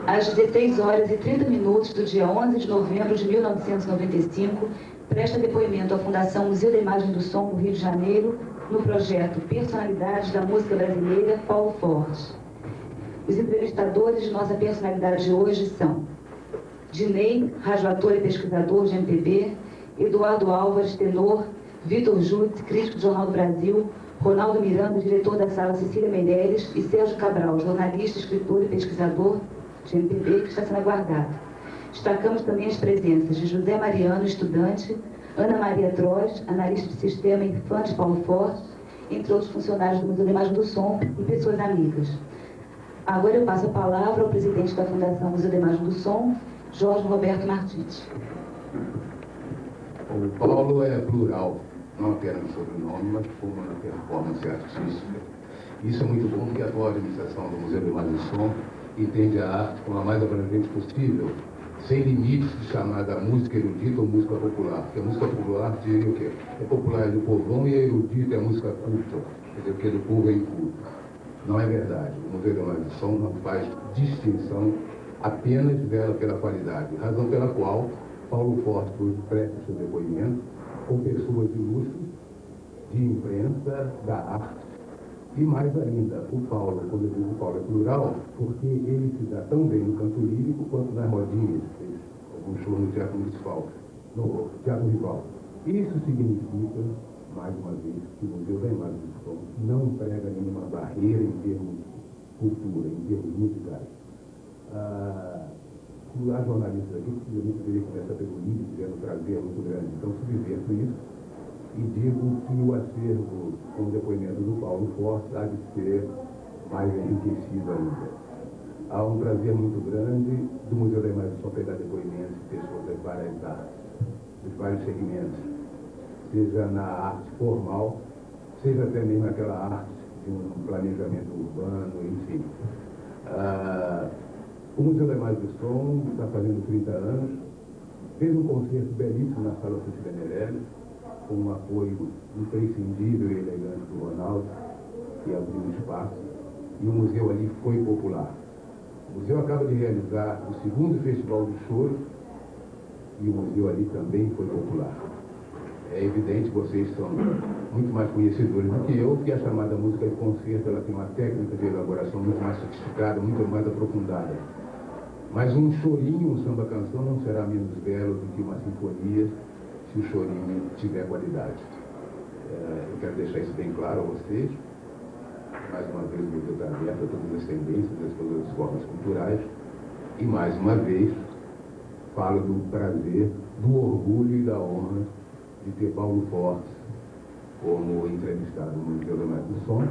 às 16 horas e 30 minutos do dia 11 de novembro de 1995, presta depoimento à Fundação Museu da Imagem do Som do Rio de Janeiro, no projeto Personalidades da Música Brasileira, Paulo Forte. Os entrevistadores de nossa personalidade de hoje são Dinei, radioator e pesquisador de MPB, Eduardo Álvares, tenor, Vitor Jutz, crítico do Jornal do Brasil, Ronaldo Miranda, diretor da Sala Cecília Meirelles, e Sérgio Cabral, jornalista, escritor e pesquisador de MPB, que está sendo aguardado. Destacamos também as presenças de José Mariano, estudante, Ana Maria Troz, analista de sistema e fã de Paulo Forte, entre outros funcionários do Museu da Imagem do Som e pessoas amigas. Agora eu passo a palavra ao presidente da Fundação Museu da Imagem do Som, Jorge Roberto Martins. O Paulo é plural, não apenas no sobrenome, mas como na performance artística. Isso é muito bom porque a atual administração do Museu da Imagem do Som entende a arte como a mais abrangente possível, sem limites de chamar da música erudita ou música popular. Porque a música popular diria o quê? É popular é do povão e a erudita é a música culta, quer dizer, porque do povo é inculto. Não é verdade. O Museu da Imagem do Som não faz distinção, apenas vela pela qualidade, razão pela qual Paulo Forte presta seu depoimento com pessoas ilustres, de imprensa, da arte, e mais ainda, o Paulo, quando eu digo o Paulo é plural, porque ele se dá tão bem no canto lírico quanto nas rodinhas, fez alguns shows no Teatro Municipal, no Teatro Rival. Isso significa, mais uma vez, que o Museu da Imagem do Som não prega nenhuma barreira em termos de cultura, em termos musicais. Há jornalistas aqui que poderia começar pelo livro, querendo trazer muito grande. Então, subverto isso e digo que o acervo com o depoimento do Paulo Forte há de ser mais enriquecido ainda. Há um prazer muito grande do Museu da Imagem do Som pegar depoimentos de pessoas das várias artes, dos vários segmentos, seja na arte formal, seja até mesmo aquela arte de um planejamento urbano, enfim. O Museu da Imagem do Som está fazendo 30 anos, fez um concerto belíssimo na Sala Cecília Meirelles, com um apoio imprescindível e elegante do Ronaldo, que abriu o espaço, e o museu ali foi popular. O museu acaba de realizar o segundo Festival do Choro, e o museu ali também foi popular. É evidente, vocês são muito mais conhecedores do que eu, que a chamada música de concerto ela tem uma técnica de elaboração muito mais sofisticada, muito mais aprofundada. Mas um chorinho, um samba-canção, não será menos belo do que uma sinfonia, se o chorinho tiver qualidade. Eu quero deixar isso bem claro a vocês. Mais uma vez, o museu está aberto a todas as tendências, a todas as formas culturais. E, mais uma vez, falo do prazer, do orgulho e da honra de ter Paulo Forte como entrevistado no Museu da Imagem do Som,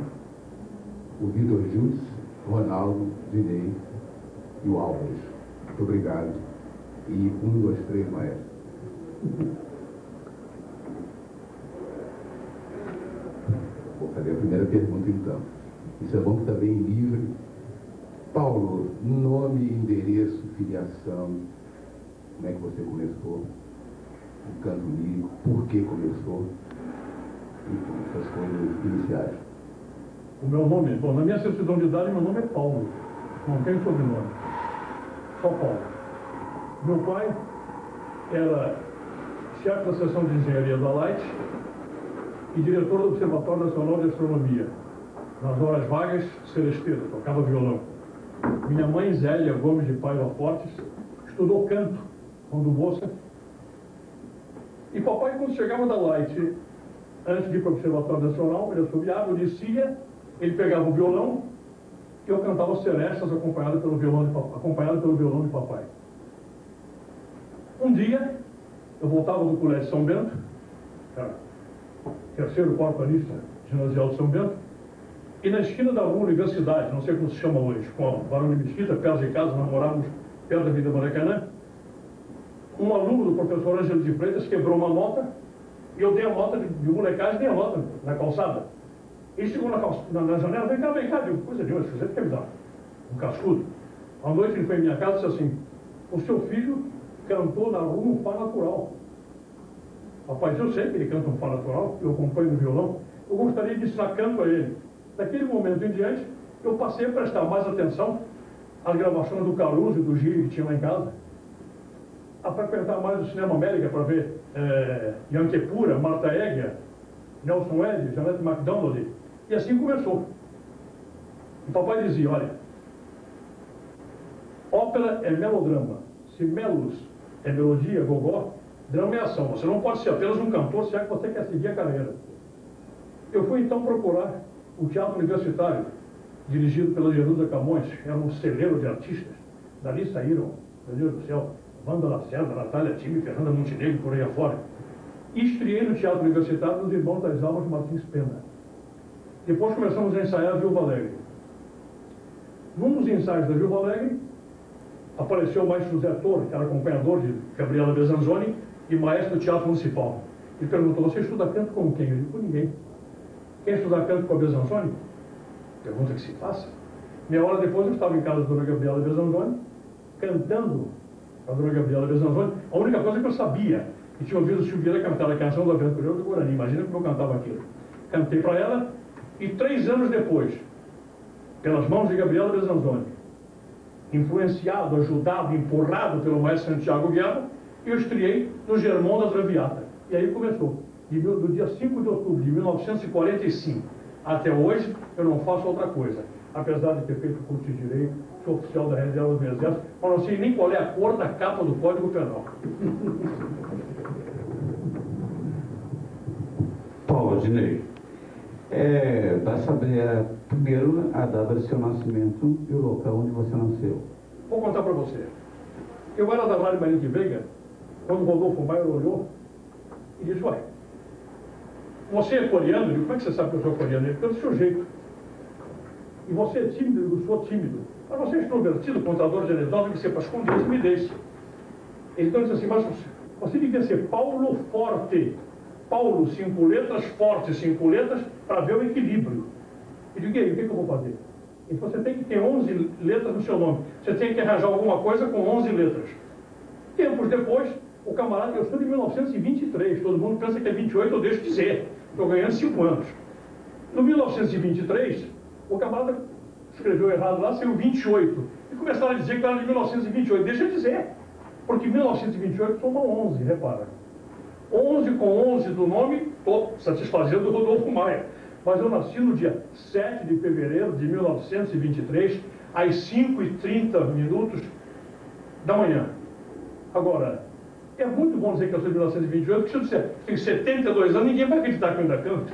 o Vitor Jutz, Ronaldo, Dinei e o Álvares. Muito obrigado. E 1, 2, 3, maestro. Vou fazer a primeira pergunta, então. Isso é bom que está bem livre. Paulo, nome, endereço, filiação, como é que você começou o canto lírico, por que começou, e essas coisas iniciais. O meu nome, bom, na minha certidão de idade, meu nome é Paulo, não tem sobrenome, só Paulo. Meu pai era chefe da seção de engenharia da Light e diretor do Observatório Nacional de Astronomia. Nas horas vagas, celesteiro, tocava violão. Minha mãe, Zélia Gomes de Paiva Fortes, estudou canto, quando moça. E papai, quando chegava da Light, antes de ir para o Observatório Nacional, ele assobiava, eu descia, ele pegava o violão e eu cantava serestas acompanhado pelo violão de papai. Um dia, eu voltava do Colégio São Bento, terceiro, quarto anista ginasial de São Bento, e na esquina da rua Universidade, não sei como se chama hoje, com a Barão de Mesquita, perto de casa, nós morávamos perto da Avenida Maracanã, um aluno do professor Ângelo de Freitas quebrou uma nota, e eu dei a nota de molecagem, dei a nota na calçada. Ele chegou na janela, vem cá, digo, coisa de hoje, você quer me dar um cascudo? À noite ele foi em minha casa e disse assim, o seu filho cantou na rua um Fá natural. Rapaz, eu sei que ele canta um Fá natural, eu acompanho no violão, eu gostaria de ensinar canto a ele. Daquele momento em diante, eu passei a prestar mais atenção as gravações do Caruso e do Gil que tinha lá em casa, a frequentar mais o Cinema América para ver Yankee Pura, Marta Egger, Nelson Eddy, Jeanette MacDonald, e assim começou. O papai dizia, olha, ópera é melodrama, se melos é melodia, gogó, drama é ação. Você não pode ser apenas um cantor se é que você quer seguir a carreira. Eu fui então procurar o Teatro Universitário, dirigido pela Jerusa Camões, era um celeiro de artistas. Dali saíram, meu Deus do céu, Wanda Lacerda, Natália Time, Fernanda Montenegro, por aí afora. E estreiei no Teatro Universitário nos Irmãos das Almas Martins Pena. Depois começamos a ensaiar a Viúva Alegre. Num dos ensaios da Viúva Alegre, apareceu o maestro José Torre, que era acompanhador de Gabriela Besanzoni e maestro do Teatro Municipal. Ele perguntou, você estuda canto com quem? Eu disse, com ninguém. Quem estuda canto com a Besanzoni? Pergunta que se faça. Meia hora depois eu estava em casa da dona Gabriela Besanzoni, cantando a dona Gabriela Besanzoni. A única coisa que eu sabia, que tinha ouvido o Silveira cantar a canção do Aventureiro do Guarani. Imagina como eu cantava aquilo. Cantei para ela e 3 anos depois, pelas mãos de Gabriela Besanzoni, influenciado, ajudado, empurrado pelo maestro Santiago Guerra, eu estreiei no Germão da Traviata. E aí começou. Do dia 5 de outubro de 1945 até hoje, eu não faço outra coisa. Apesar de ter feito curso de Direito, sou oficial da Reserva do Exército, mas não sei nem qual é a cor da capa do Código Penal. Paulo Adinei, vai saber primeiro a data do seu nascimento e o local onde você nasceu. Vou contar para você. Eu era da Rádio Marinho de Veiga, quando o Rodolfo Maier olhou e disse, ué, você é coreano? Eu digo, como é que você sabe que eu sou coreano? Ele disse, pelo seu jeito. E você é tímido? Eu sou tímido. Mas você é extrovertido, contador de anedotas, que você para esconder isso, me deixe. Então ele disse assim, mas você devia ser Paulo Forte. Paulo, 5 letras, Forte, 5 letras, para ver o equilíbrio. Eu digo, e aí, o que eu vou fazer? Ele falou, você tem que ter 11 letras no seu nome. Você tem que arranjar alguma coisa com 11 letras. Tempos depois, o camarada, eu sou de 1923, todo mundo pensa que é 28, eu deixo de dizer. Estou ganhando 5 anos. No 1923, o camarada escreveu errado lá, saiu 28. E começaram a dizer que era de 1928. Deixa eu dizer. Porque 1928 soma 11, repara. 11 com 11 do nome, estou satisfazendo o Rodolfo Maia. Mas eu nasci no dia 7 de fevereiro de 1923, às 5h30 da manhã. Agora, é muito bom dizer que eu sou de 1928, porque se eu disser que tenho 72 anos, ninguém vai acreditar que eu ainda canto.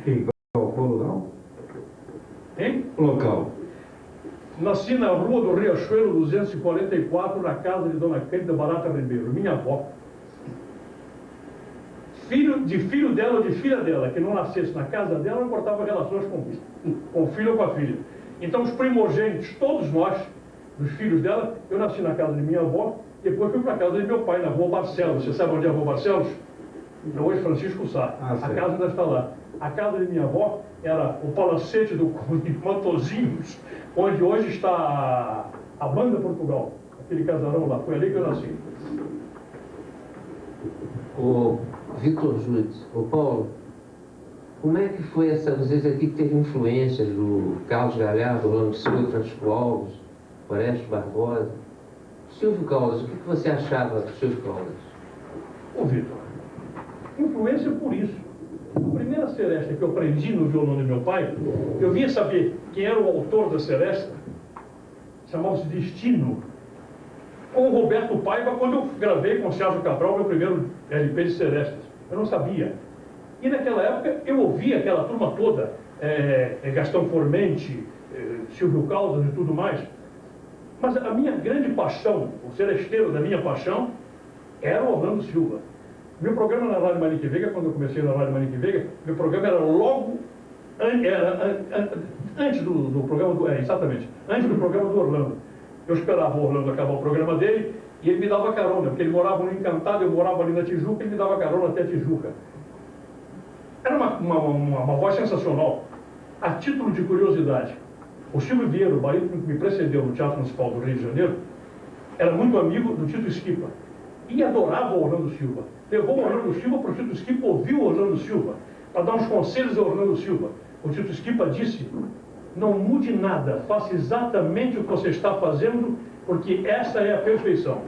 E qual o local? Hein? Local. Nasci na rua do Riachuelo 244, na casa de Dona Cândida Barata Ribeiro, minha avó. Filho dela ou de filha dela, que não nascesse na casa dela, não cortava relações com o filho ou com a filha. Então, os primogênitos, todos nós, dos filhos dela, eu nasci na casa de minha avó, depois fui para a casa de meu pai, na rua Barcelos. Você sabe onde é a rua Barcelos? Hoje Francisco Sá. A casa ainda está lá. A casa de minha avó era o palacete do Conde de Matosinhos, onde hoje está a Banda Portugal. Aquele casarão lá, foi ali que eu nasci. O Victor Júlio, o Paulo, como é que foi essa, vocês aqui que teve influências do Carlos Galhardo, Orlando Silva, Francisco Alves, Orestes Barbosa, Silvio Caldas, o que você achava do Silvio Caldas? Ô Victor, influência por isso. A primeira seresta que eu aprendi no violão de meu pai, eu vinha saber quem era o autor da seresta, chamava-se Destino, com o Roberto Paiva, quando eu gravei com o Sérgio Cabral meu primeiro LP de serestas. Eu não sabia. E naquela época eu ouvia aquela turma toda, Gastão Formente, Silvio Caldas e tudo mais. Mas a minha grande paixão, o seresteiro da minha paixão, era o Orlando Silva. Meu programa na Rádio Marinho de Veiga, quando eu comecei na Rádio Marinho de Veiga, meu programa era logo antes do programa do... exatamente, antes do programa do Orlando. Eu esperava o Orlando acabar o programa dele e ele me dava carona, porque ele morava no Encantado, eu morava ali na Tijuca, ele me dava carona até a Tijuca. Era uma voz sensacional. A título de curiosidade, o Silvio Vieira, o barítono que me precedeu no Teatro Municipal do Rio de Janeiro, era muito amigo do Tito Schipa e adorava o Orlando Silva. Levou o Orlando Silva para o Tito Schipa, ouviu o Orlando Silva, para dar uns conselhos ao Orlando Silva. O Tito Schipa disse não mude nada, faça exatamente o que você está fazendo, porque essa é a perfeição.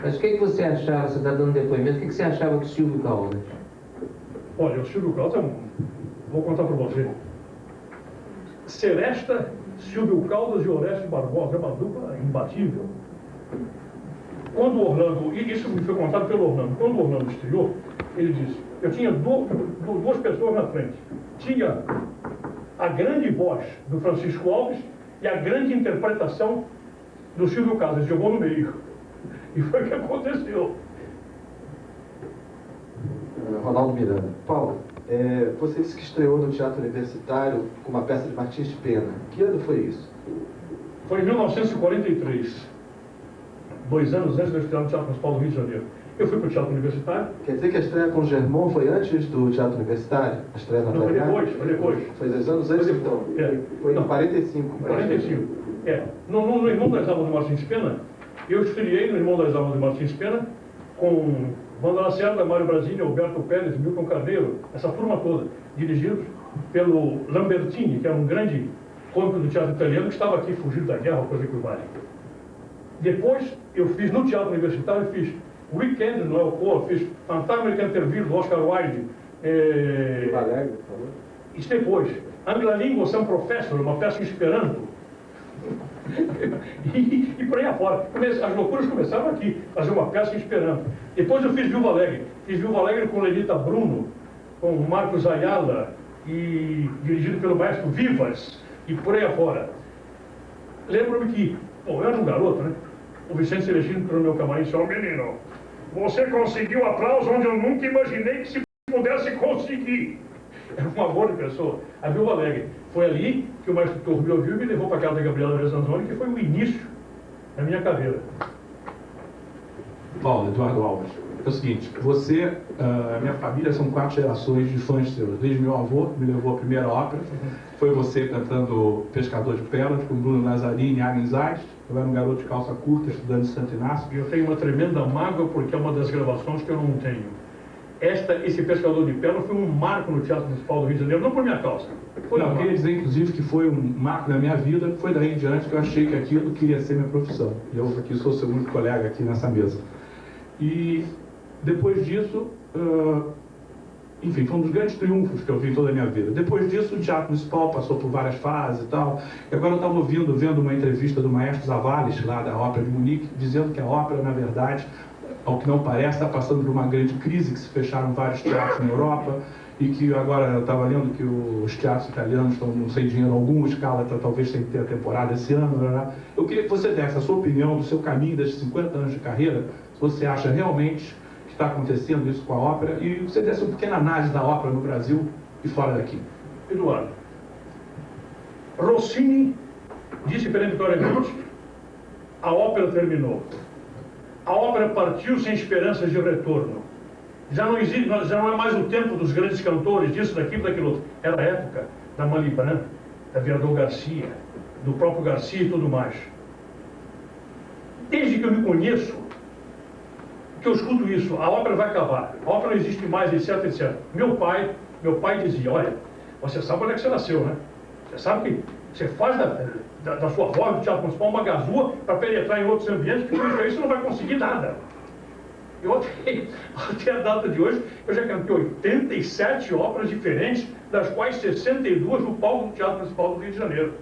Mas o que você achava, você está dando depoimento, o que você achava do Silvio Caldas? Olha, o Silvio Caldas, vou contar para você. Seresta, Silvio Caldas e Orestes Barbosa, é uma dupla imbatível. Quando o Orlando, e isso me foi contado pelo Orlando, quando o Orlando estreou, ele disse, eu tinha duas pessoas na frente. Tinha a grande voz do Francisco Alves e a grande interpretação do Silvio Caldas, eu vou no meio. E foi o que aconteceu. Ronaldo Miranda. Paulo, você disse que estreou no Teatro Universitário com uma peça de Martins de Pena. Que ano foi isso? Foi em 1943, 2 anos antes de eu estrear no Teatro Municipal do Rio de Janeiro. Eu fui para o Teatro Universitário. Quer dizer que a estreia com o Germont foi antes do Teatro Universitário? A estreia na Não, foi depois. Foi 2 anos antes, então? Foi em 45. 45. No Irmão das Almas de Martins de Pena, eu estreiei no Irmão das Almas de Martins de Pena com Wanda Lacerda, Mário Brasília, Alberto Pérez, Milton Carneiro, essa turma toda, dirigidos pelo Lambertini, que era um grande cômico do teatro italiano, que estava aqui fugindo da guerra, coisa que vale. Depois, eu fiz no Teatro Universitário, fiz Weekend no El Cor, fiz Fantasma de Canterville, do Oscar Wilde. Alegre, por favor. Isso depois. Angla Língua, São Professor, uma peça em Esperanto. e por aí afora. As loucuras começaram aqui, fazer uma peça em Esperanto. Depois eu fiz Viúva Alegre. Fiz Viúva Alegre com Lenita Bruno, com Marcos Ayala, e dirigido pelo maestro Vivas, e por aí afora. Lembro-me que, eu era um garoto, né? O Vicente Celestino, pelo meu camarim, disse, menino, você conseguiu aplauso onde eu nunca imaginei que se pudesse conseguir. Era um amor de pessoa. A Viúva Alegre. Foi ali que o maestro Torre me ouviu e me levou para a casa da Gabriela Rezanzoni, que foi o início da minha carreira. Paulo, Eduardo Alves. É o seguinte, você, minha família são 4 gerações de fãs seus. Desde meu avô, me levou à primeira ópera. Foi você cantando Pescador de Pérolas, com Bruno Lazzarini e Agnes Aires. Eu era um garoto de calça curta, estudante de Santo Inácio. E eu tenho uma tremenda mágoa, porque é uma das gravações que eu não tenho. Esse Pescador de Pérolas foi um marco no Teatro Municipal do Rio de Janeiro, não por minha causa. Eu queria dizer, inclusive, que foi um marco na minha vida, foi daí em diante que eu achei que aquilo queria ser minha profissão. E eu aqui sou seu único colega aqui nessa mesa. E depois disso, enfim, foi um dos grandes triunfos que eu vi em toda a minha vida. Depois disso, o Teatro Municipal passou por várias fases e tal. E agora eu estava vendo uma entrevista do maestro Zavales, lá da Ópera de Munique, dizendo que a ópera, na verdade, ao que não parece, está passando por uma grande crise, que se fecharam vários teatros na Europa, e que agora eu estava lendo que os teatros italianos estão sem dinheiro algum, Scala está talvez sem ter a temporada esse ano. Né? Eu queria que você desse a sua opinião do seu caminho desses 50 anos de carreira, se você acha realmente que está acontecendo isso com a ópera, e você desse uma pequena análise da ópera no Brasil e fora daqui. Eduardo, Rossini disse peremptoriamente, a ópera terminou. A ópera partiu sem esperanças de retorno. Já não é mais o tempo dos grandes cantores, disso, daquilo, daquilo outro. Era a época da Malibran, da Viardot Garcia, do próprio Garcia e tudo mais. Desde que eu me conheço, que eu escuto isso, a ópera vai acabar, a ópera não existe mais, etc, etc. Meu pai dizia, olha, você sabe onde é que você nasceu, né? Você sabe que você faz da sua voz do Teatro Municipal uma gazua para penetrar em outros ambientes, que isso você não vai conseguir nada. Eu até a data de hoje, eu já cantei 87 óperas diferentes, das quais 62 no palco do Teatro Municipal do Rio de Janeiro.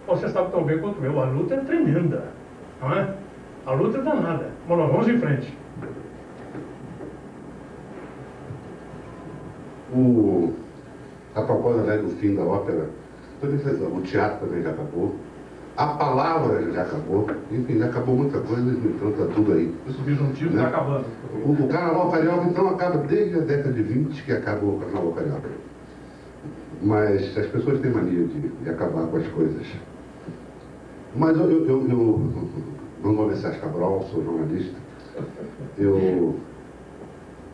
Você sabe tão bem quanto eu, a luta é tremenda, não é? A luta é danada, mas nós vamos em frente. A propósito, né, do fim da ópera, o teatro também já acabou, a palavra já acabou, enfim, já acabou muita coisa, então está tudo aí. O subjuntivo está acabando. O Carnaval Carioca, então, acaba desde a década de 20 que acaba o Carnaval Carioca. Mas as pessoas têm mania de acabar com as coisas. Mas eu meu nome é Sérgio Cabral, sou jornalista. Eu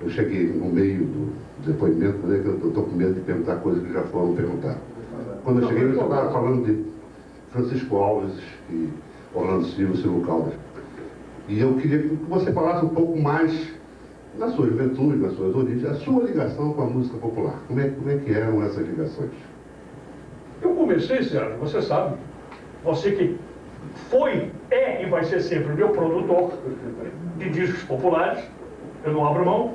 cheguei no meio do depoimento, né, que eu estou com medo de perguntar coisas que já foram perguntadas. Quando eu cheguei, eu estava falando de Francisco Alves e Orlando Silva e Silvio Caldas. E eu queria que você falasse um pouco mais na sua juventude, nas suas origens, a sua ligação com a música popular. Como é que eram essas ligações? Eu comecei, Sérgio, você sabe, você que foi, é e vai ser sempre meu produtor de discos populares, eu não abro mão.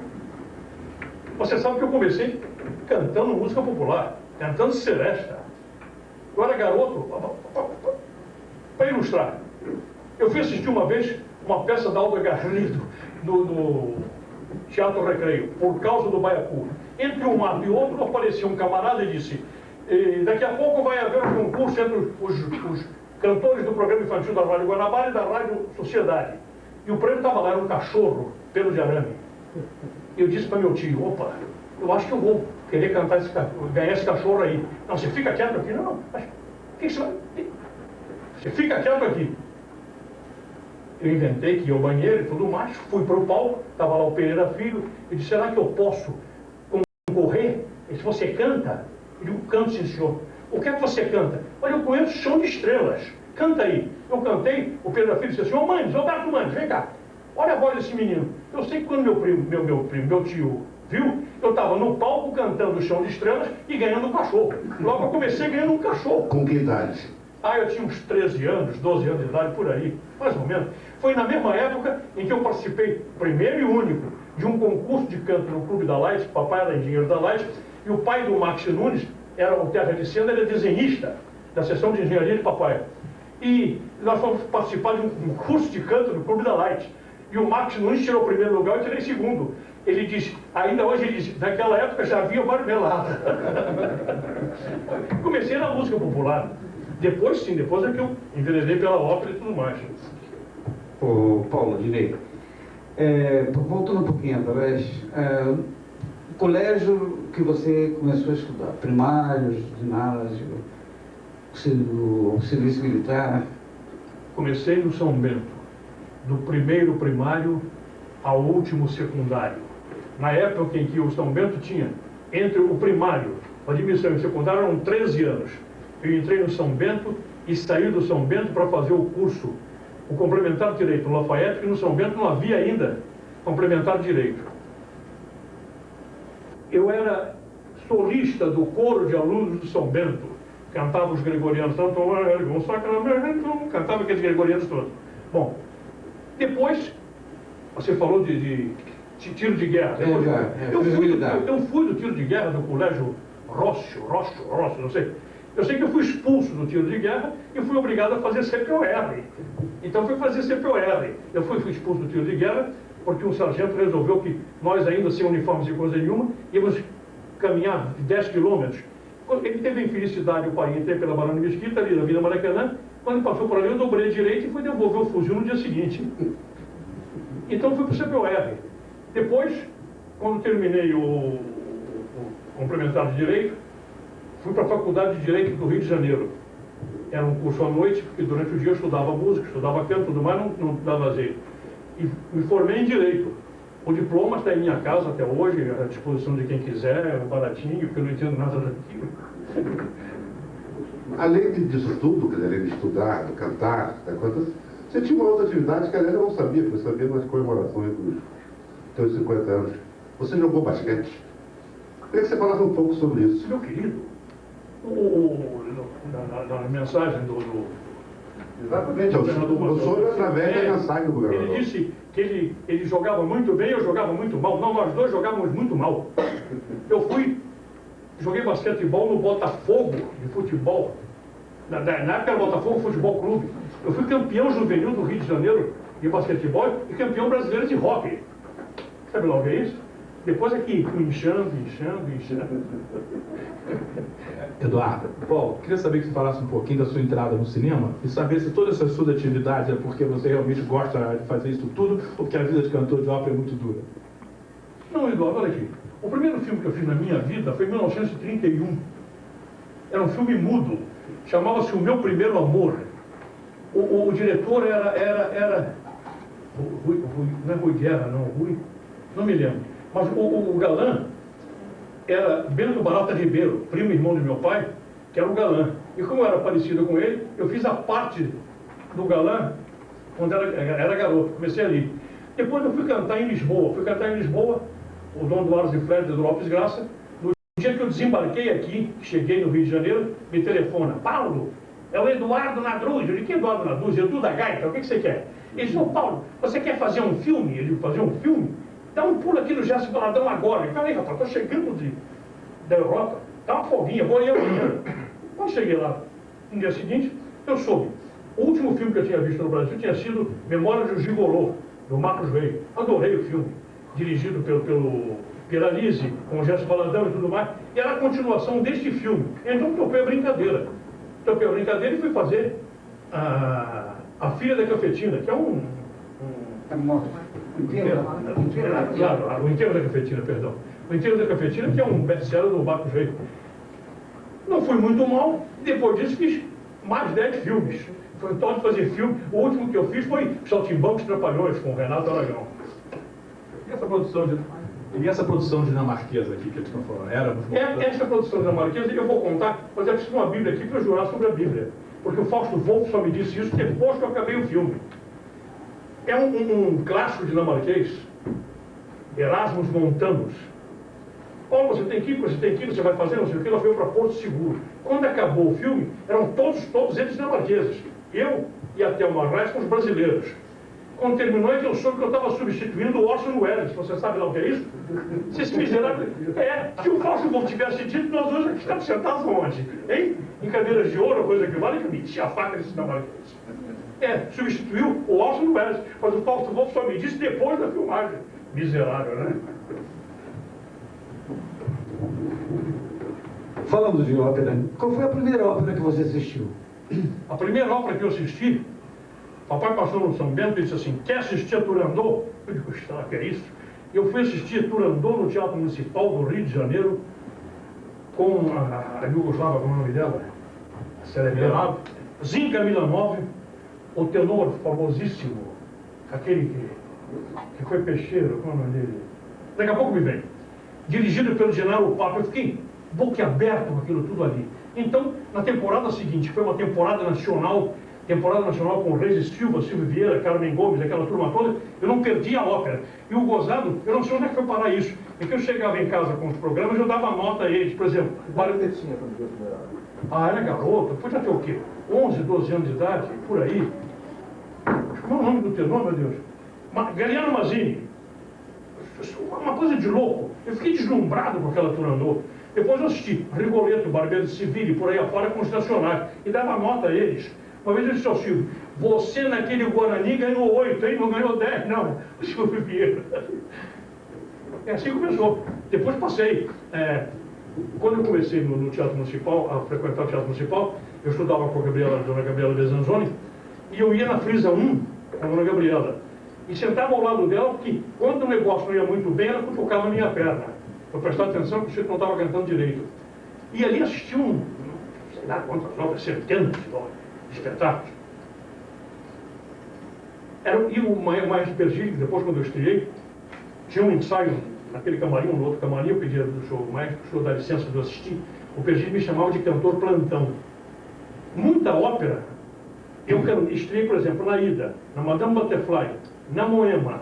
Você sabe que eu comecei cantando música popular, cantando seresta. Eu era garoto, para ilustrar. Eu fui assistir uma vez uma peça da Alda Garrido no Teatro Recreio, por causa do Baiacu. Entre um lado e outro apareceu um camarada e disse: daqui a pouco vai haver um concurso entre os cantores do programa infantil da Rádio Guanabara e da Rádio Sociedade. E o prêmio estava lá, era um cachorro, pelo de arame. Eu disse para meu tio: opa, eu acho que eu vou querer cantar ganhar esse cachorro aí. Não, você fica quieto aqui. Não, mas o que você vai... Você fica quieto aqui. Eu inventei que ia ao banheiro e tudo mais, fui para o palco, estava lá o Pereira Filho, e disse: será que eu posso concorrer? Ele disse: você canta? Eu digo: canto, sim, senhor. O que é que você canta? Olha, eu conheço Chão de Estrelas, canta aí. Eu cantei, o Pereira Filho disse: senhor Mandes, Roberto Mandes, vem cá, olha a voz desse menino. Eu sei que quando meu tio viu, eu estava no palco cantando Chão de Estrelas e ganhando um cachorro. Logo eu comecei ganhando um cachorro. Com que idade? Eu tinha uns 13 anos, 12 anos de idade, por aí, mais ou menos. Foi na mesma época em que eu participei, primeiro e único, de um concurso de canto no Clube da Light. Papai era engenheiro da Light, e o pai do Max Nunes, era o Terra de Senda, ele é desenhista da seção de engenharia de papai. E nós fomos participar de um curso de canto no Clube da Light. E o Max Nunes tirou o primeiro lugar, eu tirei segundo. Ele disse, ainda hoje ele diz, naquela época já havia marmelada. Comecei na música popular. Depois sim, depois é que eu enveredei pela ópera e tudo mais. Ô, Paulo, direito. Voltando um pouquinho atrás, o colégio que você começou a estudar, primário, ginásio, o serviço militar? Comecei no São Bento, do primeiro primário ao último secundário. Na época em que o São Bento tinha, entre o primário, a admissão e o secundário, eram 13 anos. Eu entrei no São Bento e saí do São Bento para fazer o curso, o complementar de direito no Lafayette, que no São Bento não havia ainda complementar de direito. Eu era solista do coro de alunos do São Bento, cantava os gregorianos, cantava aqueles gregorianos todos. Bom, depois, você falou de tiro de guerra. Eu fui do tiro de guerra do colégio Rosso, não sei. Eu sei que eu fui expulso do tiro de guerra e fui obrigado a fazer CPOR. Então fui fazer CPOR. Eu fui expulso do tiro de guerra porque um sargento resolveu que nós, ainda sem uniformes e coisa nenhuma, íamos caminhar 10 quilômetros. Ele teve a infelicidade, o pai, entrei pela Barão de Mesquita, ali na Vila Maracanã. Quando ele passou por ali, eu dobrei direito e fui devolver o fuzil no dia seguinte. Então fui para o CPOR. Depois, quando terminei o complementar de Direito, fui para a Faculdade de Direito do Rio de Janeiro. Era um curso à noite, porque durante o dia eu estudava música, estudava canto, tudo mais, não dava jeito. E me formei em Direito. O diploma está em minha casa até hoje, à disposição de quem quiser, é baratinho, porque eu não entendo nada daquilo. Além disso tudo, quer dizer, além de estudar, de cantar, você tinha uma outra atividade que, aliás, eu não sabia, porque eu sabia nas comemorações dos teus 50 anos. Você jogou basquete. Eu queria que você falasse um pouco sobre isso. Meu querido, na mensagem do Exatamente, o senhor através da mensagem do governador. Ele disse que ele jogava muito bem, eu jogava muito mal. Não, nós dois jogávamos muito mal. Eu joguei basquetebol no Botafogo de futebol. Na época era Botafogo Futebol Clube. Eu fui campeão juvenil do Rio de Janeiro de basquetebol e campeão brasileiro de hóquei. Sabe logo o que é isso? Depois aqui, fui inchando. Eduardo, Paulo, queria saber que você falasse um pouquinho da sua entrada no cinema e saber se todas essas suas atividades é porque você realmente gosta de fazer isso tudo ou porque a vida de cantor de ópera é muito dura. Não, Eduardo, olha aqui. O primeiro filme que eu fiz na minha vida foi em 1931. Era um filme mudo. Chamava-se O Meu Primeiro Amor. O diretor era não é Rui Guerra, não. Não me lembro. Mas o galã era Bento Barata Ribeiro, primo e irmão de meu pai, que era o galã. E como eu era parecido com ele, eu fiz a parte do galã quando era garoto. Comecei ali. Depois eu fui cantar em Lisboa. O Dom Eduardo de Fred do Lopes Graça. No dia que eu desembarquei aqui, cheguei no Rio de Janeiro, me telefona: Paulo, é o Eduardo Nadruz. Eu disse: que Eduardo Nadruz? Edu da Gaita, o que você quer? Ele disse: ô Paulo, você quer fazer um filme? Ele fazer um filme? Dá um pulo aqui no Gerson Valadão agora. Eu falei: rapaz, estou chegando da Europa, dá uma folguinha, vou ir amanhã. Quando cheguei lá, no dia seguinte, eu soube. O último filme que eu tinha visto no Brasil tinha sido Memórias de um Gigolô, do Marcos Rey. Adorei o filme, dirigido pelo Pieralise, com o Gerson Valadão e tudo mais. E era a continuação deste filme. Então topei a brincadeira. E fui fazer a Filha da Cafetina, que é o Enterro da Cafetina, perdão. O Enterro da Cafetina, que é um best-seller do Marcos Rey. Não fui muito mal. Depois disso fiz mais 10 filmes. Foi então de fazer filme. O último que eu fiz foi Saltimbancos Trapalhões, com o Renato Aragão. E essa produção dinamarquesa aqui que eles estão falando? Essa produção dinamarquesa eu vou contar, mas eu preciso de uma Bíblia aqui para eu jurar sobre a Bíblia. Porque o Fausto Wolff só me disse isso depois que eu acabei o filme. É um clássico dinamarquês, Erasmus Montanus. Paulo, você tem que ir, você vai fazer, não sei o que, ela veio para Porto Seguro. Quando acabou o filme, eram todos eles dinamarqueses. Eu e a Thelma Reis com os brasileiros. Quando terminou é que eu soube que eu estava substituindo o Orson Welles. Você sabe lá o que é isso? Vocês fizeram... se o Fausto Wolff tivesse dito, nós hoje aqui estamos sentados onde? Hein? Em cadeiras de ouro, coisa que vale, que me tinha a faca desse dinamarquês. Substituiu o Orson Welles. Mas o Fausto Wolff só me disse depois da filmagem. Miserável, né? Falando de ópera, qual foi a primeira ópera que você assistiu? A primeira ópera que eu assisti, papai passou no São Bento e disse assim: quer assistir a Turandot? Eu digo: será que é isso? Eu fui assistir Turandot no Teatro Municipal do Rio de Janeiro com a Iugoslava, como é o nome dela? A celebrada Zinka Milanov, o tenor famosíssimo, aquele que foi peixeiro, como é o nome dele? Daqui a pouco me vem. Dirigido pelo Genaro Papa. Eu fiquei boquiaberto com aquilo tudo ali. Então, na temporada seguinte, foi uma temporada nacional com o Reis Silva, Silvio Vieira, Carmen Gomes, aquela turma toda, eu não perdi a ópera. E o gozado, eu não sei onde é que foi parar isso. É que eu chegava em casa com os programas, eu dava nota a eles, por exemplo. Era garoto, podia ter o quê? 11, 12 anos de idade, por aí. Como é o nome do tenor, meu Deus? Galiano Mazzini. Uma coisa de louco. Eu fiquei deslumbrado com aquela Turandot. Depois eu assisti Rigoletto, Barbeiro de Sevilha, por aí afora com os nacionais. E dava nota a eles. Uma vez eu disse ao Silvio: você naquele Guarani ganhou 8, hein? Não ganhou 10, não. O Silvio Vieira. E assim começou. Depois passei. Quando eu comecei no Teatro Municipal, a frequentar o Teatro Municipal, eu estudava com a Dona Gabriela Besanzoni, e eu ia na Frisa 1 com a Dona Gabriela. E sentava ao lado dela, porque quando o negócio não ia muito bem, ela cutucava a minha perna. Eu prestava atenção que o Chico não estava cantando direito. E ali assisti sei lá quantas obras, centenas de espetáculos. E o Maestro Pergílio, depois quando eu estreiei, tinha um ensaio naquele camarim, no outro camarim, eu pedia do show, o maestro, o show da licença de eu assistir. O Pergílio me chamava de cantor plantão. Muita ópera. Eu estreiei, por exemplo, na Ida, na Madame Butterfly, na Moema.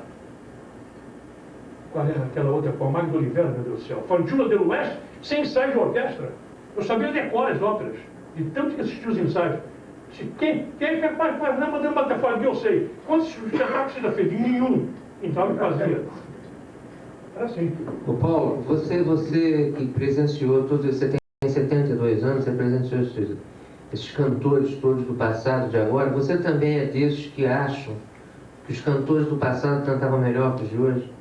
Qual era aquela outra com a Magda Oliveira, meu Deus do céu? Fantula de l'Ouest, sem ensaio de orquestra. Eu sabia decorar as óperas, de tanto que assisti os ensaios. Quem é capaz de fazer na Madame Butterfly? Eu sei. Quantos espetáculos você já fez? Nenhum. Então eu fazia. Era assim. Ô Paulo, você que presenciou todos, você tem 72 anos, você presenciou esses cantores todos do passado, de agora. Você também é desses que acham que os cantores do passado cantavam melhor que os de hoje?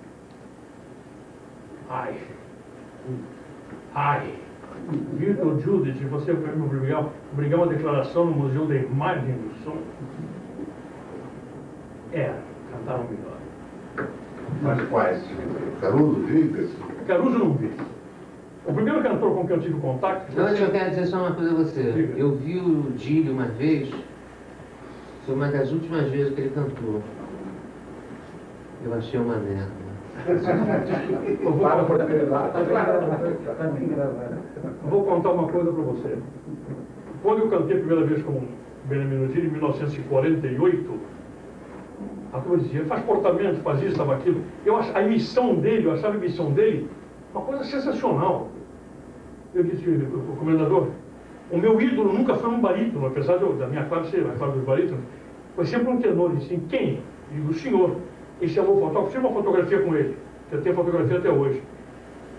Vitor Judith, você vai me obrigar uma declaração no Museu da Imagem do Som? Cantaram melhor. Mas quais? Caruso, Vigas? Caruso não vi. O primeiro cantor com quem eu tive contato... Não, eu quero dizer só uma coisa a você. Diga. Eu vi o Dílio uma vez, foi uma das últimas vezes que ele cantou. Eu achei uma merda. Vou contar uma coisa para você. Quando eu cantei a primeira vez com Benjamin Dílio, em 1948, A turma dizia, faz portamento, faz isso, faz aquilo. Eu achava a emissão dele uma coisa sensacional. Eu disse, comendador, o meu ídolo nunca foi um barítono, apesar da minha classe ser a classe dos barítonos, foi sempre um tenor. Ele disse, quem? Eu digo, o senhor. Ele chamou o fotógrafo, fiz uma fotografia com ele, que eu tenho fotografia até hoje.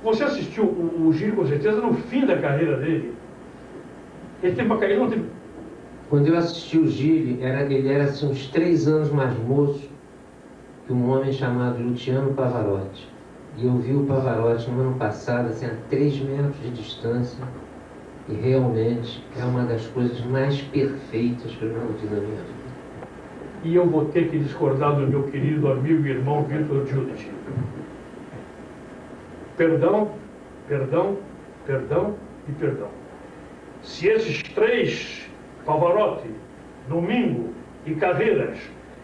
Você assistiu o Gil, com certeza, no fim da carreira dele. Ele teve uma carreira, não teve... Quando eu assisti o Gil, ele era assim, uns 3 anos mais moço que um homem chamado Luciano Pavarotti. E eu vi o Pavarotti no ano passado, assim, a 3 metros de distância, e realmente é uma das coisas mais perfeitas que eu já vi na minha vida. E eu vou ter que discordar do meu querido amigo e irmão Vitor Giudice. Perdão, perdão, perdão e perdão. Se esses 3, Pavarotti, Domingo e Carreiras,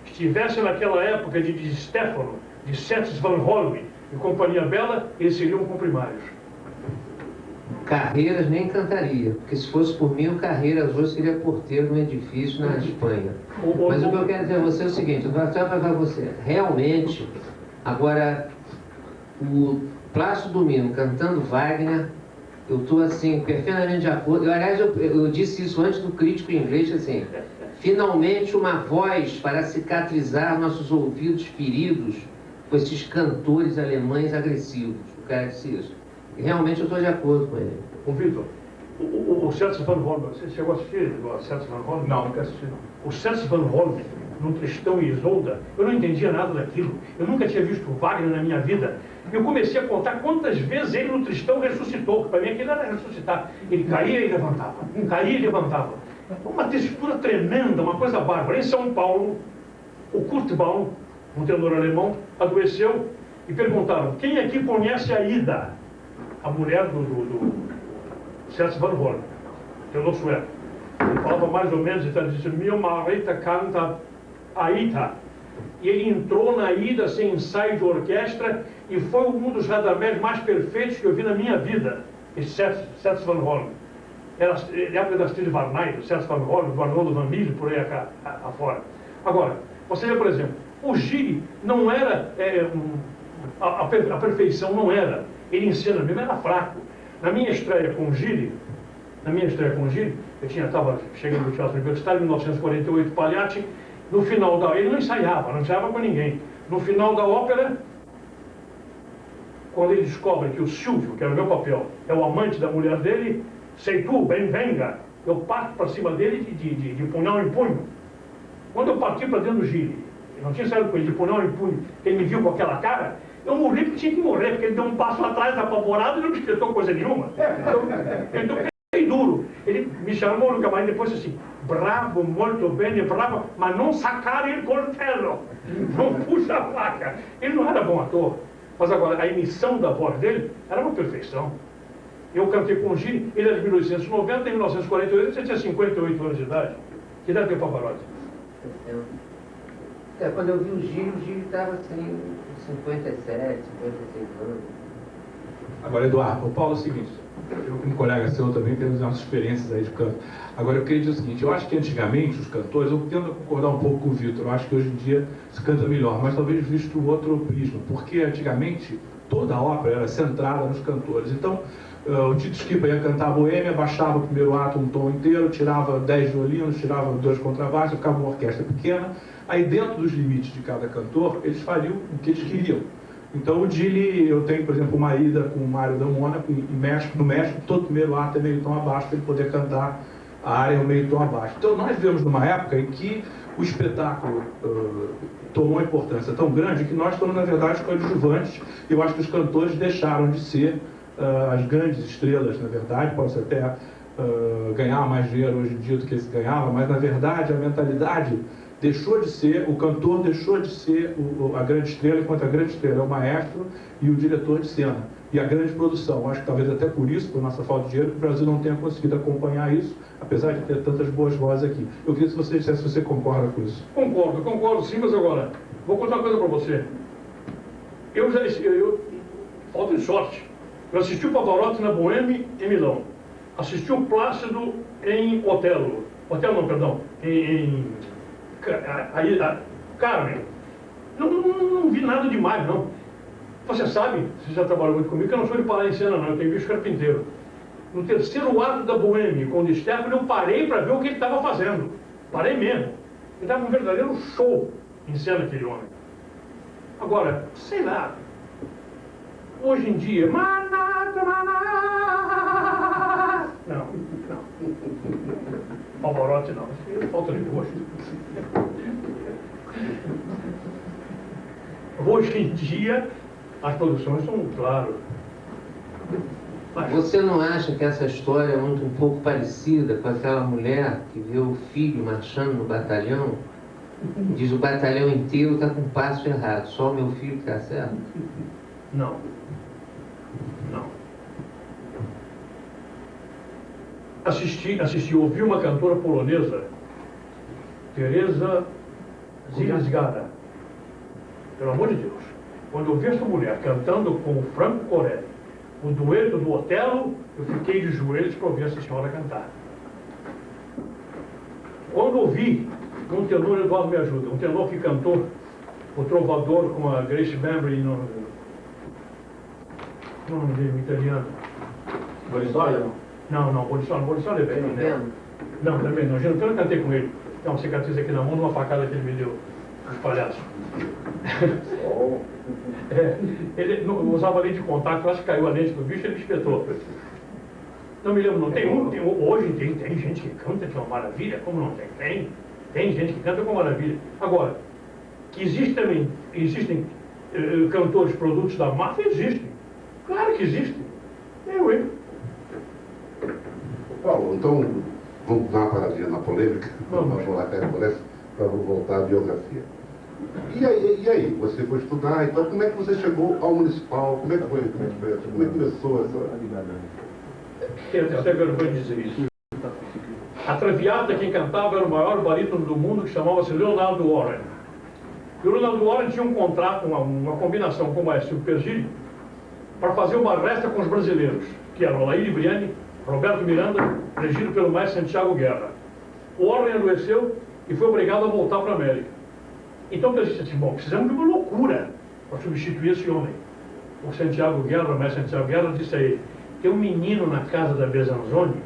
estivessem naquela época de Di Stefano, de Sets Van Holm e Companhia Bela, eles seriam comprimários. Carreiras nem cantaria, porque se fosse por mim, o Carreiras hoje seria porteiro num edifício na Espanha. Mas o que eu quero dizer a você é o seguinte, eu vou até para você, realmente, agora, o Plácido Domingo cantando Wagner, eu estou assim, perfeitamente de acordo. Aliás, eu disse isso antes do crítico inglês, assim, finalmente uma voz para cicatrizar nossos ouvidos feridos com esses cantores alemães agressivos. O cara disse isso. E realmente eu estou de acordo com ele. Ô, Vitor, o Sets Van Holm, você chegou a assistir o Sets Van Holm? Não, nunca assisti, não. O Sets Van Holm, no Tristão e Isolda, eu não entendia nada daquilo. Eu nunca tinha visto Wagner na minha vida. Eu comecei a contar quantas vezes ele no Tristão ressuscitou. Para mim aquilo era ressuscitar. Ele caía e levantava, caía e levantava. Uma textura tremenda, uma coisa bárbara. Em São Paulo, o Kurt Baum, um tenor alemão, adoeceu e perguntaram, quem aqui conhece a Ida? A mulher do Sets Van Holm, tenor sueco. Ele falava mais ou menos, então ele disse, meu marido canta Aida. E ele entrou na Ida sem ensaio de orquestra e foi um dos radamés mais perfeitos que eu vi na minha vida, esse Sets Van Holm. Era a época da Stille Varnay, do Sets Van Holm, do Arnoldo Van Mille, por aí afora. Agora, você vê, por exemplo, o Gil não era, a perfeição não era, ele em cena mesmo era fraco. Na minha estreia com o Gil, eu estava chegando no Teatro Universitário em 1948, Pagliacci, no final da... Ele não ensaiava com ninguém. No final da ópera, quando ele descobre que o Silvio, que era o meu papel, é o amante da mulher dele, sei tu, bem venga, eu parto para cima dele de punhal em punho. Quando eu parti para dentro do Gil, eu não tinha saído com ele de punhal em punho, que ele me viu com aquela cara, eu morri porque tinha que morrer, porque ele deu um passo atrás apavorado e não me escritou coisa nenhuma. Então fiquei duro. Ele me chamou no camarim depois assim, bravo, muito bem, bravo, mas não sacar ele coltello, não puxa a faca. Ele não era bom ator, mas agora a emissão da voz dele era uma perfeição. Eu cantei com o Gil, ele era de 1890, em 1948 você tinha 58 anos de idade. Que idade tem o Pavarotti? Quando eu vi o Gil estava assim, 57, 56 anos. Agora, Eduardo, o Paulo é o seguinte, eu como colega seu também temos nossas experiências aí de canto. Agora, eu queria dizer o seguinte, eu acho que antigamente os cantores, eu tento concordar um pouco com o Vitor, eu acho que hoje em dia se canta melhor, mas talvez visto outro prisma, porque antigamente toda a ópera era centrada nos cantores. Então, o Tito Schipa ia cantar a Boêmia, baixava o primeiro ato um tom inteiro, tirava 10 violinos, tirava 2 contrabaixos, ficava uma orquestra pequena. Aí dentro dos limites de cada cantor, eles fariam o que eles queriam. Então o Gil, eu tenho, por exemplo, uma ida com o Mário da Mônaco, no México, todo primeiro ato é meio tom abaixo, para ele poder cantar a área meio tom abaixo. Então nós vivemos numa época em que o espetáculo tomou uma importância tão grande que nós estamos, na verdade, coadjuvantes. Eu acho que os cantores deixaram de ser as grandes estrelas, na verdade, pode-se até ganhar mais dinheiro hoje em dia do que se ganhava, mas na verdade a mentalidade deixou de ser, o cantor deixou de ser a grande estrela, enquanto a grande estrela é o maestro e o diretor de cena. E a grande produção. Acho que talvez até por isso, por nossa falta de dinheiro, o Brasil não tenha conseguido acompanhar isso, apesar de ter tantas boas vozes aqui. Eu queria que você dissesse se você concorda com isso. Concordo sim, mas agora, vou contar uma coisa para você. Falta de sorte. Eu assisti o Pavarotti na Boêmia, em Milão. Assisti o Plácido em Carmen. Não vi nada demais, não. Você sabe, você já trabalhou muito comigo, que eu não sou de parar em cena, não. Eu tenho visto carpinteiro. No terceiro ato da Boêmia, com o Di Stefano, eu parei para ver o que ele estava fazendo. Parei mesmo. Ele estava um verdadeiro show em cena, aquele homem. Agora, sei lá, hoje em dia, não. Pavarotti não, falta de gosto. Hoje em dia, as produções são, claro. Mas você não acha que essa história é um pouco parecida com aquela mulher que vê o filho marchando no batalhão? Diz: o batalhão inteiro está com um passo errado, só o meu filho está certo? Não. Ouvi uma cantora polonesa, Teresa Zielskada. Pelo amor de Deus, quando eu vi essa mulher cantando com o Franco Corelli, o dueto do Otelo, eu fiquei de joelhos para ouvir essa senhora cantar. Quando ouvi um tenor, Eduardo me ajuda, um tenor que cantou o Trovador com a Grace Bembry no nome dele, italiano. Borissola? Não, Borissola é bem, né? Não, também não. Eu cantei com ele. Tem uma cicatriz aqui na mão, numa facada que ele me deu dos palhaços. Ele não usava lente de contato, acho que caiu a lente do bicho e ele espetou. Não me lembro, não. Hoje tem gente que canta que é uma maravilha, como não tem? Tem gente que canta com maravilha. Agora, que existem cantores produtos da máfia, existem. Claro que existem. hein? Paulo, então vamos dar uma paradinha na polêmica, vamos falar até para voltar à biografia. E aí, você foi estudar, então como é que você chegou ao municipal? Como é que começou essa... Tenho até vergonha de dizer isso. A Traviata, quem cantava, era o maior barítono do mundo, que chamava-se Leonardo Warren. E o Leonardo Warren tinha um contrato, uma combinação com o maestro Pergilli, para fazer uma resta com os brasileiros, que eram Alair Briani, Roberto Miranda, regido pelo maestro Santiago Guerra. O Warren adoeceu e foi obrigado a voltar para a América. Então eu disse assim, bom, precisamos de uma loucura para substituir esse homem. O Santiago Guerra, o maestro Santiago Guerra, disse a ele: tem um menino na casa da Besanzoni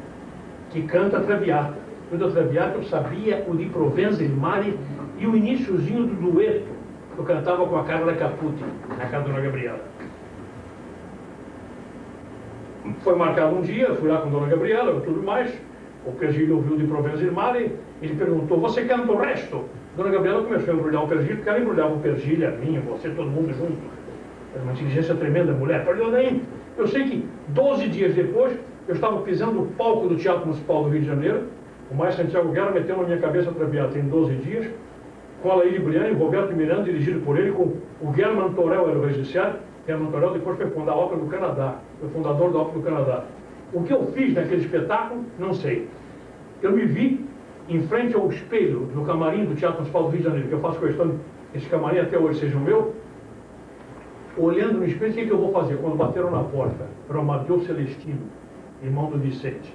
que canta a Traviata. Quando a Traviata eu sabia o Di Provenza, il Mare e o iniciozinho do dueto que eu cantava com a Carla Caputi na casa da Dona Gabriela. Foi marcado um dia, fui lá com a Dona Gabriela e tudo mais. O Pergilli ouviu o Di Provenza, il Mare, ele perguntou: você canta o resto? A Dona Gabriela começou a embrulhar o Pergilli, porque ela embrulhava o Pergilli, a mim, você, todo mundo junto. Era uma inteligência tremenda, mulher. Perdeu daí. Eu sei que 12 dias depois, eu estava pisando o palco do Teatro Municipal do Rio de Janeiro. O maestro Santiago Guerra meteu na minha cabeça a Traviata em 12 dias, com Alair Briani, Roberto Miranda, dirigido por ele, com o German Torel, era o regisseur. German Torel depois foi fundar a Ópera do Canadá, foi fundador da Ópera do Canadá. O que eu fiz naquele espetáculo, não sei. Eu me vi em frente ao espelho no camarim do Teatro Municipal do Rio de Janeiro, que eu faço questão que esse camarim até hoje seja o meu, olhando no espelho, o que eu vou fazer? Quando bateram na porta, para o Amadeu Celestino, irmão do Vicente.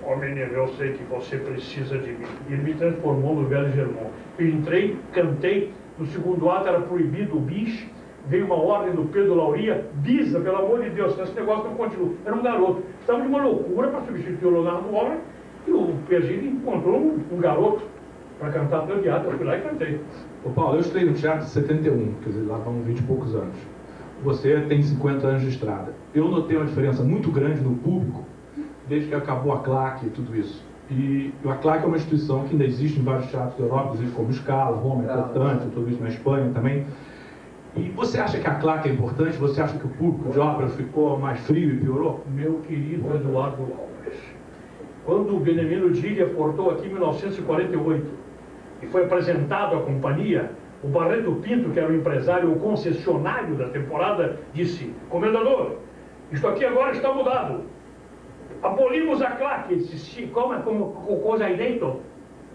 Ó, menino, eu sei que você precisa de mim. E ele me transformou no velho Germão. Eu entrei, cantei, no segundo ato era proibido o bis, veio uma ordem do Pedro Lauria: bisa, pelo amor de Deus, esse negócio não continua. Era um garoto. Estava de uma loucura para substituir o Leonardo Warren, e o Pergilli encontrou um garoto para cantar a Traviata. Eu fui lá e cantei. Ô Paulo, eu estudei no teatro em 71, quer dizer, lá vão 20 e poucos anos. Você tem 50 anos de estrada. Eu notei uma diferença muito grande no público desde que acabou a CLAC e tudo isso. E a CLAC é uma instituição que ainda existe em vários teatros da Europa, inclusive como Scala, Roma, é importante, tudo isso na Espanha também. E você acha que a CLAC é importante? Você acha que o público de ópera ficou mais frio e piorou? Meu querido Eduardo Alves, quando o Benemino Giglia portou aqui em 1948 e foi apresentado à companhia, o Barreto Pinto, que era o empresário, o concessionário da temporada, disse: comendador, isto aqui agora está mudado. Abolimos a CLAC. Ele disse: como coisa aí dentro?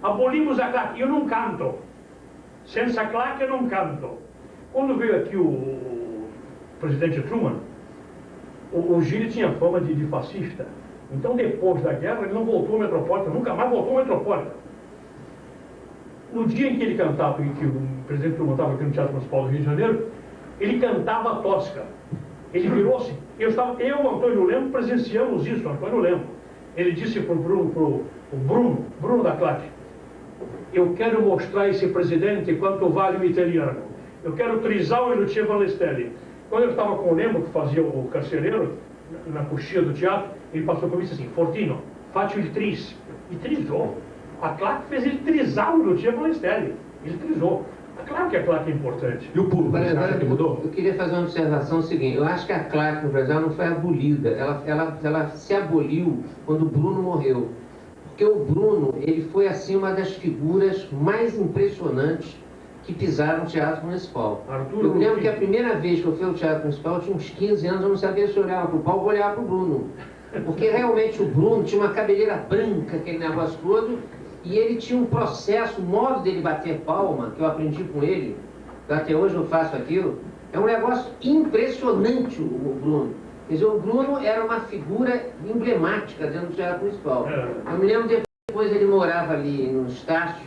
Abolimos a CLAC. Eu não canto. Senza CLAC eu não canto. Quando veio aqui o presidente Truman, o Giglia tinha fama de fascista. Então, depois da guerra, ele não voltou ao Metropolitan, nunca mais voltou ao Metropolitan. No dia em que ele cantava, em que o presidente que eu montava aqui no Teatro Municipal do Rio de Janeiro, ele cantava a Tosca. Ele virou-se, eu, Antônio Lemos, presenciamos isso, Antônio Lemos. Ele disse para o Bruno da Claque: eu quero mostrar a esse presidente quanto vale o italiano. Eu quero trisar o Lucia Vanlestelli. Quando eu estava com o Lemos, que fazia o carcereiro, na coxinha do teatro, ele passou por mim e disse assim: Fortino, faccio il tris. E trisou. A Claque fez ele trisar o Lucia Vanlestelli. Ele trisou. Claro que a Claque é importante. E o público, você acha que mudou? Eu queria fazer uma observação seguinte. Eu acho que a Claque no Brasil não foi abolida. Ela se aboliu quando o Bruno morreu. Porque o Bruno, ele foi assim uma das figuras mais impressionantes que pisaram no Teatro Municipal. Eu lembro que a primeira vez que eu fui ao Teatro Municipal, eu tinha uns 15 anos, eu não sabia se olhava para o palco ou olhava para o Bruno. Porque realmente o Bruno tinha uma cabeleira branca, aquele negócio todo, e ele tinha um processo, o modo dele bater palma, que eu aprendi com ele, que até hoje eu faço aquilo, é um negócio impressionante o Bruno. Quer dizer, o Bruno era uma figura emblemática dentro do Teatro Municipal. Eu me lembro depois ele morava ali no Estácio.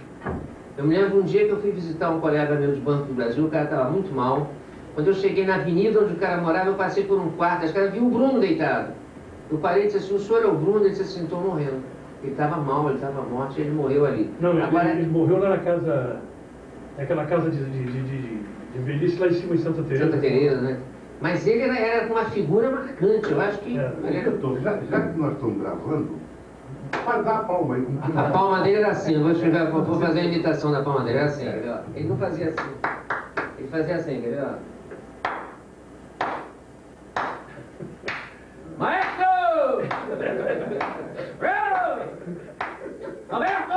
Eu me lembro um dia que eu fui visitar um colega meu de Banco do Brasil, o cara estava muito mal. Quando eu cheguei na avenida onde o cara morava, eu passei por um quarto, os caras viam o Bruno deitado. Eu parei e disse assim: o senhor é o Bruno? Ele disse assim: estou morrendo. Ele estava mal, ele estava morto e ele morreu ali. Não, agora, ele morreu lá na casa, naquela casa de velhice lá em cima em Santa Teresa. Santa Teresa, né? Mas ele era uma figura marcante, eu acho que... Diretor, já que nós estamos gravando, faz dar a palma aí. A palma dele era assim, vou fazer a imitação da palma dele, era assim, quer ver? Ele não fazia assim, ele fazia assim, quer ver? Maestro! Roberto!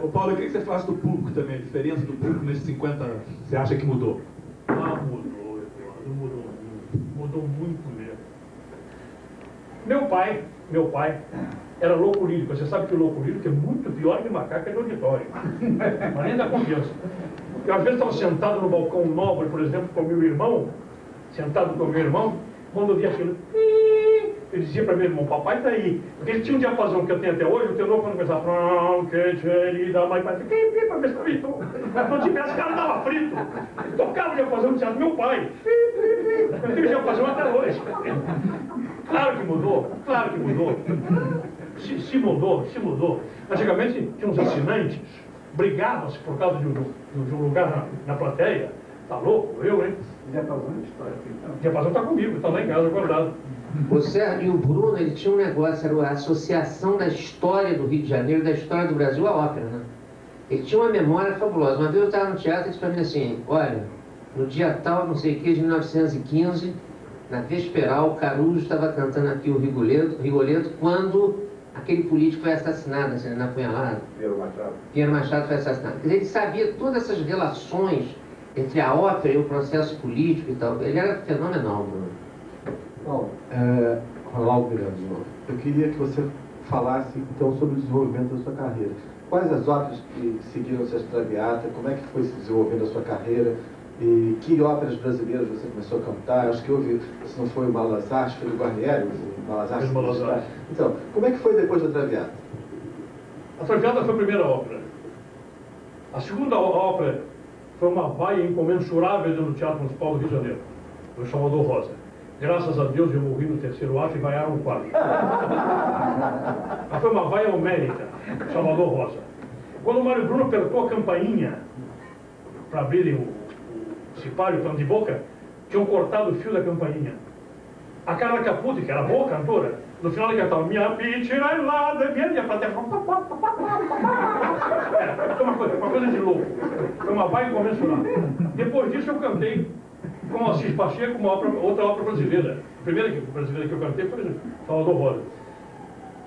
Ô Paulo, o que você faz do público também? A diferença do público nesses 50 anos? Você acha que mudou? Ah, mudou, Eduardo, mudou muito mesmo. Meu pai era louco lírico. Você sabe que o louco lírico é muito pior que macaca de auditório. Mas nem dá confiança. Eu às vezes estava sentado no balcão nobre, por exemplo, com o meu irmão, quando eu via aquilo, eu dizia para meu irmão: papai está aí. Porque ele tinha um diapasão que eu tenho até hoje, o tenor quando começava, não tivesse, cara dava frito. Tocava o diapasão do teatro, meu pai. Eu tenho diapasão até hoje. Claro que mudou. Se mudou. Antigamente tinha uns assinantes, brigavam-se por causa de um lugar na plateia. Tá louco? Eu, hein? O diapasão está comigo, está lá em casa guardado. O Sérgio e o Bruno, ele tinha um negócio, era a associação da história do Rio de Janeiro, da história do Brasil à ópera, né? Ele tinha uma memória fabulosa. Uma vez eu estava no teatro e disse para mim assim: olha, no dia tal, não sei o que, de 1915, na Vesperal, Caruso estava cantando aqui o Rigoletto, quando aquele político foi assassinado, assim, na apunhalada. Pinheiro Machado foi assassinado. Quer dizer, ele sabia todas essas relações entre a ópera e o processo político e tal. Ele era fenomenal, Bruno. Bom, Ronaldo Miranda, eu queria que você falasse então sobre o desenvolvimento da sua carreira. Quais as óperas que seguiram essa Traviata? Como é que foi se desenvolvendo a sua carreira? E que óperas brasileiras você começou a cantar? Acho que houve, se não foi o Malas Artes, foi do Guarnieri, o Malas Artes. Então, como é que foi depois da Traviata? A Traviata foi a primeira ópera. A segunda ópera foi uma vaia incomensurável dentro do Teatro Municipal do Rio de Janeiro, do Salvador Rosa. Graças a Deus eu morri no terceiro ato e vaiaram o quarto. Mas foi uma vaia homérica, Salvador Rosa. Quando o Mário Bruno apertou a campainha para abrirem o cipário, o pano de boca, tinham cortado o fio da campainha. A Carla Caputi, que era boa cantora, no final ela cantava minha pichira lá da minha plateia. Foi uma coisa de louco. Foi uma vaia incomensurável. Depois disso eu cantei com Assis Pacheco, outra ópera brasileira. A primeira brasileira que eu cantei foi Salvador Rosa,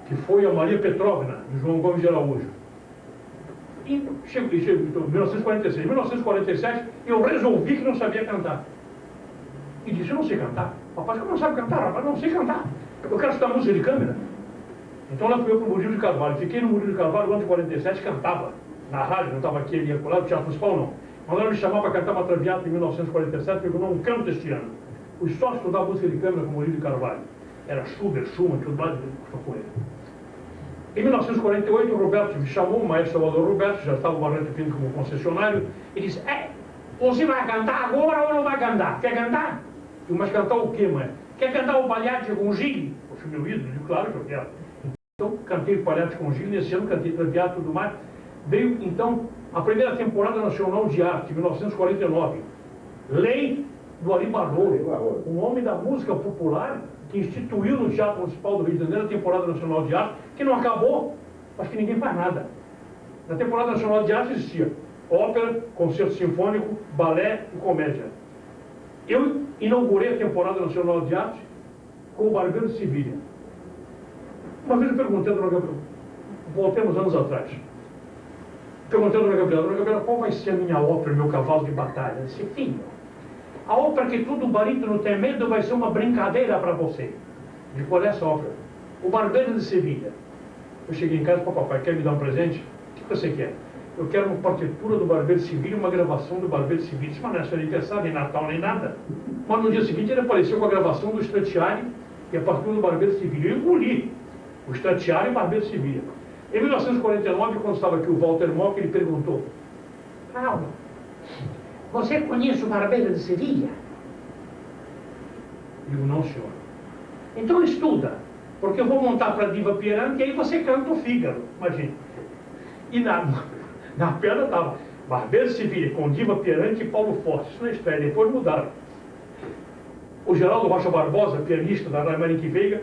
que foi a Maria Petrovna, de João Gomes de Araújo. E chegou em 1946. Em 1947, eu resolvi que não sabia cantar. E disse: eu não sei cantar. Papai, como não sabe cantar? Rapaz, não sei cantar. Eu quero estudar música de câmera. Então lá fui eu para o Murilo de Carvalho. Fiquei no Murilo de Carvalho, no ano de 47, cantava. Na rádio, não estava aqui, ele ia colar, no Teatro Municipal, não. Quando ela me chamava para cantar uma Traviata em 1947, eu não canto este ano. Fui só estudar música de câmera com o Murilo de Carvalho. Era Schubert, Schumann, tudo lá com ele. Em 1948, o Roberto me chamou, o maestro Salvador Roberto, já estava o Barreto Pinto como concessionário, e disse: você vai cantar agora ou não vai cantar? Quer cantar? Eu, mas cantar o quê, mãe? Quer cantar o Palhate com Gil? Poxa, meu ídolo, eu, claro que eu quero. Então, cantei o Palhate com Gil, nesse ano cantei Traviata e tudo mais. Veio, então, a primeira temporada nacional de arte, 1949. Lei do Ari Barroso, um homem da música popular que instituiu no Teatro Municipal do Rio de Janeiro a temporada nacional de arte, que não acabou, mas que ninguém faz nada. Na temporada nacional de arte existia ópera, concerto sinfônico, balé e comédia. Eu inaugurei a temporada nacional de arte com o Barbeiro de Sevilha. Uma vez eu perguntei a Dona Gabriela, voltemos anos atrás, perguntei a Dona Gabriela, qual vai ser a minha ópera, meu cavalo de batalha? Eu disse: filho, a ópera que todo barítono tem medo vai ser uma brincadeira para você. De qual é essa ópera? O Barbeiro de Sevilha. Eu cheguei em casa para o papai: quer me dar um presente? O que você quer? Eu quero uma partitura do Barbeiro de Sevilha, uma gravação do Barbeiro de Sevilha. Isso não é seu aniversário, nem Natal, nem nada. Mas no dia seguinte ele apareceu com a gravação do Stratiari e a partitura do Barbeiro de Sevilha. Eu engoli o Stratiari e o Barbeiro de Sevilha. Em 1949, quando estava aqui o Walter Mock, ele perguntou: Paulo, você conhece o Barbeiro de Sevilha? Eu digo: não, senhor. Então estuda, porque eu vou montar para a Diva Pierante e aí você canta o Fígaro, imagine. E na pedra estava Barbeiro de Sevilha com Diva Pierante e Paulo Forte. Isso na estreia, depois mudaram. O Geraldo Rocha Barbosa, pianista da Marinque Veiga,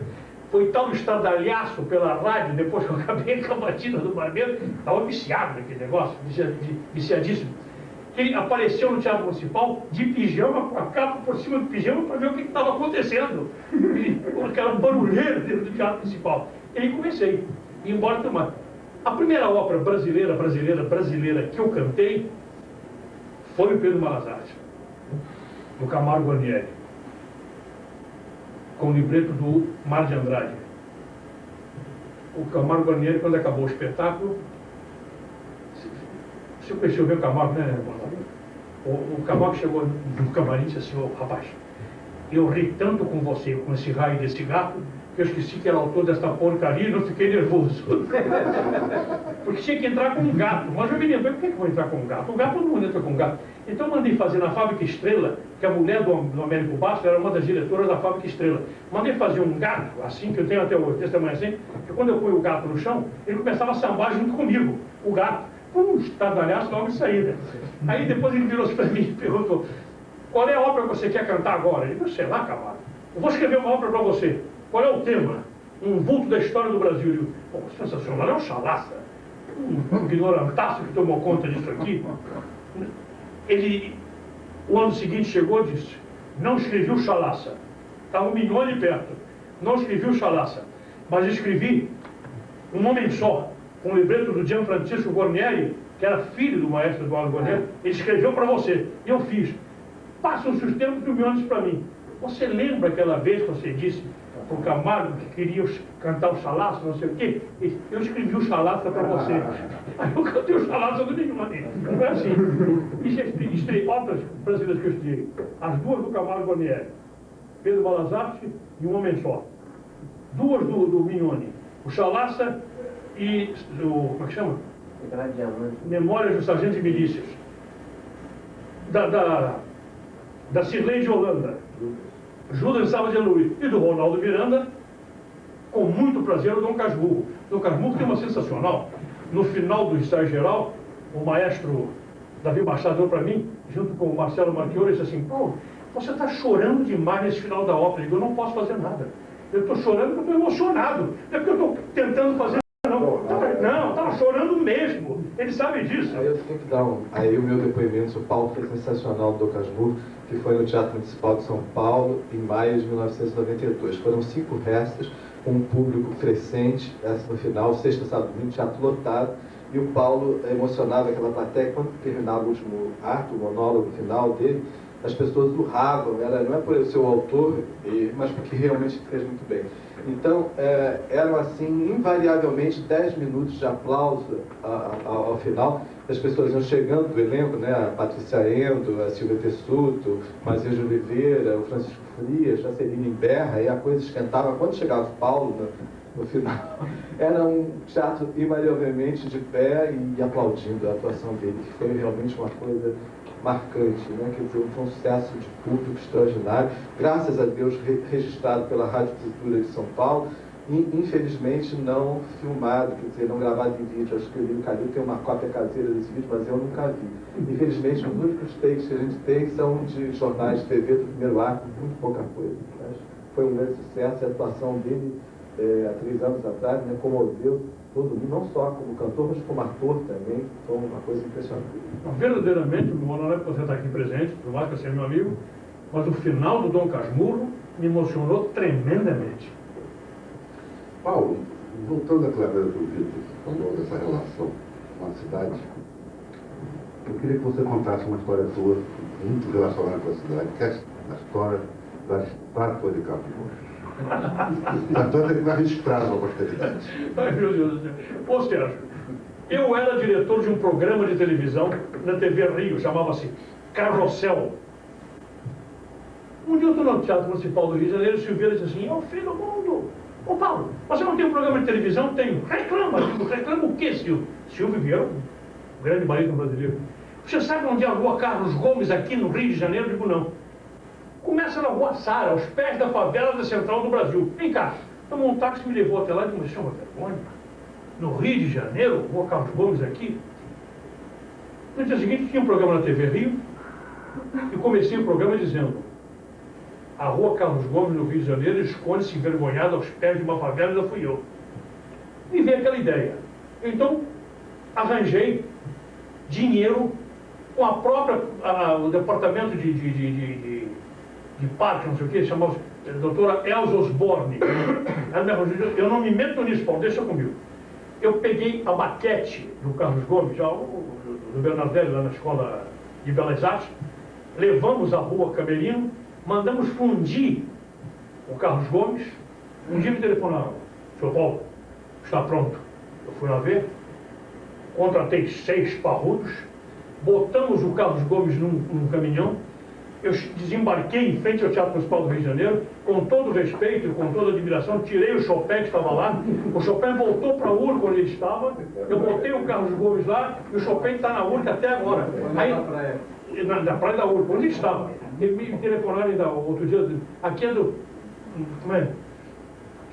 foi tal estardalhaço pela rádio, depois que eu acabei com a batida do Barbeiro, estava viciado naquele negócio, viciadíssimo, que ele apareceu no Teatro Municipal de pijama, com a capa por cima do pijama, para ver o que estava acontecendo. Com aquela barulheira dentro do Teatro Municipal. E aí comecei, e embora tomar. A primeira ópera brasileira que eu cantei foi o Pedro Malazarte, do Camargo Guarnieri, com o libreto do Mar de Andrade. O Camargo Guarnieri, quando acabou o espetáculo, você conheceu bem o Camargo, né? O Camargo chegou no camarim e disse assim: rapaz, eu ri tanto com você, com esse raio desse gato, que eu esqueci que era autor desta porcaria e não fiquei nervoso. Porque tinha que entrar com um gato. Mas eu me lembrei: por que eu vou entrar com um gato? O gato, todo mundo entra com um gato. Então eu mandei fazer na Fábrica Estrela, que a mulher do Américo Bastos era uma das diretoras da Fábrica Estrela. Mandei fazer um gato, assim, que eu tenho até hoje, desse tamanho assim, que quando eu ponho o gato no chão, ele começava a sambar junto comigo, o gato. Um estardalhaço logo de saída. Aí depois ele virou-se para mim e perguntou: qual é a ópera que você quer cantar agora? Ele disse: sei lá, Camargo, eu vou escrever uma ópera para você. Qual é o tema? Um vulto da história do Brasil. Eu digo: pô, sensacional, é um chalaça. Um ignorantaço que tomou conta disso aqui. Ele, o ano seguinte, chegou e disse: não escrevi o chalaça. Estava um Mignone perto. Não escrevi o chalaça, mas escrevi Um Homem Só, com o libreto do Gianfrancesco Guarnieri, que era filho do maestro Eduardo Guarnieri. Ele escreveu para você. E eu fiz. Passam-se os tempos, tu me olhas para mim: você lembra aquela vez que você disse o Camargo que queria cantar o chalaço, não sei o quê? Eu escrevi o chalaço para você. Aí eu cantei o chalaço do Mignone. Não é assim. E estrei óperas brasileiras que eu estudei. As duas do Camargo Guarnieri, Pedro Malazarte e Um Homem Só. Duas do Mignone. O chalaça e o... como é que chama? Memórias do Sargento de Milícias. Da Cirlei de Holanda. Judas Salva de Luiz. E do Ronaldo Miranda, com muito prazer, o Dom Casmurro. Dom Casmurro tem uma sensacional. No final do ensaio geral, o maestro Davi Machado deu para mim, junto com o Marcelo Marchiori, disse assim: Paulo, você está chorando demais nesse final da ópera. Eu digo: eu não posso fazer nada. Eu estou chorando porque eu estou emocionado. Não é porque eu estou tentando fazer nada, não. Estava chorando mesmo. Ele sabe disso. Aí eu tenho que dar aí o meu depoimento. O Paulo foi sensacional do Dom Casmurro, que foi no Teatro Municipal de São Paulo em maio de 1992. Foram 5 restas, com um público crescente, essa no final, sexta, sábado, domingo, teatro lotado, e o Paulo emocionava aquela plateia. Quando terminava o último ato, o monólogo final dele, as pessoas urravam, não é por eu ser o autor, mas porque realmente fez muito bem. Então, eram assim, invariavelmente, 10 minutos de aplauso ao final. As pessoas iam chegando do elenco, né? A Patrícia Endo, a Silvia Tessuto, Mazia de Oliveira, o Francisco Frias, a Celine Berra, e a coisa esquentava. Quando chegava o Paulo no final. Era um teatro invariavelmente de pé e aplaudindo a atuação dele, que foi realmente uma coisa marcante, né? Quer dizer, foi um sucesso de público extraordinário, graças a Deus registrado pela Rádio Cultura de São Paulo, e infelizmente não filmado, quer dizer, não gravado em vídeo. Acho que o Emílio Calil tem uma cópia caseira desse vídeo, mas eu nunca vi. Infelizmente, os únicos takes que a gente tem são de jornais de TV do primeiro ato, muito pouca coisa. Mas foi um grande sucesso, e a atuação dele há 3 anos atrás, né, comoveu todo mundo, não só como cantor, mas como ator também. Foi uma coisa impressionante. Verdadeiramente, o meu honor é você estar aqui presente, por mais que eu seja meu amigo, mas o final do Dom Casmurro me emocionou tremendamente. Paulo, voltando àquela vez que o Vitor falou dessa relação com a cidade, eu queria que você contasse uma história sua muito relacionada com a cidade, que é a história da estátua de Carlos Gomes. A história tem que ficar registrada na posteridade. Ai, meu Deus do céu. Ô, Sérgio, eu era diretor de um programa de televisão na TV Rio, chamava-se Carrossel. Um dia eu estou no Teatro Municipal do Rio de Janeiro, e o Silveira disse assim: "Ô, filho do mundo, ô Paulo, você não tem um programa de televisão?" "Tenho." "Reclama." "Digo, reclama o quê, Silvio?" Silvio Vieira, o grande marido brasileiro. "Você sabe onde é a rua Carlos Gomes, aqui no Rio de Janeiro?" Digo, não. "Começa na rua Sara, aos pés da favela da Central do Brasil. Vem cá." Então um táxi me levou até lá e disse: "Isso é uma vergonha. No Rio de Janeiro, rua Carlos Gomes aqui." No dia seguinte tinha um programa na TV Rio, e comecei o programa dizendo: "A rua Carlos Gomes, no Rio de Janeiro, esconde-se envergonhado aos pés de uma favela." Ainda fui eu. E veio aquela ideia. Então, arranjei dinheiro com a própria, o departamento de parque, não sei o que, chamava-se a doutora Elza Osborne. Ela me arranjou: "Eu não me meto nisso, Paulo, deixa comigo." Eu peguei a maquete do Carlos Gomes, já do Bernardelli, lá na Escola de Belas Artes, levamos à rua Camerino, mandamos fundir o Carlos Gomes. Um dia me telefonaram: "Seu Paulo, está pronto." Eu fui lá ver, contratei 6 parrudos, botamos o Carlos Gomes num caminhão, eu desembarquei em frente ao Teatro Municipal do Rio de Janeiro, com todo respeito, com toda admiração, tirei o Chopin que estava lá, o Chopin voltou para a Urca onde ele estava, eu botei o Carlos Gomes lá, e o Chopin está na Urca até agora. Aí, na Praia da Urca, onde ele estava. Ele me telefonaram ainda outro dia: "Aqui é do... como é?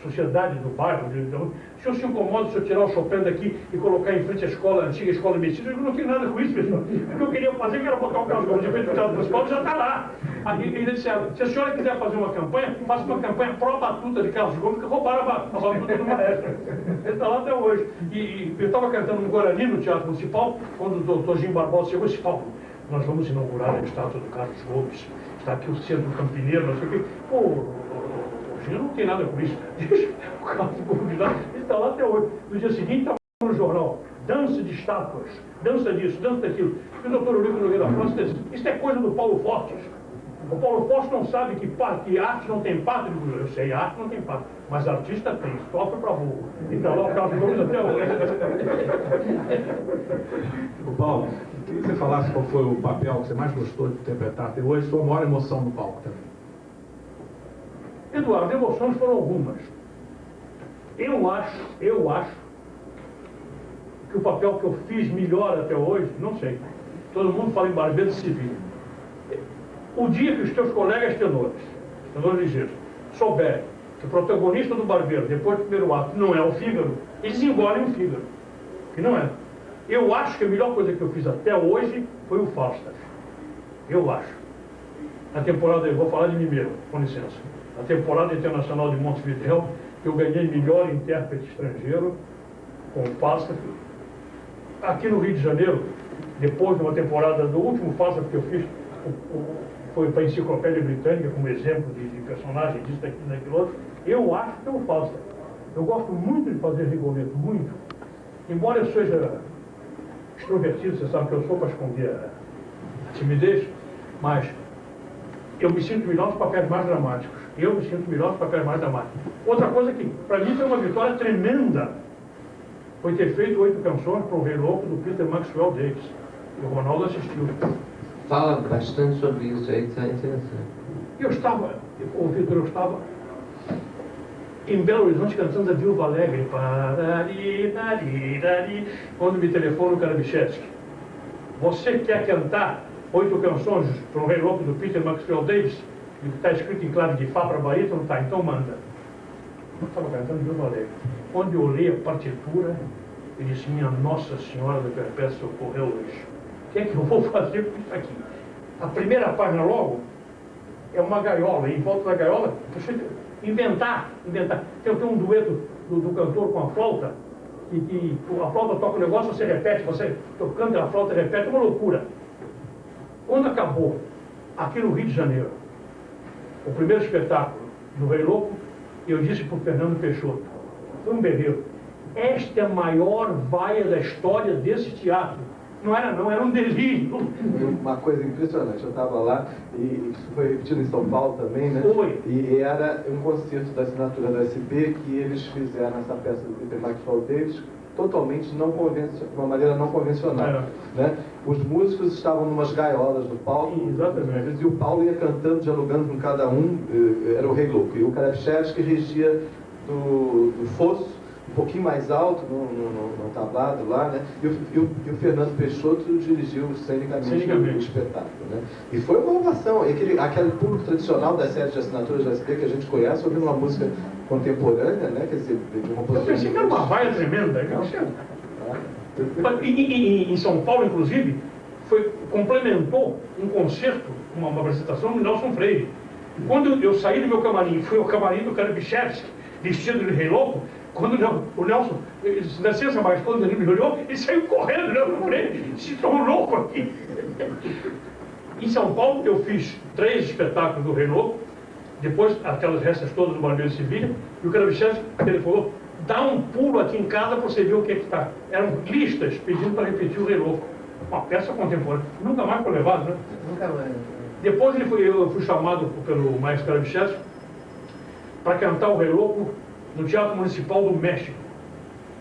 Sociedade do bairro. O senhor se incomoda se eu tirar o Chopin daqui e colocar em frente à escola, a antiga escola Messias?" Eu não tenho nada com isso, pessoal. O que eu queria fazer era botar o Carlos Gomes de frente do Teatro Municipal, já está lá. Aí eles disseram: "Se a senhora quiser fazer uma campanha, faça uma campanha pró-batuta de Carlos Gomes, que roubaram a batuta do maestro." Ele está lá até hoje. E eu estava cantando um Guarani no Teatro Municipal, quando o doutor Jim Barbosa chegou e disse: "Paulo, nós vamos inaugurar a estátua do Carlos Gomes. Está aqui o centro campineiro, não sei o quê." "Pô, eu não tem nada com isso." Deixa o Carlos Gomes lá, ele está lá até hoje. No dia seguinte estava no jornal: "Dança de estátuas, dança disso, dança daquilo." E o doutor Eurico Nogueira França disse: "Isso é coisa do Paulo Fortes. O Paulo Fortes não sabe que arte não tem pátria." Eu sei, arte não tem pátria, mas artista tem, sofre para burro. E está lá o Carlos Gomes até hoje. O Paulo, queria que você falasse qual foi o papel que você mais gostou de interpretar até hoje, sua maior emoção no palco também. Eduardo, emoções foram algumas. Eu acho que o papel que eu fiz melhor até hoje, não sei. Todo mundo fala em Barbeiro Civil. O dia que os teus colegas tenores ligeiros, souberem que o protagonista do Barbeiro, depois do primeiro ato, não é o Fígaro, eles engolem o Fígaro, que não é. Eu acho que a melhor coisa que eu fiz até hoje foi o Falstaff. Eu acho. Na temporada, eu vou falar de mim mesmo, com licença. Na temporada internacional de Montevidéu, eu ganhei melhor intérprete estrangeiro com o Falstaff. Aqui no Rio de Janeiro, depois de uma temporada do último Falstaff que eu fiz, foi para a Enciclopédia Britânica como exemplo de personagem, disso, daquilo, daquilo outro. Eu acho que é o Falstaff. Eu gosto muito de fazer Rigoletto, muito. Embora eu seja extrovertido, você sabe que eu sou, para esconder a timidez, mas eu me sinto melhor nos papéis mais dramáticos. Eu me sinto melhor nos papéis mais dramáticos. Outra coisa que, para mim, foi uma vitória tremenda, foi ter feito 8 canções para o Rei Louco do Peter Maxwell Davies. E o Ronaldo assistiu. Fala bastante sobre isso aí, que está interessante. Eu estava, o Vitor, em Belo Horizonte cantando a Viúva Alegre. Quando me telefona o Karabichevski. Você quer cantar 8 canções para o Rei Louco do Peter Maxwell Davis? E que está escrito em clave de Fá para barítono? Tá, então manda. Eu estava cantando Viúva Alegre. Quando eu li a partitura, eu disse, minha Nossa Senhora do Perpétuo Socorro, hoje. O que é que eu vou fazer com isso aqui? A primeira página logo é uma gaiola, e em volta da gaiola, você inventar. Tem um dueto do cantor com a flauta, e a flauta toca o negócio, você repete, você tocando a flauta repete, é uma loucura. Quando acabou, aqui no Rio de Janeiro, o primeiro espetáculo do Rei Louco, eu disse para o Fernando Peixoto, foi um berreiro, esta é a maior vaia da história desse teatro. Não era não, era um delírio. Uma coisa impressionante, eu estava lá, e isso foi repetido em São Paulo também, né? Foi. E era um concerto da assinatura da SB que eles fizeram essa peça do Peter Maxwell Davis totalmente não convencional, de uma maneira não convencional. Né? Os músicos estavam numas gaiolas do palco. Exatamente. E o Paulo ia cantando, dialogando com cada um, era o Rei Louco. E o Karabichevski regia do fosso, um pouquinho mais alto, no tablado lá, né? E o Fernando Peixoto dirigiu cenicamente o espetáculo, né? E foi uma ovação. Aquele público tradicional das séries de assinaturas da SB que a gente conhece, ouvindo uma música contemporânea, né? Quer dizer, de uma eu pensei que era uma vaia tremenda. Em São Paulo, inclusive, complementou um concerto, uma apresentação do Nelson Freire. Quando eu saí do meu camarim e fui ao camarim do Karabichevski, vestido de Rei Louco, quando o Nelson disse, licença, mas quando ele me olhou, ele saiu correndo, né? Eu falei, se tornou louco aqui. Em São Paulo, eu fiz 3 espetáculos do Rei Louco, depois aquelas restas todas do Barbeiro de Sevilha, e o Karabichevski, ele falou, dá um pulo aqui em casa para você ver o que está. Eram listas pedindo para repetir o Rei Louco. Uma peça contemporânea. Nunca mais foi levado, né? Nunca mais. Depois eu fui chamado pelo maestro Karabichevski para cantar o Rei Louco no Teatro Municipal do México.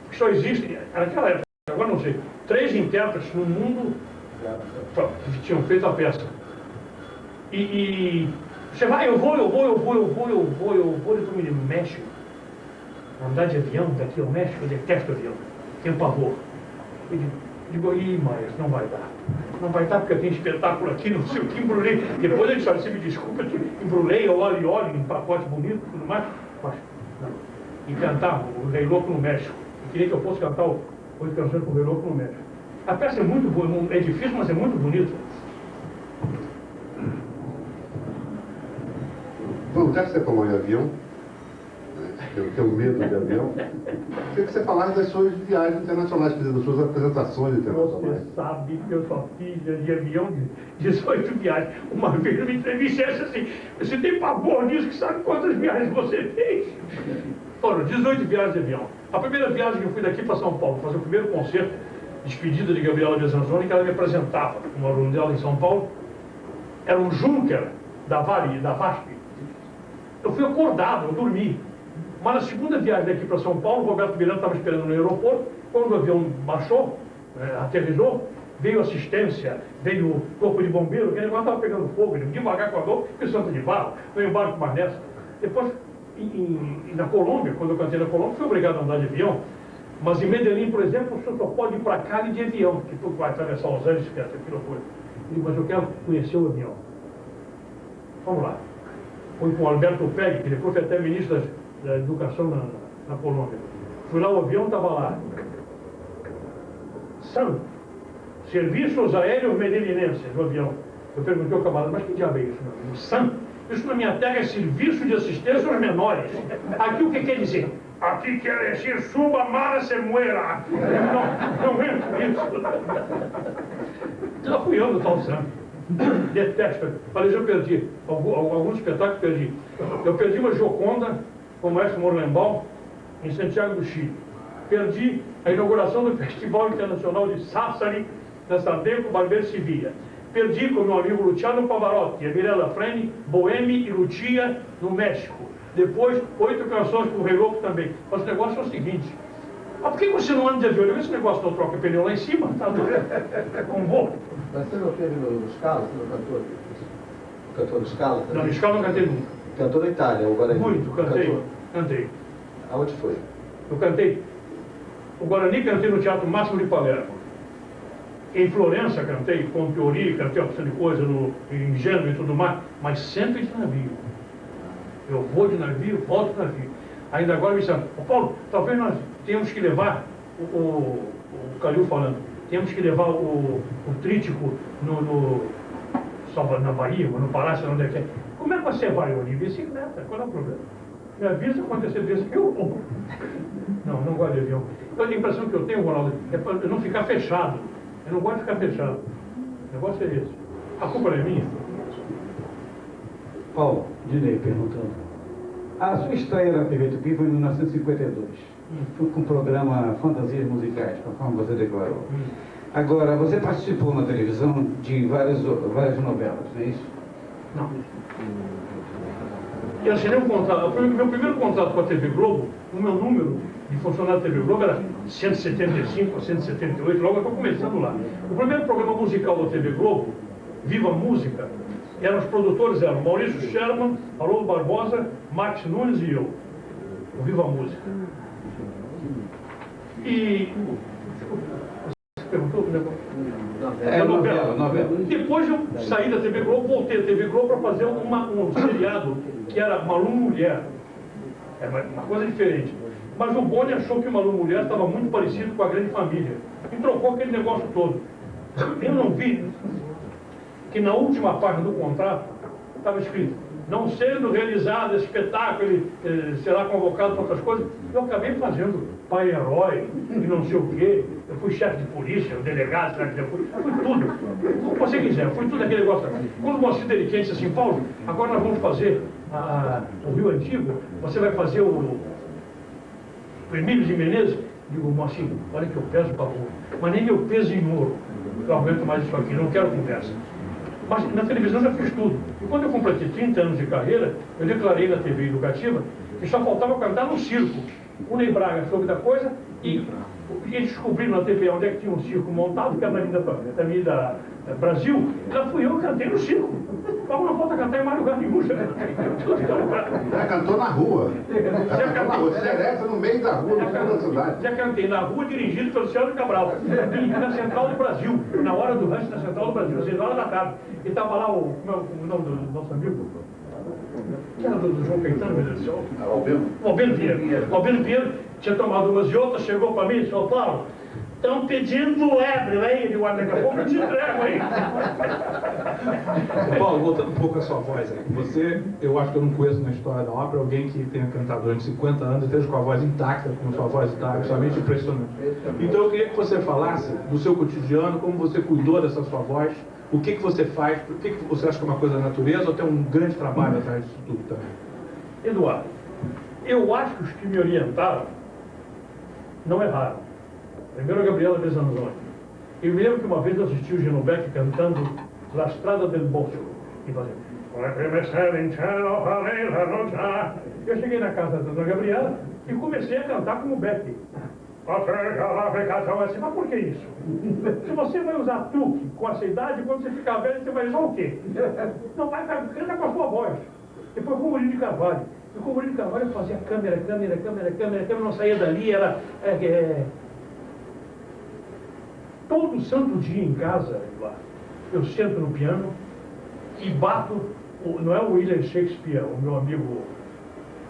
Que só existe, naquela época, agora não sei, 3 intérpretes no mundo que tinham feito a peça. E você vai, eu vou, eu me México. Andar de avião daqui ao México, eu detesto avião. Tenho pavor. Eu digo, mas não vai dar. Não vai dar porque tem espetáculo aqui, não sei o que, embrulhei. Depois ele disse, você me desculpa, eu embrulhei, óleo e óleo, em pacote bonito e tudo mais. Mas, não. E cantar o Rei Louco no México. Eu queria que eu fosse cantar 8 canções com o Rei Louco no México. A peça é muito boa, é difícil, mas é muito bonita. Bom, já que você falou em avião, eu tenho medo de avião, queria que você falasse das suas viagens internacionais, quer dizer, das suas apresentações internacionais. Você sabe que eu só fiz de avião 18 viagens. Uma vez eu me entrevistei assim, você tem pavor disso, que sabe quantas viagens você fez? Foram 18 viagens de avião. A primeira viagem que eu fui daqui para São Paulo, fazer o primeiro concerto, despedida de Gabriela Biazanzoni, que ela me apresentava, um aluno dela em São Paulo, era um Junker da VASP. Eu fui acordado, eu dormi. Mas na segunda viagem daqui para São Paulo, o Roberto Miranda estava esperando no aeroporto. Quando o avião baixou, aterrissou, veio assistência, veio o corpo de bombeiro, que negócio estava pegando fogo, ele devagar com a dor, que santo de barro, não embarco mais nessa. Depois, na Colômbia, quando eu cantei na Colômbia, fui obrigado a andar de avião. Mas em Medellín, por exemplo, o senhor só pode ir para Cali de avião, que tu vai atravessar os Andes, que aquilo foi. Mas eu quero conhecer o avião. Vamos lá. Fui com o Alberto Pegg, que depois foi até ministro da Educação na Colômbia. Fui lá, o avião estava lá. SAM, Serviços Aéreos Medellinenses, o avião. Eu perguntei ao camarada, mas que diabo é isso, meu amigo? SAM? Isso na minha terra é Serviço de Assistência aos Menores. Aqui o que quer dizer? Aqui quer dizer, suba, mara, se muera. Não é isso. Já fui eu no tal SAM. Detesto. Falei, eu perdi. Alguns espetáculos perdi. Eu perdi uma Gioconda com o maestro Morlenbaum em Santiago do Chile. Perdi a inauguração do Festival Internacional de Sassari, na Santeco, Barbeiro de Sevilha. Perdi com meu amigo Luciano Pavarotti, a Mirella Freni, Boheme e Lucia, no México. Depois, 8 canções com o Rei Louco também. Mas o negócio é o seguinte. Por que você não anda de avião? Esse negócio não troca pneu lá em cima, tá com voo. Mas você não teve no Scala, você não cantou? O cantor do Scala? Não, no Scala não cantei nunca. Cantou na Itália, agora muito, cantei. Aonde foi? Eu cantei o Guarani, cantei no Teatro Máximo de Palermo. Em Florença cantei, com teoria, cantei uma opção de coisa em Gênova e tudo mais, mas sempre de navio. Eu vou de navio, volto de navio. Ainda agora me disseram, Paulo, talvez nós tenhamos que levar, o Calil falando, temos que levar o trítico na Bahia, no Palácio, onde é que é. Como é que você vai? Eu de bicicleta, qual é o problema? Me avisa quando acontecer que eu vou. Não gosto de avião. Então a impressão que eu tenho, Ronaldo, é para não ficar fechado. Eu não gosto de ficar fechado. O negócio é esse. A culpa não é minha. Paulo, Dinei perguntando. A sua estreia na TV Tupi foi em 1952. Foi com o programa Fantasias Musicais, conforme você declarou. Agora, você participou na televisão de várias novelas, não é isso? Não. Eu assinei um contrato. Meu primeiro contrato com a TV Globo, o meu número de funcionário da TV Globo era 175 ou 178, logo eu estou começando lá. O primeiro programa musical da TV Globo, Viva Música, os produtores eram Maurício Sherman, Haroldo Barbosa, Max Nunes e eu. O Viva Música. E... Você perguntou o negócio? Novela. Depois eu saí da TV Globo, voltei à TV Globo para fazer um seriado que era Malu Mulher. É uma coisa diferente. Mas o Boni achou que o Malu Mulher estava muito parecido com a Grande Família. E trocou aquele negócio todo. Eu não vi que na última página do contrato estava escrito: não sendo realizado esse espetáculo, ele será convocado para outras coisas. Eu acabei fazendo pai herói e não sei o quê. Eu fui chefe de polícia, delegado, fui tudo. O que você quiser, fui tudo aquele negócio. Quando o Moacir Deliquente disse assim: Paulo, agora nós vamos fazer o Rio Antigo, você vai fazer o Emílio de Menezes. Digo, Moacir, olha que eu peso para ouro, mas nem meu peso em ouro. Eu aguento mais isso aqui, não quero conversa. Mas na televisão já fiz tudo. E quando eu completei 30 anos de carreira, eu declarei na TV educativa que só faltava cantar no circo. O Ney Braga soube da coisa e eles descobriram na TV onde é que tinha um circo montado, que era na Avenida Brasil. Lá fui eu que cantei no circo. Como não falta cantar em mais lugar nenhum. Já cantou na rua. Já cantou na rua. Seresta no meio da rua, no centro da cidade. Já cantei na rua, dirigido pelo Luciano Cabral. Na Central do Brasil. Na hora do rancho, na Central do Brasil, às 6 horas da tarde. E estava lá o nome do nosso amigo. Que era do João Caetano, meu Deus do céu? Albino Pinheiro. Albino Pinheiro tinha tomado umas e outras, chegou para mim e disse: ô Paulo, estão pedindo do ébrio aí, de daqui a pouco eu te entrego aí. Paulo, voltando um pouco à sua voz aí. Você, eu acho que eu não conheço na história da ópera alguém que tenha cantado durante 50 anos e esteja com a voz intacta, como sua voz está, absolutamente impressionante. Então eu queria que você falasse do seu cotidiano, como você cuidou dessa sua voz, o que você faz, o que você acha que é uma coisa da natureza ou tem um grande trabalho atrás disso tudo também? Eduardo, eu acho que os que me orientaram não erraram. Primeiro a Gabriela Besanzoni. Eu me lembro que uma vez eu assisti o Gino Beck cantando La Strada del Bosco e fazendo. Eu cheguei na casa da dona Gabriela e comecei a cantar como Beck. Mas por que isso? Se você vai usar truque com essa idade, quando você ficar velho, você vai usar o quê? Não, vai cantar com a sua voz. Depois com o Murilo de Carvalho. E com o Murilo de Carvalho eu fazia câmera, não saía dali, era... Todo santo dia em casa, eu sento no piano e bato, não é o William Shakespeare, o meu amigo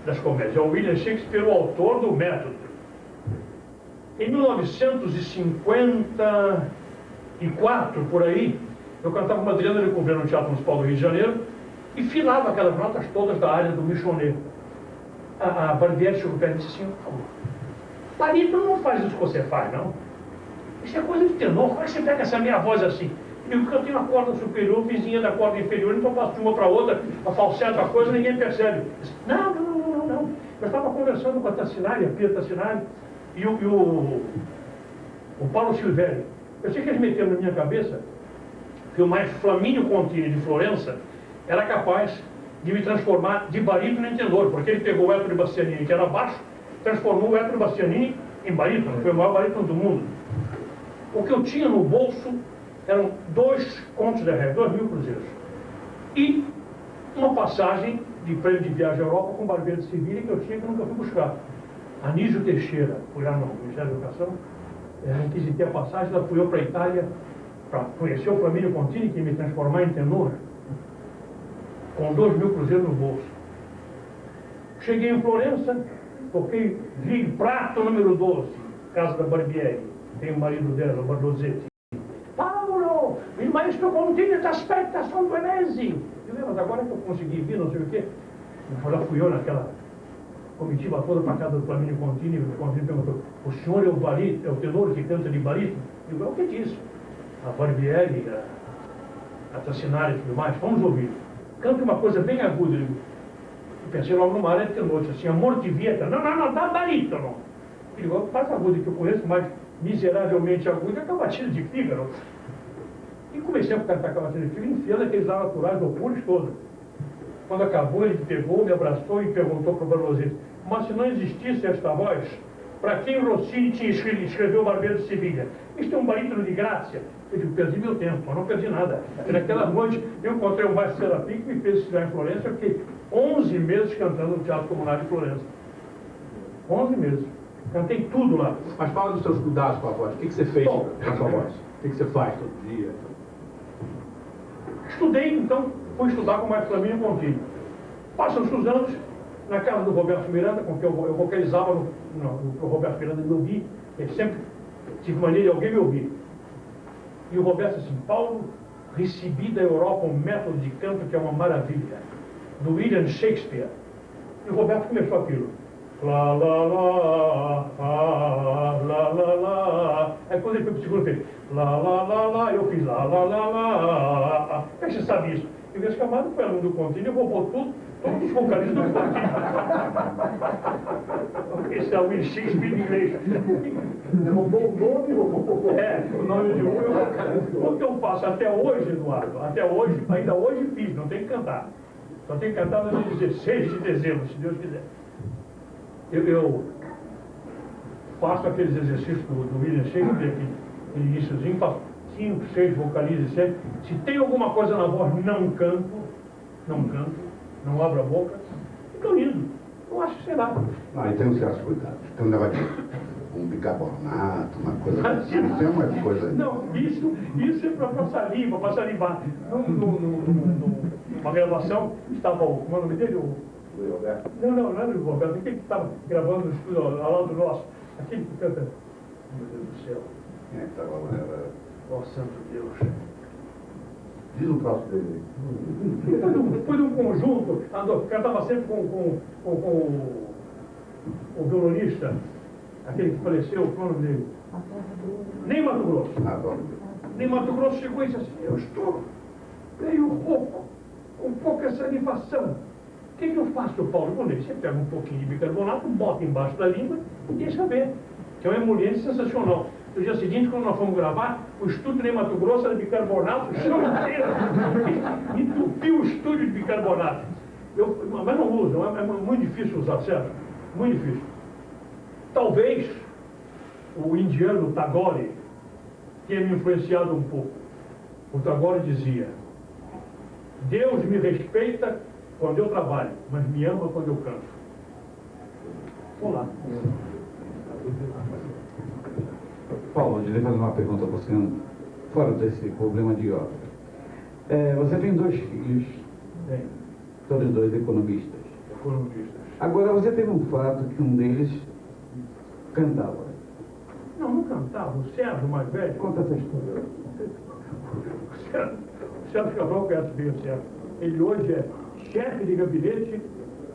das comédias, é o William Shakespeare, o autor do método. Em 1954, por aí, eu cantava uma Adriana de Couvert no Teatro Municipal do Rio de Janeiro e filava aquelas notas todas da área do Michonet. A Barbieri chegou perto e disse assim: por favor, barítono não faz isso que você faz, não. Isso é coisa de tenor. Como é que você pega essa minha voz assim? Eu, porque eu tenho a corda superior, vizinha da corda inferior, então eu passo de uma para outra, a falseta, a coisa, ninguém percebe. Não. Eu estava conversando com a Tassinari, a Pia Tassinari, e o Paulo Silvério. Eu sei que eles meteram na minha cabeça que o maestro Flamínio Contini de Florença era capaz de me transformar de barítono em tenor, porque ele pegou o Ettore Bastianini, que era baixo, transformou o Ettore Bastianini em barítono, foi o maior barítono do mundo. O que eu tinha no bolso eram 2 contos de réis, 2.000 cruzeiros. E uma passagem de prêmio de viagem à Europa com Barbeiro de Sevilha que eu tinha, que nunca fui buscar. Anísio Teixeira, fui lá no Ministério da Educação, não quis ter a passagem, lá fui eu para a Itália para conhecer o Flamínio Contini, que me transformar em tenor, com 2.000 cruzeiros no bolso. Cheguei em Florença, toquei, vi prato número 12, casa da Barbieri, tem o marido dela, o Bardosetti. Paulo, il maestro Contini ti aspetta, são 2 mesi. Eu falei, mas agora que eu consegui vir, não sei o quê. Já fui eu naquela comitiva toda para a casa do Flamínio Contini, o Contini perguntou, o senhor é o barítono, é o tenor que canta de barítono? Eu falei, o que disse? A Barbieri, a Tassinari e tudo mais, vamos ouvir. Canta uma coisa bem aguda. Eu pensei logo numa área de tenor, disse assim, amor de vieta. Não, dá barítono. Eu digo, o mais agudo que eu conheço, mais miseravelmente agudo, é a cavatina de Fígaro. E comecei a cantar a cavatina de Fígaro, enfiando aqueles lá naturais do Pures todo. Quando acabou, ele pegou, me abraçou e perguntou para o Barbosetti, mas se não existisse esta voz, para quem o Rossini tinha escreveu o Barbeiro de Sevilha? Isto é um barítono de Grácia. Eu digo, perdi meu tempo, mas não perdi nada. E naquela noite, eu encontrei o Maestro Serafim, que me fez estudar em Florença. Eu fiquei 11 meses cantando no Teatro Comunal de Florença. 11 meses. Cantei tudo lá. Mas fala dos seus cuidados com a voz. O que você fez com a sua voz? O que você faz todo dia? Estudei, então, fui estudar com o Maestro Flamínio Contini. Passam-se os anos, na casa do Roberto Miranda, com quem eu vocalizava no Roberto Miranda me ouvir. Ele sempre tive maneira de alguém me ouvir. E o Roberto disse assim, Paulo, recebi da Europa um método de canto que é uma maravilha, do William Shakespeare. E o Roberto começou aquilo. Lá, lá, lá, lá, lá, lá, lá. Aí quando ele foi para o segundo, fez lá, lá, lá, lá, eu fiz lá, lá, lá, lá. Como é que você sabe isso? Eu vi as camadas foi aluno do Contini, roubou tudo, todos os vocalistas do Contini. Esse é o William Shakespeare em inglês. Roubou o nome, roubou o nome de um. O que eu faço até hoje, Eduardo, até hoje, ainda hoje fiz, não tem que cantar. Só tem que cantar no dia 16 de dezembro, se Deus quiser. Eu faço aqueles exercícios do William Shakespeare aqui, no iníciozinho, faço 5, 6 vocalizes sempre. Se tem alguma coisa na voz, não canto, não abro a boca, estou indo. Eu acho que será. Ah, e tem uns certos cuidados. Tem um negócio de um bicarbonato, uma coisa assim. Não tem uma coisa. Não, isso é para saliva, para salivar. Numa gravação, estava o. Como é o nome dele? O Roberto. Não era o Roberto. Aquele que estava gravando no estúdio ao lado do nosso. Aquele que canta. Meu Deus do céu. Quem é que estava lá? Ó, santo Deus. Diz um troço dele. Foi de um conjunto, cantava sempre com o violonista, aquele que faleceu, qual é o nome dele? Nem Mato Grosso. Nem Mato Grosso chegou e disse assim, eu estou meio rouco, com pouca salivação. O que eu faço, Paulo? Bom, você pega um pouquinho de bicarbonato, bota embaixo da língua e deixa ver, que é um emoliente sensacional. No dia seguinte, quando nós fomos gravar, o estúdio de Mato Grosso era bicarbonato, o chão inteiro. Entupiu o estúdio de bicarbonato. Mas não uso, é muito difícil usar, certo? Muito difícil. Talvez o indiano Tagore tenha me influenciado um pouco. O Tagore dizia, Deus me respeita quando eu trabalho, mas me ama quando eu canto. Vamos lá. Paulo, eu queria fazer uma pergunta para você, fora desse problema de obra. Você tem 2 filhos, todos 2 economistas. Agora, você teve um fato que um deles cantava. Não cantava. O Sérgio, mais velho. Conta essa história. O Sérgio Cabral conhece bem o Sérgio. Ele hoje é chefe de gabinete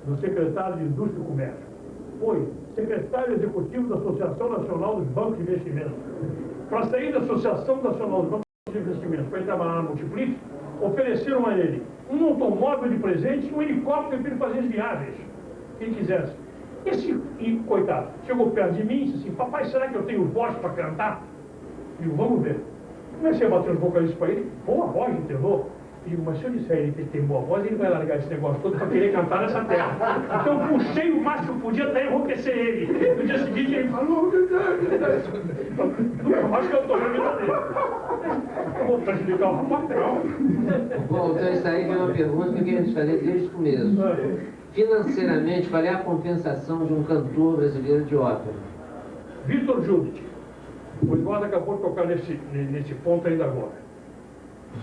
do secretário de Indústria e Comércio. Foi secretário executivo da Associação Nacional dos Bancos de Investimento. Para sair da Associação Nacional dos Bancos de Investimento, para ele trabalhar na Multiplique, ofereceram a ele um automóvel de presente e um helicóptero para ele fazer as viagens, que ele quisesse. E coitado, chegou perto de mim e disse assim, papai, será que eu tenho voz para cantar? Eu digo, vamos ver. Comecei a bater os vocalistas para ele, boa voz de tenor. Eu digo, mas se eu disser a ele que ele tem boa voz, ele vai largar esse negócio todo para querer cantar nessa terra. Então eu puxei o máximo que podia até enlouquecer ele. No dia seguinte ele falou, nunca mais cantou na vida dele. Eu vou prejudicar o rapaz, não. Bom, então isso aí é uma pergunta que eu queria te fazer desde o começo. financeiramente, qual é a compensação de um cantor brasileiro de ópera? Vitor Júdice, o Eduardo acabou de tocar nesse ponto ainda agora.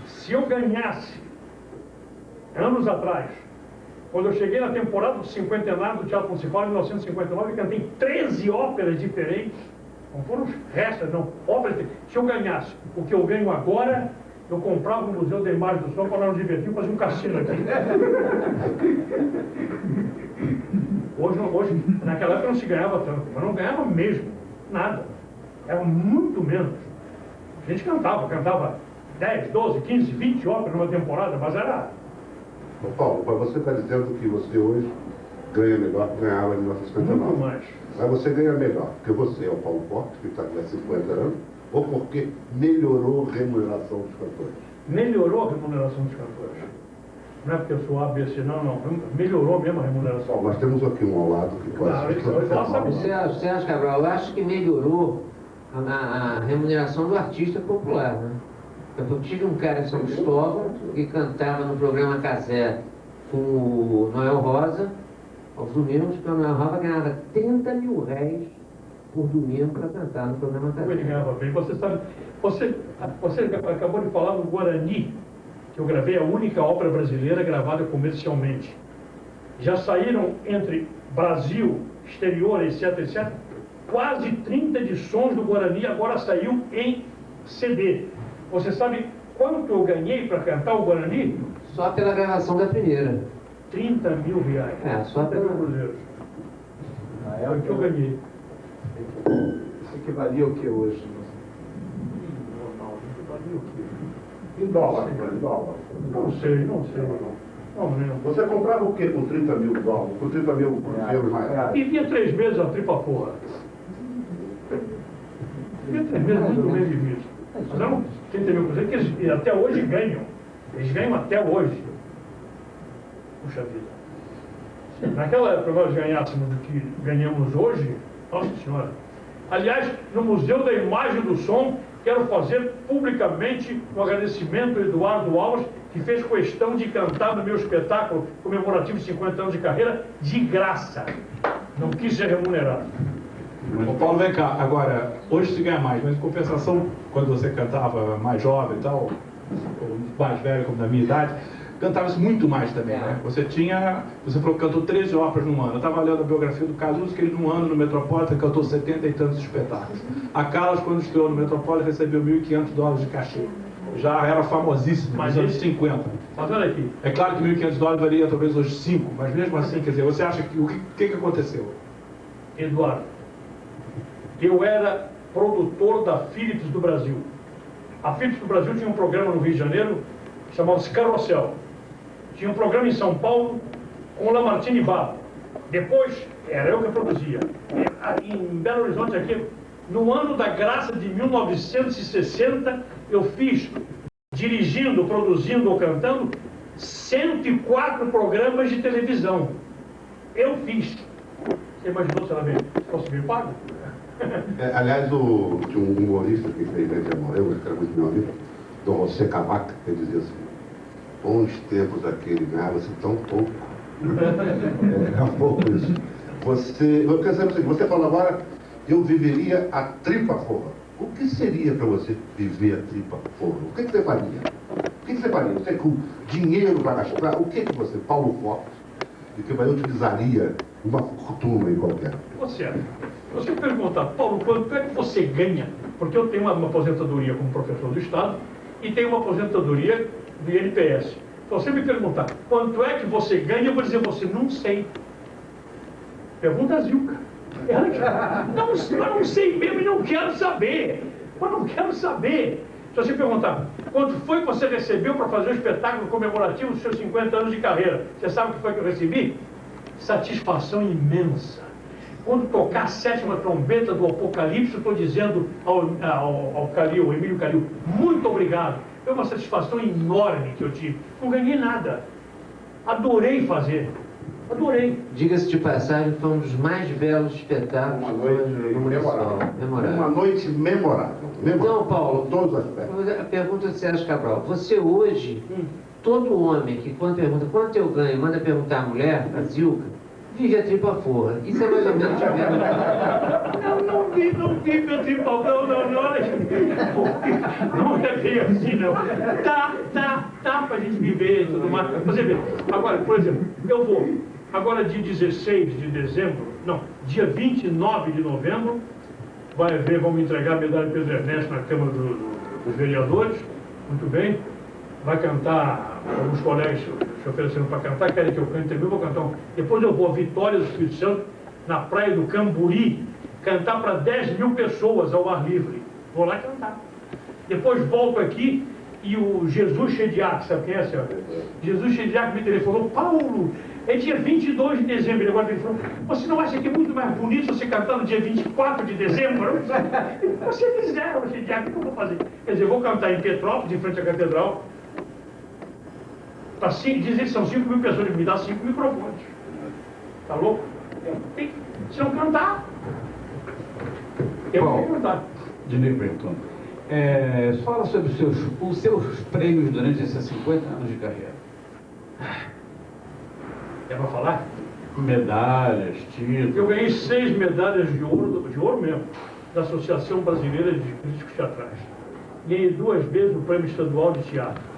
Se eu ganhasse, anos atrás, quando eu cheguei na temporada do cinquentenário do Teatro Municipal, em 1959, cantei 13 óperas diferentes. Não foram restas, não. Óperas diferentes. Se eu ganhasse o que eu ganho agora, eu comprava o Museu da Imagem do Som para nos divertir e fazer um cassino aqui. Hoje, naquela época não se ganhava tanto, mas não ganhava mesmo, nada. Era muito menos. A gente cantava 10, 12, 15, 20 óperas numa temporada, mas era... Ô Paulo, mas você está dizendo que você hoje ganha melhor que ganhava em 1959. Muito mais. Mas você ganha melhor porque você é o Paulo Forte, que está com 50 anos, ou porque melhorou a remuneração dos cantores? Melhorou a remuneração dos cantores. Não é porque eu sou ABC, não. Melhorou mesmo a remuneração. Bom, nós temos aqui um ao lado que pode ser. Sérgio Cabral, eu acho que melhorou a remuneração do artista popular, né? Eu tive um cara em São Cristóvão que cantava no programa Casé com o Noel Rosa, aos domingos, que o Noel Rosa ganhava 30 mil réis por domingo para cantar no programa Casé. Ele ganhava bem. Você sabe, você acabou de falar do Guarani, que eu gravei a única ópera brasileira gravada comercialmente. Já saíram entre Brasil, exterior, etc., quase 30 edições do Guarani, agora saiu em CD. Você sabe quanto eu ganhei para cantar o Guarani? Só pela gravação da primeira. 30 mil reais. Só pela... cruzeiros. Foi o que eu ganhei. Isso equivalia ao que hoje? Equivalia ao quê? Em dólar, em dólar. Não sei. Não lembro. Você comprava o quê com 30 mil dólares? Com 30 mil euros mais? Vivia 3 meses a tripa porra. Vivia 3 meses muito bem vivido. Mas eram 30 mil cruzeiros que eles até hoje ganham. Eles ganham até hoje. Puxa vida. Naquela época nós ganhássemos o que ganhamos hoje, nossa senhora. Aliás, no Museu da Imagem do Som, quero fazer publicamente um agradecimento ao Eduardo Alves, que fez questão de cantar no meu espetáculo comemorativo de 50 anos de carreira, de graça. Não quis ser remunerado. Ô Paulo, vem cá, agora, hoje se ganha mais, mas em compensação, quando você cantava mais jovem e tal, ou mais velho, como da minha idade, cantava-se muito mais também, né? Você falou que cantou 13 óperas num ano. Eu estava lendo a biografia do Cazuza, que ele num ano no Metropolitan cantou 70 e tantos espetáculos. A Carlos, quando estreou no Metropolitan, recebeu $1.500 de cachê. Já era famosíssimo, nos anos 50. Mas olha aqui. É claro que $1.500 valia talvez hoje 5, mas mesmo assim, quer dizer, você acha que o que aconteceu? Eduardo, eu era produtor da Philips do Brasil. A Philips do Brasil tinha um programa no Rio de Janeiro, chamava-se Carrossel. Tinha um programa em São Paulo com o Lamartine Babo. Depois, era eu que produzia. Em Belo Horizonte, aqui, no ano da graça de 1960, eu fiz, dirigindo, produzindo ou cantando, 104 programas de televisão. Eu fiz. Você imaginou se ela fosse bem pago? Aliás, tinha um humorista que infelizmente já morreu, mas que era muito meu amigo, Dom José Cavaca, que dizia assim: bons tempos aquele, ganhava-se tão pouco. Era pouco isso. Eu quero saber o seguinte, você falou agora, eu viveria a tripa porra. O que seria para você viver a tripa porra? O que você faria? O que você faria? Você com dinheiro para gastar, o que você, Paulo Forte, e que você utilizaria uma fortuna em qualquer? Você pergunta, Paulo, quanto é que você ganha? Porque eu tenho uma aposentadoria como professor do Estado e tenho uma aposentadoria do INPS. Se você me perguntar, quanto é que você ganha, eu vou dizer, você não sei. Pergunta a Zilka. Eu não sei mesmo e não quero saber. Eu não quero saber. Se você perguntar, quanto foi que você recebeu para fazer o espetáculo comemorativo dos seus 50 anos de carreira? Você sabe o que foi que eu recebi? Satisfação imensa. Quando tocar a 7ª trombeta do Apocalipse, eu estou dizendo ao Calil, Emílio Calil, muito obrigado. Foi uma satisfação enorme que eu tive. Não ganhei nada. Adorei fazer. Adorei. Diga-se de passagem, foi um dos mais belos espetáculos. Uma noite memorável. Uma noite memorável. Então, Paulo, todos os aspectos. A pergunta do Sérgio Cabral. Você hoje todo homem que quando pergunta quanto eu ganho, manda perguntar à mulher, a Zilka, vive a tripa forra. Isso é mais ou menos a mesma. Não vi meu tripa forra, não é bem assim, não. Tá pra gente viver e tudo mais. Você vê, agora, por exemplo, eu vou, agora dia 16 de dezembro, não, dia 29 de novembro, vai haver, vamos entregar a medalha Pedro Ernesto na Câmara dos Vereadores, muito bem. Vai cantar, alguns colegas se ofereceram para cantar, querem que eu cante também, eu vou cantar. Depois eu vou a Vitória do Espírito Santo, na praia do Camburi, cantar para 10 mil pessoas ao ar livre. Vou lá cantar. Depois volto aqui e o Jesus Chediac, sabe quem é, senhor? Jesus Chediac me telefonou: Paulo, é dia 22 de dezembro. Ele agora me falou: você não acha que é muito mais bonito você cantar no dia 24 de dezembro? Você quiser, o Chediac, o que eu vou fazer? Quer dizer, eu vou cantar em Petrópolis, em frente à catedral. Para dizer que são 5 mil pessoas, me dá 5 microfones. Tá louco? Se não cantar, eu vou cantar. Dinei Berton, fala sobre os seus prêmios durante esses 50 anos de carreira. É para falar? Medalhas, títulos. Eu ganhei 6 medalhas de ouro mesmo, da Associação Brasileira de Críticos Teatrais. Ganhei 2 vezes o Prêmio Estadual de Teatro.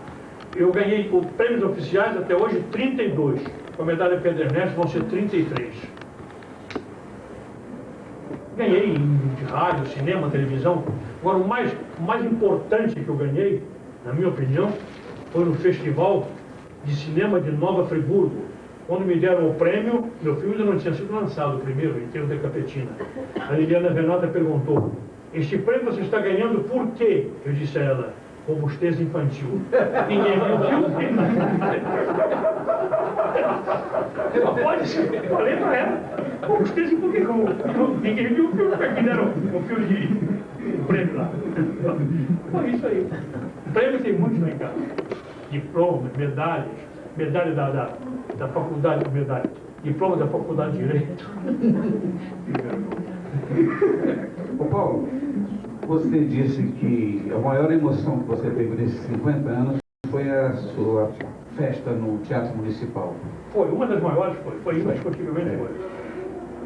Eu ganhei os prêmios oficiais até hoje 32. Com a medalha Pedro Ernesto vão ser 33. Ganhei de rádio, cinema, televisão. Agora, o mais importante que eu ganhei, na minha opinião, foi no Festival de Cinema de Nova Friburgo, quando me deram o prêmio. Meu filme ainda não tinha sido lançado, o primeiro, em termos de Capetina. A Liliana Renata perguntou: este prêmio você está ganhando por quê? Eu disse a ela: robustez infantil. Ninguém viu o filme. Pode ser. Eu falei para ela: robustez infantil. Ninguém viu o filme, porque me deram um filme de prêmio lá. Foi isso aí. Prêmio tem muitos lá em casa. Diplomas, medalhas, medalha da faculdade, medalha. Diploma da faculdade de Direito. Ô Paulo, você disse que a maior emoção que você teve nesses 50 anos foi a sua festa no Teatro Municipal. Foi, uma das maiores foi indiscutivelmente foi.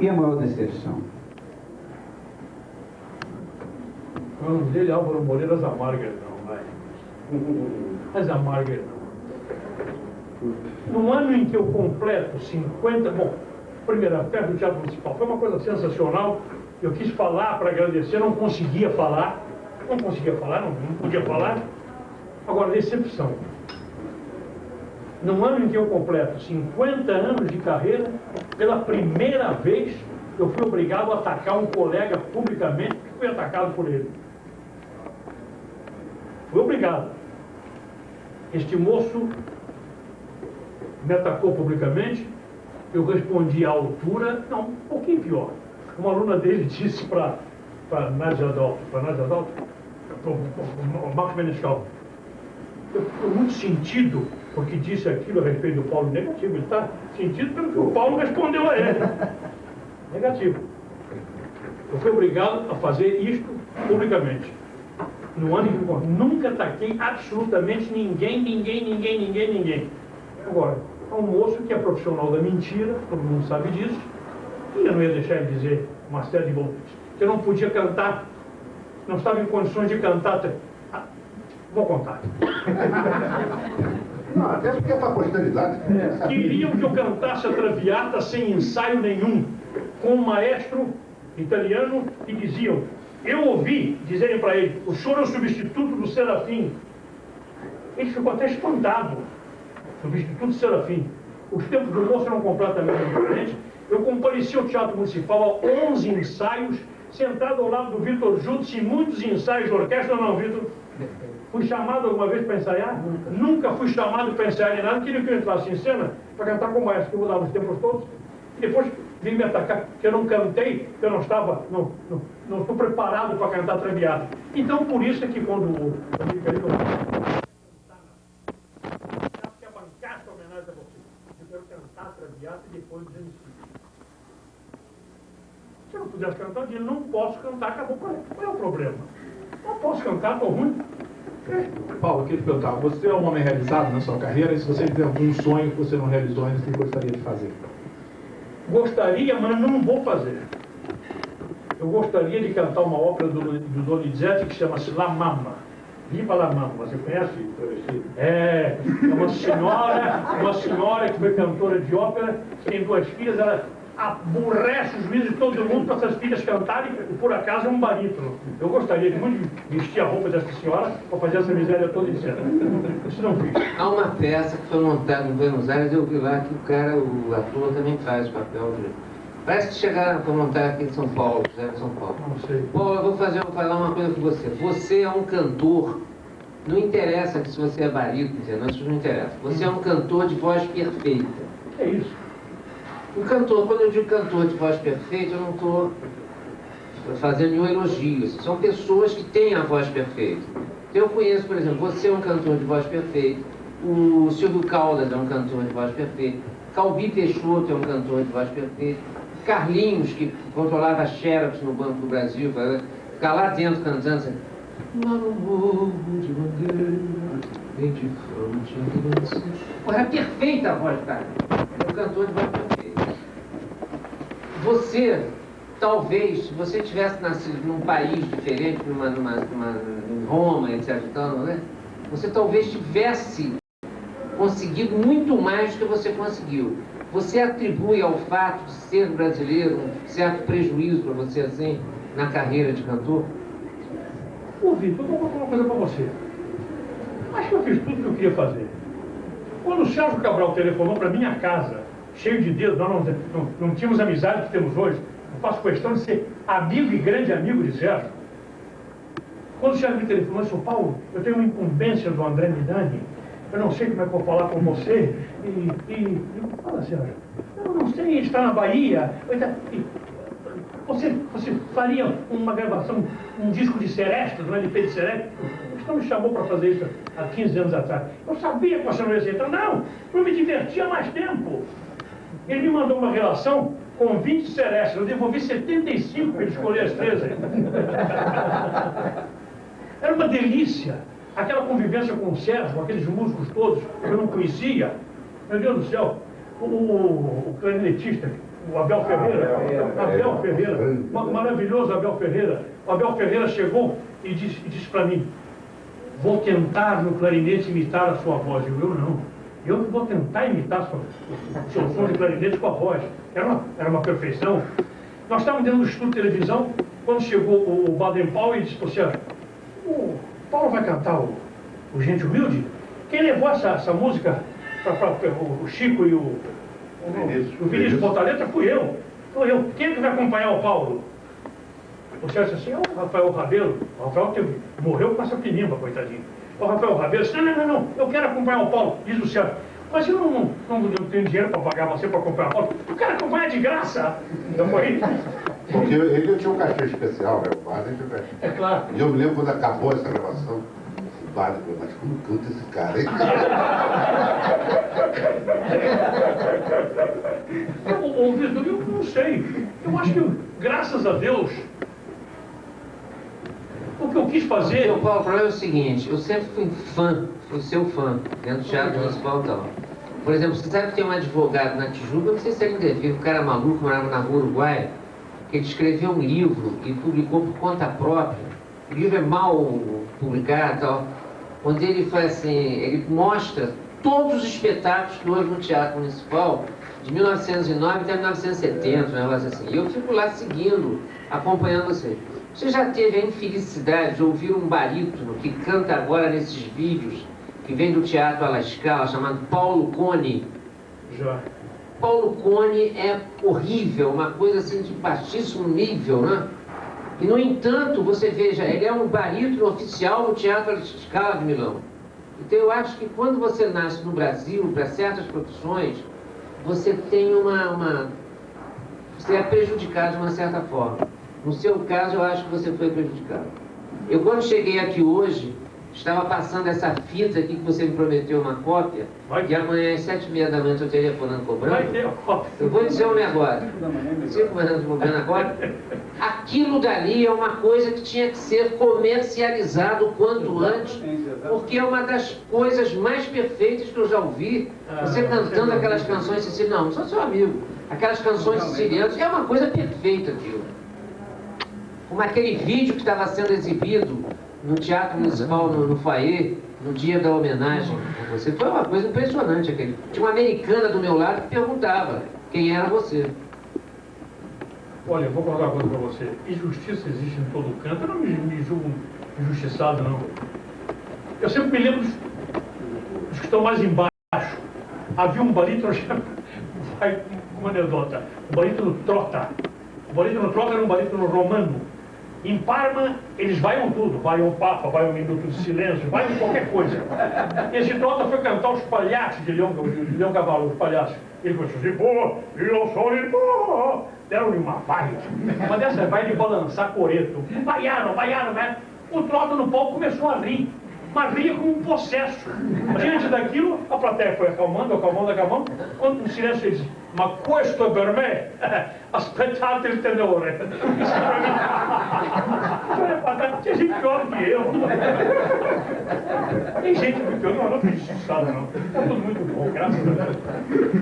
E a maior decepção? O nome dele é Álvaro Moreira Amargas, não, vai. As Amargas, não. No ano em que eu completo 50... Bom, primeira festa do Teatro Municipal foi uma coisa sensacional. Eu quis falar para agradecer, não conseguia falar. Não podia falar. Agora, decepção. No ano em que eu completo 50 anos de carreira, pela primeira vez, eu fui obrigado a atacar um colega publicamente, que fui atacado por ele. Fui obrigado. Este moço me atacou publicamente, eu respondi à altura, não, um pouquinho pior. Uma aluna dele disse para Nádia Adolfo, o Marcos Menescal: eu fico muito sentido porque disse aquilo a respeito do Paulo. Negativo, ele está sentido pelo que o Paulo respondeu a ele. Negativo. Eu fui obrigado a fazer isto publicamente. No ano em que eu nunca ataquei absolutamente ninguém. Agora, é um moço que é profissional da mentira, todo mundo sabe disso, e eu não ia deixar ele dizer uma série de voltas. Que eu não podia cantar, não estava em condições de cantar. Vou contar. Não, até porque é para a posteridade. Queriam que eu cantasse a Traviata sem ensaio nenhum, com um maestro italiano, e diziam, eu ouvi dizerem para ele: o senhor é o substituto do Serafim. Ele ficou até espantado. Substituto do Serafim. Os tempos do moço eram completamente diferentes. Eu compareci ao Teatro Municipal a 11 ensaios, sentado ao lado do Vitor Jutsi, muitos ensaios de orquestra. Não, Vitor. Fui chamado alguma vez para ensaiar? Nunca fui chamado para ensaiar em nada. Queria que eu entrasse em cena para cantar com o maestro, que eu mudava os tempos todos. E depois vim me atacar, que eu não cantei, que eu não estava, não estou preparado para cantar Traviata. Então, por isso é que quando o Micael que a bancaça homenagem a você, eu quero cantar Traviata e depois os MC. Se eu não pudesse cantar, eu disse: não posso cantar, acabou. Qual é o problema? Não posso cantar, estou ruim. Paulo, eu queria te perguntar, você é um homem realizado na sua carreira, e se você tem algum sonho que você não realizou ainda, que gostaria de fazer? Gostaria, mas não vou fazer. Eu gostaria de cantar uma ópera do Donizetti que chama-se La Mama. Viva La Mama, você conhece? É uma senhora que foi cantora de ópera, tem 2 filhas, ela aborrece os juízes de todo mundo para essas filhas cantarem, e por acaso é um barítono. Eu gostaria de muito vestir a roupa dessa senhora para fazer essa miséria toda em cena. Isso não fiz. Há uma peça que foi montada em Buenos Aires, eu vi lá que o ator também faz o papel de... Parece que chegaram para montar aqui em São Paulo, fizeram em São Paulo. Não sei. Paulo, eu vou falar uma coisa com você. Você é um cantor, não interessa que se você é barítono, isso não interessa. Você é um cantor de voz perfeita. É isso. Um cantor, quando eu digo cantor de voz perfeita, eu não estou fazendo nenhum elogio. São pessoas que têm a voz perfeita. Eu conheço, por exemplo, você é um cantor de voz perfeita, o Silvio Caldas é um cantor de voz perfeita, Calbi Peixoto é um cantor de voz perfeita, Carlinhos, que controlava a Xerox no Banco do Brasil, ficar lá dentro cantando assim, lá no morro de Mangueira, bem de frente. Era perfeita a voz, cara. Era um cantor de voz perfeita. Você, talvez, se você tivesse nascido num país diferente, em Roma, etc., né? Você talvez tivesse conseguido muito mais do que você conseguiu. Você atribui ao fato de ser brasileiro um certo prejuízo para você, assim, na carreira de cantor? Ô, Vitor, eu vou falar uma coisa para você. Acho que eu fiz tudo o que eu queria fazer. Quando o Sérgio Cabral telefonou para minha casa, cheio de dedos, nós não tínhamos a amizade que temos hoje, eu faço questão de ser amigo e grande amigo de Sérgio. Quando o Sérgio me telefonou, ele disse, Paulo, eu tenho uma incumbência do André Midani, eu não sei como é que eu vou falar com você, fala, Sérgio, eu não sei, está na Bahia, você faria uma gravação, um disco de serestas, um LP de serestas? O Estão me chamou para fazer isso há 15 anos atrás. Eu sabia que você não ia aceitar. Não, eu me divertia há mais tempo. Ele me mandou uma relação com 20 serestas. Eu devolvi 75 para ele escolher as 13. Era uma delícia. Aquela convivência com o Sérgio, aqueles músicos todos que eu não conhecia. Meu Deus do céu, o clarinetista, o Abel Ferreira, maravilhoso Abel Ferreira. O Abel Ferreira chegou e disse para mim, vou tentar no clarinete imitar a sua voz. Eu não. Eu vou tentar imitar o seu som de clarinete com a voz. Era uma perfeição. Nós estávamos dentro do estúdio de televisão, quando chegou o Baden-Powell e disse, poxa, o Paulo vai cantar o Gente Humilde? Quem levou essa música para o Chico e o Vinícius Botaleta fui eu. Quem é que vai acompanhar o Paulo? O Sérgio disse assim, o Rafael Rabelo. O Rafael morreu com essa pinimba, coitadinho. O Rafael Rabelo disse, não, eu quero acompanhar o Paulo. Diz o Sérgio, mas eu não tenho dinheiro para pagar você para acompanhar o Paulo. Eu quero acompanhar de graça. Então foi. Porque ele tinha um cachê especial, né? O padre tinha um cachê. É claro. E eu me lembro quando acabou essa gravação, o padre falou, mas como canta esse cara, hein? Eu não sei. Eu acho que, graças a Deus, o que eu quis fazer... Paulo, o problema é o seguinte, eu sempre fui seu fã, dentro do Teatro Municipal e tal. Por exemplo, você sabe que tem um advogado na Tijuca, não sei se ele ainda vive, um cara maluco, morava na Rua Uruguai, que ele escreveu um livro e publicou por conta própria. O livro é mal publicado e tal, onde ele faz assim, ele mostra todos os espetáculos que houve no Teatro Municipal, de 1909 até 1970, um negócio assim. E eu fico lá seguindo, acompanhando você. Você já teve a infelicidade de ouvir um barítono que canta agora nesses vídeos, que vem do Teatro à la Scala, chamado Paulo Cone? Já. Paulo Cone é horrível, uma coisa assim de baixíssimo nível, né? E, no entanto, você veja, ele é um barítono oficial do Teatro à la Scala de Milão. Então, eu acho que quando você nasce no Brasil, para certas profissões, você tem você é prejudicado de uma certa forma. No seu caso, eu acho que você foi prejudicado. Eu, quando cheguei aqui hoje, Estava passando essa fita aqui que você me prometeu uma cópia, e amanhã às 7h30 da manhã eu estou telefonando cobrando. Vai ter a cópia. Eu vou dizer um negócio. 5 cobrando agora. Aquilo dali é uma coisa que tinha que ser comercializado o quanto antes, porque é uma das coisas mais perfeitas que eu já ouvi. Você cantando aquelas canções sicilianas, não sou seu amigo, aquelas canções sicilianas, é uma coisa perfeita aquilo. Como aquele vídeo que estava sendo exibido no Teatro Municipal, no Foyer, no dia da homenagem a você. Foi uma coisa impressionante aquele. Tinha uma americana do meu lado que perguntava quem era você. Olha, eu vou contar uma coisa para você. Injustiça existe em todo canto. Eu não me julgo injustiçado, não. Eu sempre me lembro dos que estão mais embaixo. Havia um barítono, vai uma anedota, o barítono Trota. O barítono Trota era um barítono romano. Em Parma, eles vaiam tudo. Vaiam o Papa, vaiam um minuto de silêncio, vaiam qualquer coisa. Esse Trota foi cantar os palhaços de Leão Cavalo, os palhaços. Ele falou assim, pô, eu sou de pô. Deram-lhe uma vaia. Uma dessas vai de balançar coreto. Vaiaram, né? O Trota no palco começou a rir. Mas ria como um possesso. Diante daquilo, a plateia foi acalmando. Quando no silêncio ele disse, ma questo è per me, aspettate il tenore. Isso pra mim. Tinha gente pior que eu. Tem gente pior, não estou injustiçado, não. Está tudo muito bom, graças a Deus.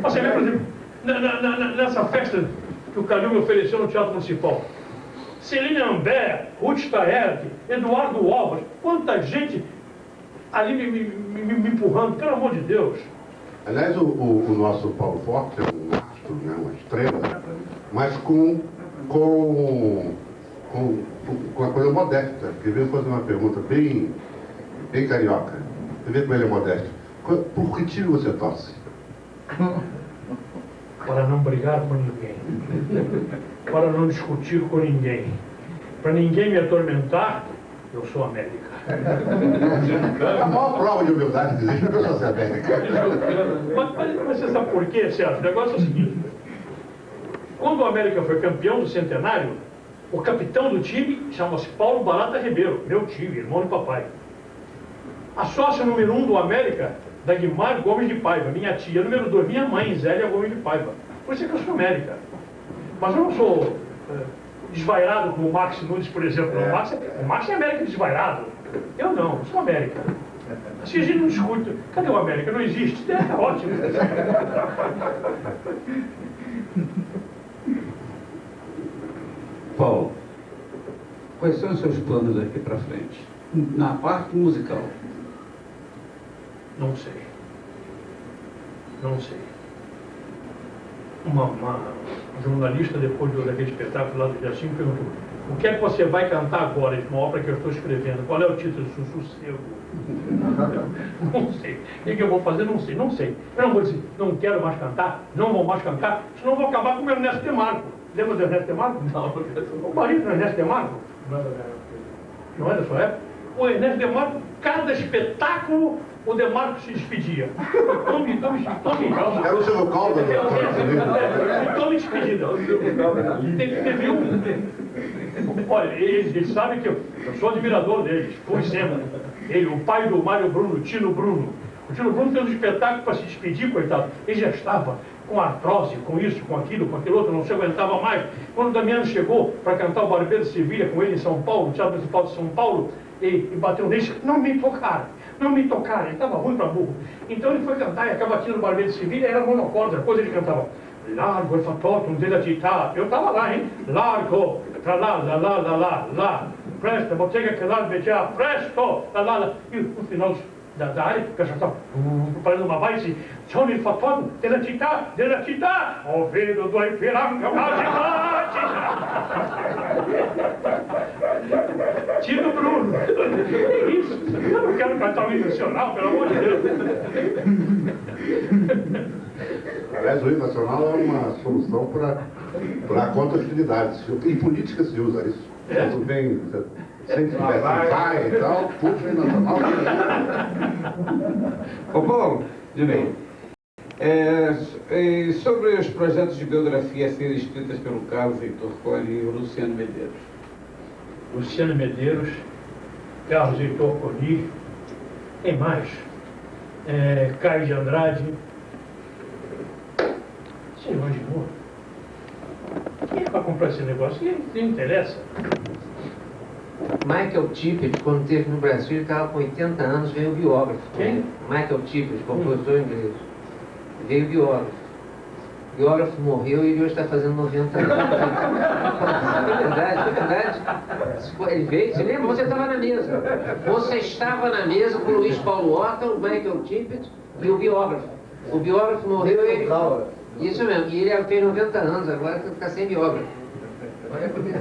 Você vê, por exemplo, nessa festa que o Calil me ofereceu no Teatro Municipal. Celine Ambert, Ruth Staert, Eduardo Obras, quanta gente ali me empurrando, pelo amor de Deus. Aliás, o nosso Paulo Forte é um astro, né, uma estrela, mas com a coisa modesta. Porque veio fazer uma pergunta bem carioca. Você vê como ele é modesto. Por que time você torce? Para não brigar com ninguém. Para não discutir com ninguém. Para ninguém me atormentar, eu sou América. A maior prova de humildade que existe é que eu sou América. Mas você sabe por quê, Sérgio? O negócio é o seguinte. Quando o América foi campeão do centenário, o capitão do time chama-se Paulo Barata Ribeiro, meu tio, irmão de papai. A sócia número 1 do América, Dagmar Gomes de Paiva, minha tia. Número 2, minha mãe, Zélia Gomes de Paiva. Por isso é que eu sou América. Mas eu não sou desvairado como o Max Nunes, por exemplo. O Max é América desvairado. Eu não, eu sou América. Se a gente não discute, cadê o América? Não existe. É ótimo. Paulo, quais são os seus planos daqui para frente? Na parte musical? Não sei. Uma jornalista, depois daquele espetáculo lá do dia 5, perguntou: o que é que você vai cantar agora? De uma ópera que eu estou escrevendo. Qual é o título? Sossego. Não sei. O que eu vou fazer? Não sei. Eu não vou dizer, não quero mais cantar, não vou mais cantar, senão eu vou acabar como Ernesto de Marco. Lembra do Ernesto de Marco? Não. O marido do Ernesto de Marco? Não é da sua época? O Ernesto de Marco, cada espetáculo, o De Marco se despedia. Tome. Era o seu caldo, né? Tome despedida. Teve um. Olha, eles sabem que eu sou admirador deles, fui sempre. Ele, o pai do Mário Bruno, Tino Bruno. O Tino Bruno fez um espetáculo para se despedir, coitado. Ele já estava com artrose, com isso, com aquilo outro, não se aguentava mais. Quando o Damiano chegou para cantar o Barbeiro de Sevilha com ele em São Paulo, no Teatro Municipal de São Paulo, e bateu nele, não me tocaram, ele estava ruim para burro. Então ele foi cantar, e a cavatina do Barbeiro de Sevilha era monocorda, depois ele cantava largo e fatotum della città. Eu estava lá, hein? Largo, tra lá, presto, bottega che l'albeggia, presto, lá. E no final da área, o pessoal estava preparando uma base, sono il fatotum della città, ouvido do Ipiranga, Tino Bruno. Que isso? Eu não quero cantar o hino nacional, pelo amor de Deus. Aliás, o hino nacional é uma solução para contra hostilidades. Em política se usa isso. Tudo bem, sem vai e tal, puxa o hino nacional. Ô Paulo, Dinei, sobre os projetos de biografia a serem escritas pelo Carlos Heitor Colli e o Luciano Medeiros. Luciano Medeiros, Carlos Heitor Colli, Quem mais? Caio de Andrade. Você imaginou? Quem é para comprar esse negócio? Quem interessa? Michael Tippett, quando esteve no Brasil, ele estava com 80 anos, veio o biógrafo. Quem? Michael Tippett, compositor inglês. Veio o biógrafo. O biógrafo morreu e ele hoje está fazendo 90 anos. É verdade, é verdade. Ele veio, você lembra? Você estava na mesa. Você estava na mesa com o Luiz Paulo Horta, o Michael Tippett e o biógrafo. O biógrafo morreu e ele... Isso mesmo, e ele fez 90 anos, agora está sem biógrafo. Olha para mim.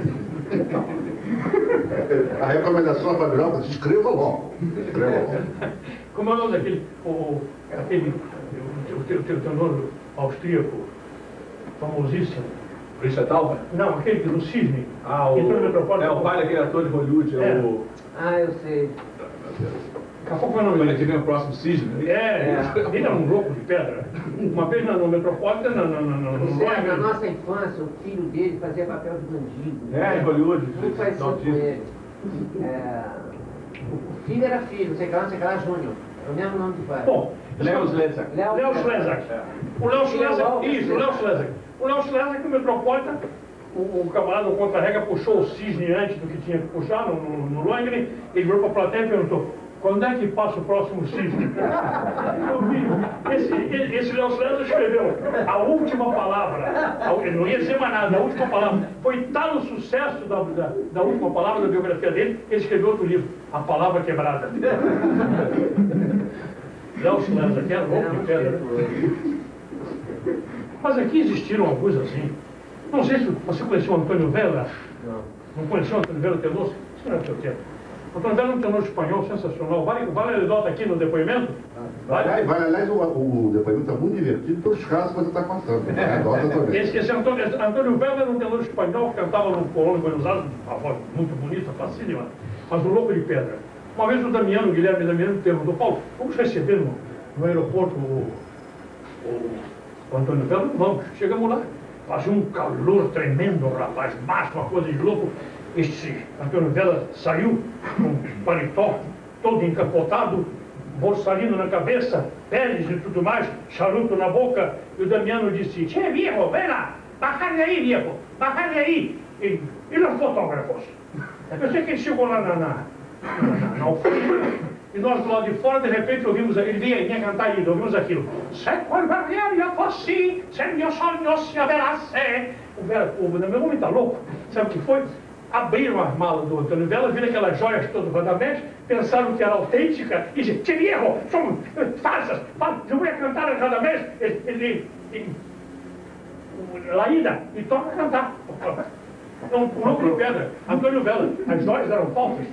A recomendação é para biógrafo, escreva logo. Escreva logo. Como é o nome daquele, o tenor austríaco, famosíssimo? Richard Tauber? Não, aquele do Cisne. O pai daquele ator de Hollywood, Ah, eu sei. Daqui a pouco vai o nome Olha dele. que vem o próximo Cisne. Ele era um louco de pedra. Uma vez no Metropolitan, Na nossa infância, o filho dele fazia papel de bandido. Em Hollywood. Muito parecido com ele. O filho era filho, não sei que lá, Júnior. É o mesmo nome do pai. Bom, Léo Slezak. Léo Slezak. O Léo Slezak, isso, o Léo Slezak. O Léo Slezak, no Metropolitan, o camarada, o contra-regra, puxou o Cisne antes do que tinha que puxar, no Lohengrin. Ele virou para a plateia e perguntou: quando é que passa o próximo Cisne? Esse Léo Slezak escreveu a última palavra. Ele não ia dizer mais nada, a última palavra. Foi tal o sucesso da última palavra da biografia dele, que ele escreveu outro livro, A Palavra Quebrada. Léo Slezak, que era louco de pedra. Mas aqui existiram alguns assim. Não sei se você conheceu o Antônio Vela. Não conheceu o Antônio Vela Tenoso? Isso não é o teu tempo. O Antônio Vela é um tenor espanhol sensacional. Vale ele nota aqui no depoimento? Vale, aliás, o depoimento está muito divertido pelos casos que você está contando. Adota também. Esse Antônio Vela era um tenor espanhol que cantava no Colônia Buenos Aires, uma voz muito bonita, facílima, mas um louco de pedra. Uma vez o Guilherme Damiano perguntou: Paulo, vamos receber no aeroporto o Antônio Vela? Vamos. Chegamos lá. Fazia um calor tremendo, rapaz, macho, uma coisa de louco. Este Antônio Vela saiu com um paletó todo encapotado, bolsalino na cabeça, peles e tudo mais, charuto na boca. E o Damiano disse: Che, viejo, vem lá, bajale aí, viejo, bajale aí. E os fotógrafos? Eu sei que ele chegou lá na alfândega. E nós do lado de fora, de repente, ouvimos, ele vinha cantar ainda, ouvimos aquilo. Se quando eu fosse, se meu sonho se averasse. O Damiano está louco. Sabe o que foi? Abriram as malas do Antônio Vela, viram aquelas joias todas rodamés, pensaram que era autêntica e disseram: Che viejo, são falsas, eu vou cantar as rodamés. Laída, e toca cantar. É um louco de pedra. Antônio Vela, as joias eram falsas.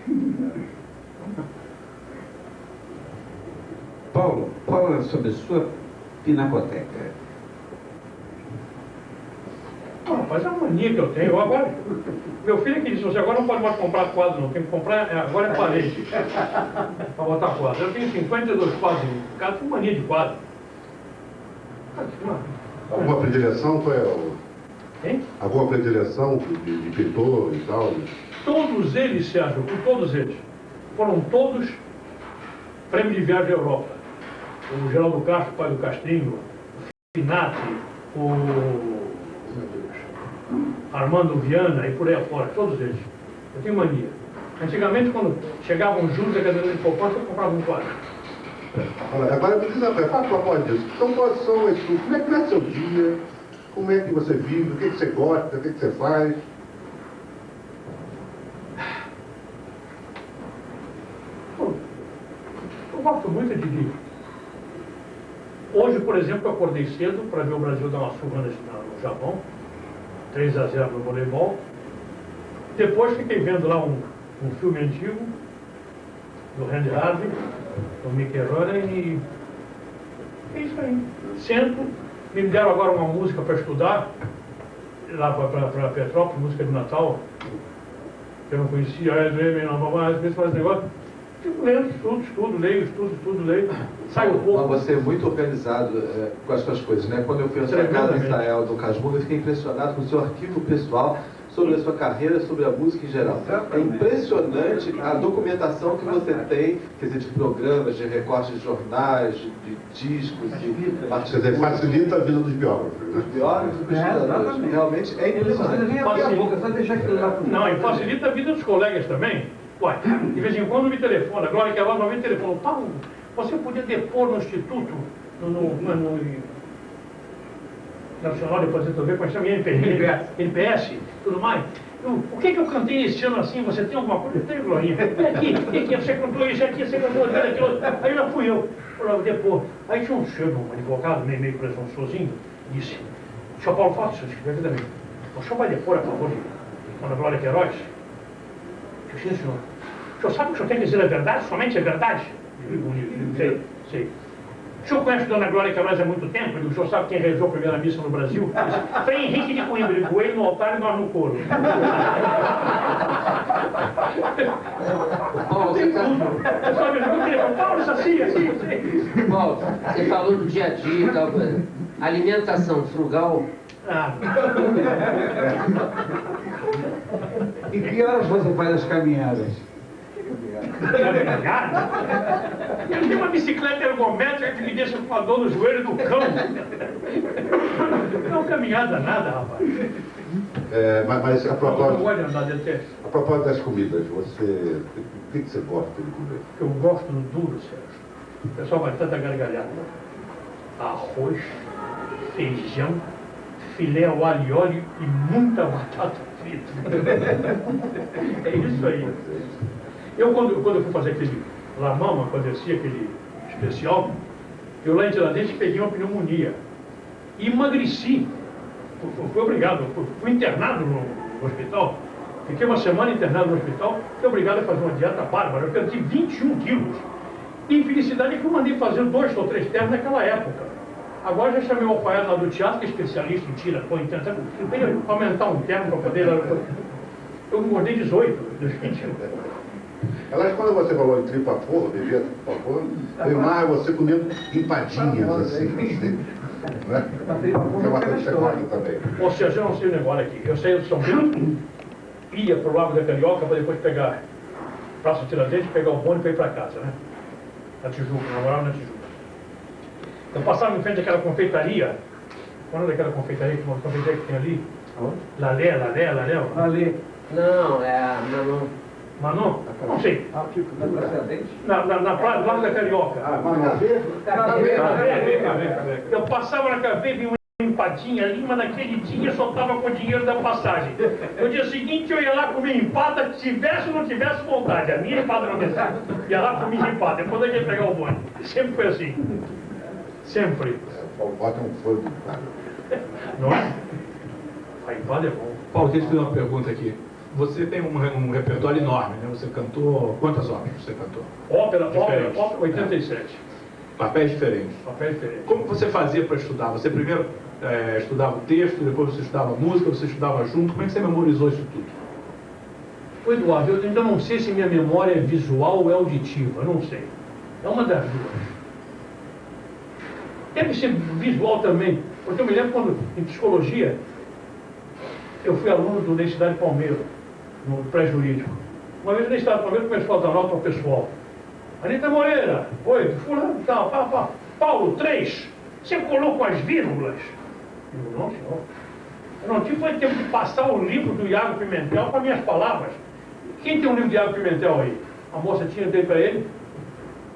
Paulo, fala sobre a sua pinacoteca. Rapaz, é uma mania que eu tenho. Agora, meu filho que disse: você agora não pode mais comprar quadro, não. Tem que comprar, agora é parede. Para botar quadro. Eu tenho 52 quadros em casa, tenho mania de quadro. Alguma predileção? Qual é o... Hein? Alguma predileção de pintor e tal? Todos eles, Sérgio, todos eles, foram todos prêmio de viagem à Europa. O Geraldo Castro, pai do Castrinho, o Finati, o Armando Viana e por aí afora, todos eles. Eu tenho mania. Antigamente, quando chegavam os juros da cadeira de poupança, eu comprava um quadro. Agora me diz uma coisa, fala a propósito disso. Então, quais são as suas... Como é que é seu dia? Como é que você vive? O que você gosta? O que você faz? Eu gosto muito de livro. Hoje, por exemplo, eu acordei cedo para ver o Brasil dar uma surra no Japão. 3-0 no voleibol. Depois fiquei vendo lá um filme antigo do Randy Harvey, do Mickey Rourke, e é isso aí. Sento, me deram agora uma música para estudar, lá para Petrópolis, música de Natal, que eu não conhecia, às vezes faz negócio. Fico lendo, estudo, leio, saio um pouco. Você é muito organizado com as suas coisas, né? Quando eu fui à sua casa em Israel, do Casmurro, eu fiquei impressionado com o seu arquivo pessoal, sobre a sua carreira, sobre a música em geral. É impressionante a documentação que você tem, quer dizer, de programas, de recortes de jornais, de discos, de Quer dizer, facilita a vida dos biógrafos. Né? dos biógrafos e dos pesquisadores. Realmente é impressionante. Não, e facilita a vida dos colegas também. Ué, de vez em quando me telefona, Glória Queiroz me telefona, Paulo, você podia depor no Instituto, no Nacional de Aposentadoria, com a NPS, tudo mais. O que eu cantei esse ano assim? Você tem alguma coisa? Eu tenho, Glorinha. Vem aqui, você cantou isso aqui, você cantou aquilo. Aí lá fui eu, depor. Aí tinha um advogado, meio presunçosinho, disse, senhor Paulo, faça isso, escreve também. O senhor vai depor a favor de Dona Glória Queiroz? Eu disse, sim, senhor. O senhor sabe que o senhor tem que dizer a verdade? Somente a verdade? Sei. O senhor conhece Dona Glória Queiroz há muito tempo? O senhor sabe quem rezou a primeira missa no Brasil? Frei Henrique de Coimbra, ele coelho no altar e nós no coro. Paulo, você Paulo, isso assim. Paulo, você falou do dia a dia e tal. Alimentação frugal. E que horas você faz as caminhadas? Eu tenho uma bicicleta ergométrica que me deixa com a dor no joelho do cão. Não caminhada nada, rapaz. Mas a propósito, não gosto de andar de a propósito das comidas, o que você gosta de comer? Eu gosto do duro, Sérgio. O pessoal vai tanta gargalhada. Arroz, feijão, filé ao alho e óleo e muita batata frita. É isso aí. Eu, quando eu fui fazer aquele La Mama, quando desci aquele especial, eu lá em Tiradentes peguei uma pneumonia. E emagreci. Fui obrigado, fui internado no hospital. Fiquei uma semana internado no hospital, fui obrigado a fazer uma dieta bárbara. Eu perdi 21 quilos. E infelicidade é que eu mandei fazer 2 ou 3 ternos naquela época. Agora já chamei o alfaiate lá do teatro, que é especialista em tira, tentando aumentar um terno para poder... Eu engordei 18 dos 21. Aliás, quando você falou em tripa porra, bebia tripa porra, eu imagino você comendo empadinhas assim. Né? É uma coisa que você gosta também. Ou seja, eu não sei o negócio aqui. Eu saí do São Bento, ia para o Lago da Carioca para depois pegar Praça Tiradentes, pegar o bonde para ir para casa, né? Na Tijuca, eu morava na Tijuca. Eu passava em frente àquela confeitaria. Qual é daquela confeitaria que tem ali? Lalé. Não, é a Manon. Manon? Não sei. Na praia do Lago da Carioca. Eu passava na caveira, vi uma empadinha ali, mas naquele dia só estava com o dinheiro da passagem. No dia seguinte eu ia lá comer empada, tivesse ou não tivesse vontade. A minha empada não descia. Ia lá comer empada, depois eu ia pegar o bonde. Sempre foi assim. Sempre. Bota um fogo, cara. Não é? A empada é bom. Paulo, deixa eu fazer uma pergunta aqui. Você tem um repertório enorme, né? Você cantou... Quantas óperas você cantou? Ópera 87. Papéis diferentes. Papéis diferentes. Como você fazia para estudar? Você primeiro estudava o texto, depois você estudava música, você estudava junto. Como é que você memorizou isso tudo? Ô Eduardo, eu ainda não sei se minha memória é visual ou é auditiva. Eu não sei. É uma das duas. Deve ser visual também. Porque eu me lembro quando, em psicologia, eu fui aluno da Universidade de Palmeiras, no pré-jurídico. Uma vez na Universidade de Palmeiras começou a dar nota ao pessoal. Anitta Moreira, oi, fulano, tal, Paulo, 3, você colocou as vírgulas? Eu não, senhor. Eu não tive foi tempo de passar o livro do Iago Pimentel com as minhas palavras. Quem tem um livro do Iago Pimentel aí? A moça tinha, dei para ele.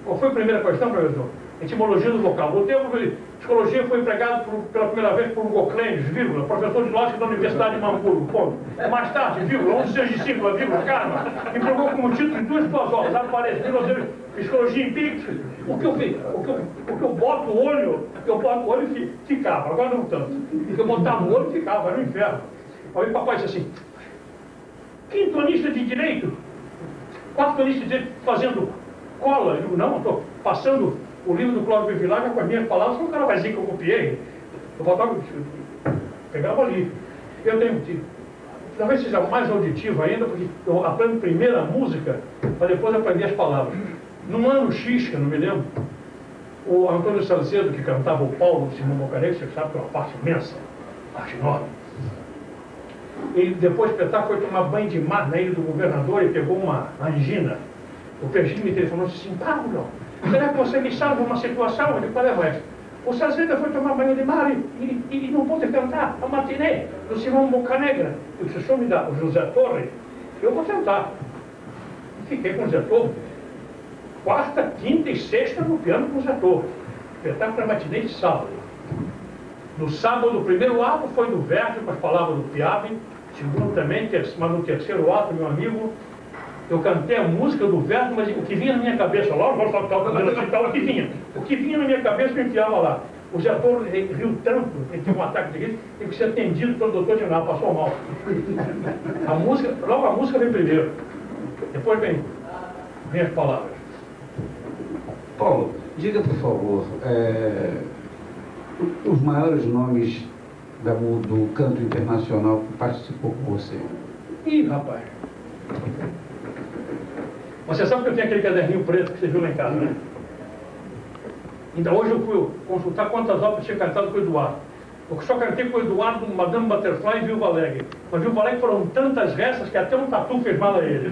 Qual foi a primeira questão, professor? Etimologia do vocal. O termo psicologia foi empregado pela primeira vez por Hugo Klein, vírgula, professor de lógica da Universidade de Hamburgo, ponto. Mais tarde, vírgula, 11 de discípulo, vírgula, Karma, empregou como título em 2 suas obras, aparece, psicologia empírica. O que eu fiz? O que eu boto o olho, ficava, agora não tanto. O que eu botava o olho ficava, era no inferno. Aí o papai disse assim, quintonista de direito, quartonista de direito fazendo cola, eu digo, não, estou passando o livro do Cláudio Bevilacqua com as minhas palavras, o cara vai dizer que eu copiei. Eu botava, pegava ali. Eu tenho, talvez seja mais auditivo ainda, porque eu aprendo primeiro a música, para depois aprender as palavras. Num ano X, que eu não me lembro, o Antônio Salcedo, que cantava o Paulo Simão Bocarelli, você sabe que é uma parte imensa, parte enorme. Ele, depois do espetáculo, foi tomar banho de mar na ilha do governador e pegou uma angina. O Pergine me telefonou e disse assim: Paulo, será que você me salva uma situação? Eu digo: qual é, maestro? O Sazeda foi tomar banho de mar e não pôde cantar a matinê do Simão Bocanegra. Eu disse: o senhor me dá o José Torre? Eu vou tentar. Fiquei com o Zé Torre. Quarta, quinta e sexta no piano com o Zé Torre. Espetáculo da matinê de sábado. No sábado, o primeiro ato foi do Verdi, com as palavras do Piave. Segundo também, mas no terceiro ato, meu amigo, eu cantei a música do Verdi, mas o que vinha na minha cabeça, lá, o que vinha na minha cabeça eu enfiava lá. O Zé Torre riu tanto, ele teve um ataque de riso, ele que ser atendido pelo doutor General, passou mal. Logo a música vem primeiro, depois vem as palavras. Paulo, diga por favor, os maiores nomes do canto internacional que participou com você. Ih, rapaz. Você sabe que eu tenho aquele caderninho preto que você viu lá em casa, né? Ainda hoje eu fui consultar quantas óperas tinha cantado com o Eduardo. Eu só cantei com o Eduardo Madame Butterfly e Viúva Alegre. Mas Viúva Alegre foram tantas restas que até um tatu fez mal a ele.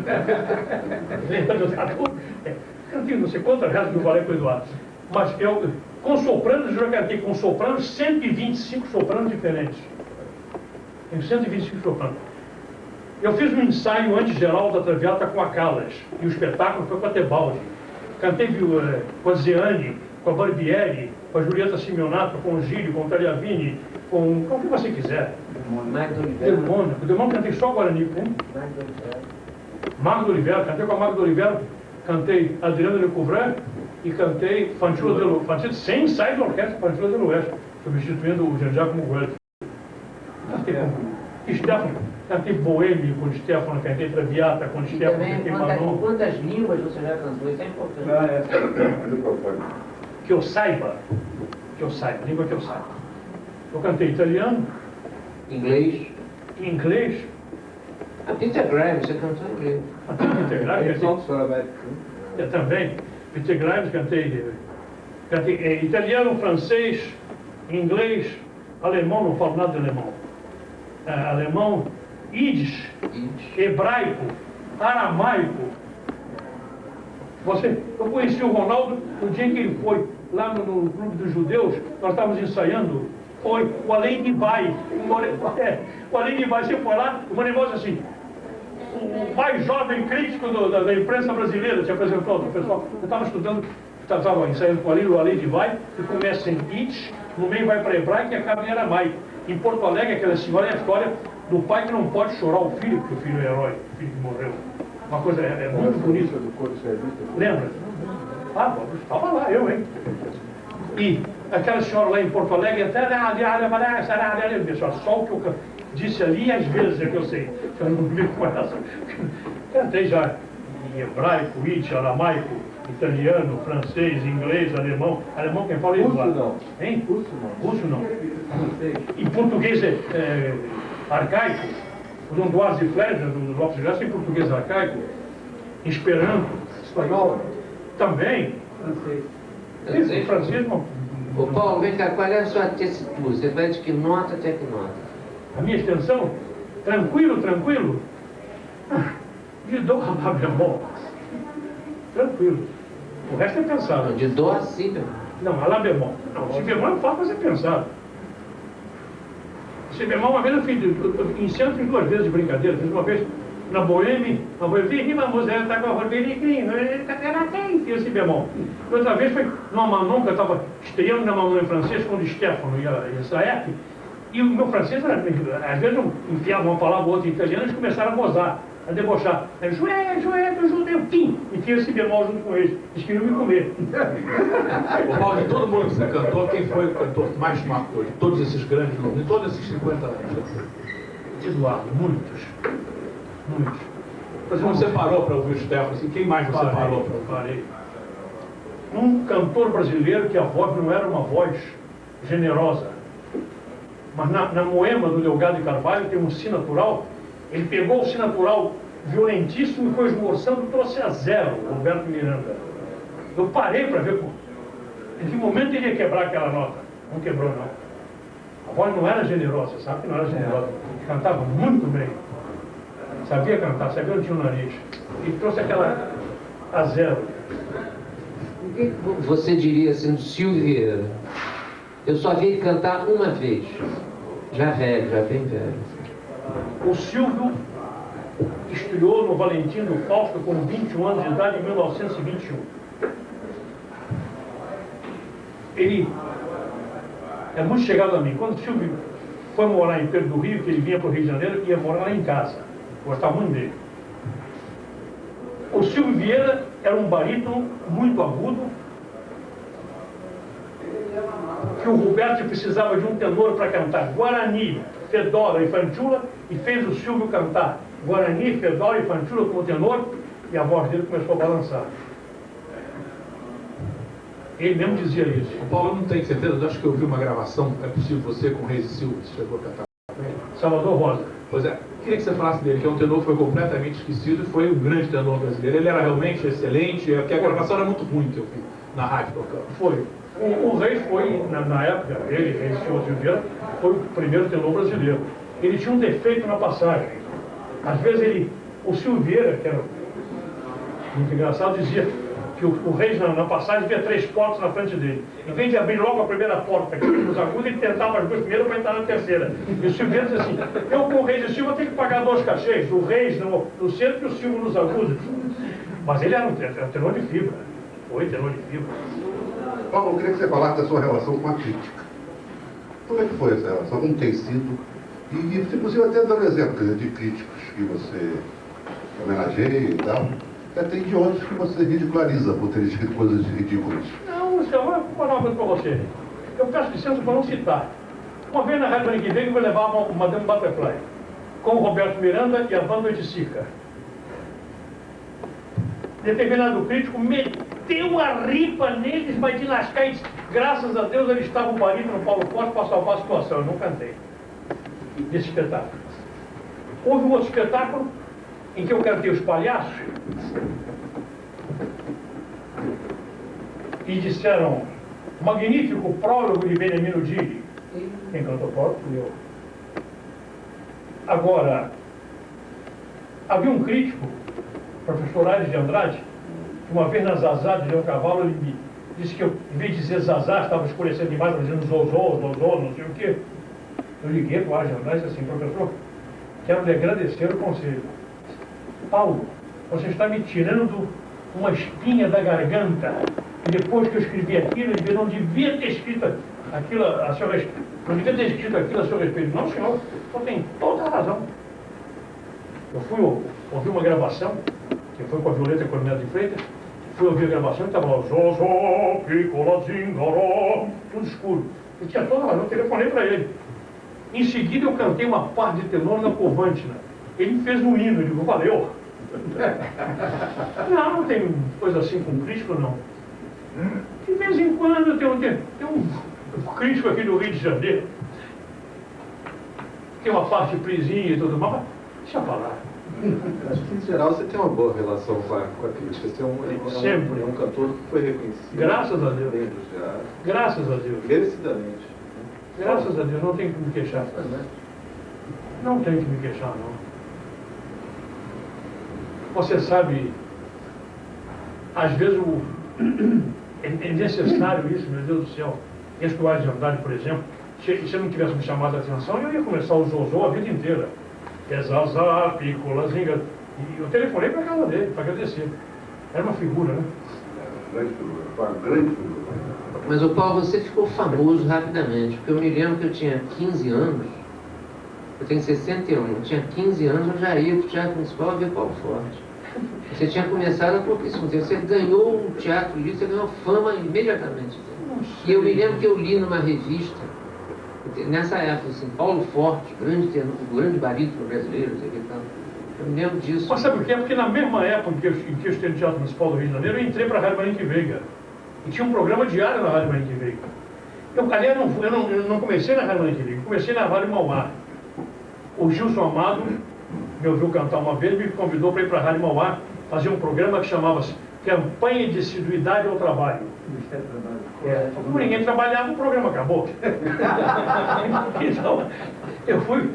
Cantei não sei quantas restas Viúva Alegre com o Eduardo. Mas eu, com sopranos, eu já cantei com sopranos 125 sopranos diferentes. Tem 125 sopranos. Eu fiz um ensaio anti-geral da Traviata com a Callas. E o espetáculo foi com a Tebaldi. Cantei com a Zeane, com a Barbieri, com a Julieta Simeonato, com o Gílio, com o Tagliavini, com o que você quiser. Demônio, cantei só Guarani, hein? Magdo Oliveira, cantei com a Magdo Oliveira, cantei Adriano de Couvret e cantei Fanciulla dello Oeste, sem ensaio da orquestra Fanciulla dello Oeste, substituindo o Jean-Jacques Mouret. Cantei com Stefano, cantei Boêmio com Stefano, cantei Traviata com Stefano, cantei Manon. Quantas línguas você já cantou? Isso é importante. Que eu saiba, língua que eu saiba. Eu cantei italiano, inglês. A Peter Grimes, você cantou em inglês. A Peter Grimes, eu também. Peter Grimes, cantei italiano, francês, inglês, alemão, não falo nada de alemão. Alemão, Yiddish, hebraico, aramaico. Eu conheci o Ronaldo no dia que ele foi lá no Clube dos Judeus, nós estávamos ensaiando, foi o Alain Dibai. O Alain Dibai, você foi lá, o negócio assim, o mais jovem crítico da imprensa brasileira, se apresentou, o pessoal, eu estava estudando, estava ensaiando com o Alain Dibai, que começa em Yiddish, no meio vai para hebraico e acaba em aramaico. Em Porto Alegre, aquela senhora é a história do pai que não pode chorar o filho, porque o filho é herói, o filho que morreu. Uma coisa muito bonita. Lembra? Estava lá, eu, hein? E aquela senhora lá em Porto Alegre, até só o que eu disse ali, às vezes é que eu sei. Eu não vivo com essa. Cantei já em hebraico, Yiddish, aramaico, italiano, francês, inglês, alemão. Alemão quem fala é Eduardo. Russo não. Hein? Russo não. Em português arcaico, o Dom Duarte de Flésia, do Lopes de Graça, em português arcaico, esperanto, espanhol, também, francês. Ô Paulo, vem cá, qual é a sua tessitura? Você vai de que nota até que nota? A minha extensão? Tranquilo? De dó a lá bemol. Tranquilo. O resto é pensado. De dó a si bemol? Não, a lá bemol. Não, si bemol é fácil, mas é pensado. Si bemol, uma vez eu fiz, em centro, fiz 2 vezes de brincadeira. Fiz uma vez na Boêmia, uma música, tá com a Rorberiquinho, e o si bemol. Outra vez foi numa Manon, que eu estava estreando na Manon em francês, com o Stefano e a Saek, e o meu francês, às vezes eu enfiava uma palavra ou outra em italiano, eles começaram a gozar, a debochar. Aí, judeu, tim, enfiei esse bemol junto com eles. Eles queriam me comer. Ô Paulo, de todo mundo que você cantou, quem foi o cantor que mais te marcou? De todos esses grandes nomes, de todos esses 50 anos? Eduardo, muitos. Mas quando você parou para ouvir o Stefano, assim, quem mais você parou? Parei. Um cantor brasileiro que a voz não era uma voz generosa. Mas na Moema do Delgado de Carvalho tem um si natural. Ele pegou o si natural violentíssimo e foi esmorçando, trouxe a zero, Roberto Miranda. Eu parei para ver em que momento ele ia quebrar aquela nota. Não quebrou, não. A voz não era generosa, sabe que não era generosa. cantava muito bem, sabia cantar, sabia onde tinha o nariz, e trouxe aquela a zero. O que você diria assim do Silvio Vieira? Eu só vi ele cantar uma vez, já velho, já bem velho. O Silvio estreou no Valentim do Fausto com 21 anos de idade em 1921. Ele é muito chegado a mim. Quando o Silvio foi morar em Pedro do Rio, que ele vinha para o Rio de Janeiro, ia morar lá em casa. Gostava muito dele. O Silvio Vieira era um barítono muito agudo, que o Roberto precisava de um tenor para cantar Guarani, Fedora e Fantula, e fez o Silvio cantar Guarani, Fedora e Fantula como tenor, e a voz dele começou a balançar. Ele mesmo dizia isso. O Paulo, eu não tenho certeza, eu acho que eu vi uma gravação, é possível você com o Reis e Silva, você chegou a cantar. Salvador Rosa. Pois é, queria que você falasse dele, que é um tenor que foi completamente esquecido e foi um grande tenor brasileiro. Ele era realmente excelente, porque a gravação era muito ruim que eu vi na rádio tocando. Foi. O Reis foi, na época, ele, Reis Silva Silveira, foi o primeiro tenor brasileiro. Ele tinha um defeito na passagem. Às vezes o Silveira, que era muito engraçado, dizia que o Reis na passagem via 3 portas na frente dele. Em vez de abrir logo a primeira porta, que nos agudos, ele tentava as 2 primeiras para entrar na terceira. E o Silveira dizia assim, eu com o Reis e Silva tenho que pagar 2 cachês, o Reis no centro e o Silva nos agudos. Mas ele era um tenor de fibra. Foi tenor de fibra. Paulo, eu queria que você falasse da sua relação com a crítica. Como é que foi essa relação? Como tem sido? E se possível até dar um exemplo, quer dizer, de críticos que você homenageia e tal. Até tem de outros que você ridiculariza por ter escrito coisas ridículas. Não, eu vou falar uma coisa para você. Eu peço licença para não citar. Uma vez na Rádio Maringue Veiga eu levava uma Madame Butterfly com o Roberto Miranda e a Wanda Oiticica. Determinado crítico meteu a ripa neles, mas de lascar, e disse, graças a Deus ele estava um barítono no Paulo Forte para salvar a situação. Eu não cantei nesse espetáculo. Houve um outro espetáculo em que eu cantei Os Palhaços e disseram, magnífico prólogo de Beniamino Gigli. Quem cantou prólogo fui eu. Agora, havia um crítico, professor Aires de Andrade, que uma vez na Zazá de Leão Cavalo, ele me disse que eu, em vez de dizer Zazá, estava escurecendo demais, estava dizendo Zozô, Zozô, não sei o quê. Eu liguei para o Aires de Andrade e disse assim, professor, quero lhe agradecer o conselho. Paulo, você está me tirando uma espinha da garganta. E depois que eu escrevi aquilo, ele não devia ter escrito aquilo a seu respeito. Não devia ter escrito aquilo a seu respeito. Não, senhor, você tem toda a razão. Eu fui ouvir uma gravação, que foi com a Violeta Coronel de Freitas, fui ouvir a gravação e estava lá, Zozó, Piccola Zingaró, tudo escuro. Eu tinha toda a razão, eu telefonei para ele. Em seguida eu cantei uma parte de tenor na Corvantina. Ele me fez um hino, eu digo, valeu. Não tem coisa assim com crítico, não. De vez em quando tem um crítico aqui do Rio de Janeiro. Tem uma parte frisinha e tudo mais, mas deixa eu falar. Acho que, em geral, você tem uma boa relação com a crítica. Você é um cantor que foi reconhecido. Graças a Deus. Graças a Deus. Merecidamente. Graças a Deus, não tenho que me queixar. Não tenho que me queixar, não. Você sabe, às vezes é necessário isso, meu Deus do céu. Esse do Aires de Andrade, por exemplo, se eu não tivesse me chamado a atenção, eu ia começar o Zozô a vida inteira. É Zazá, Piccola, Zinga. E eu telefonei para a casa dele, para agradecer. Era uma figura, né? Uma grande figura. Mas o Paulo, você ficou famoso rapidamente, porque eu me lembro que eu tinha 15 anos, eu tenho 61, eu tinha 15 anos, eu já ia para o Teatro Municipal ver Paulo Forte. Você tinha começado há pouquíssimo tempo, você ganhou o teatro livre, você ganhou fama imediatamente. E eu me lembro que eu li numa revista, nessa época, assim, Paulo Forte, grande barítono brasileiro, não sei o que tal. Eu me lembro disso. Mas sabe o que é? Porque na mesma época em que eu estive no Teatro Municipal do Rio de Janeiro, eu entrei para a Rádio Maringue Veiga. E tinha um programa diário na Rádio Maringue Veiga. Aliás, eu não comecei na Rádio Maringue Veiga, comecei na Rádio Mauá. O Gilson Amado me ouviu cantar uma vez e me convidou para ir para a Rádio Mauá fazer um programa que chamava-se Campanha de Assiduidade ao Trabalho. Como ninguém trabalhava, o programa acabou. Então, eu fui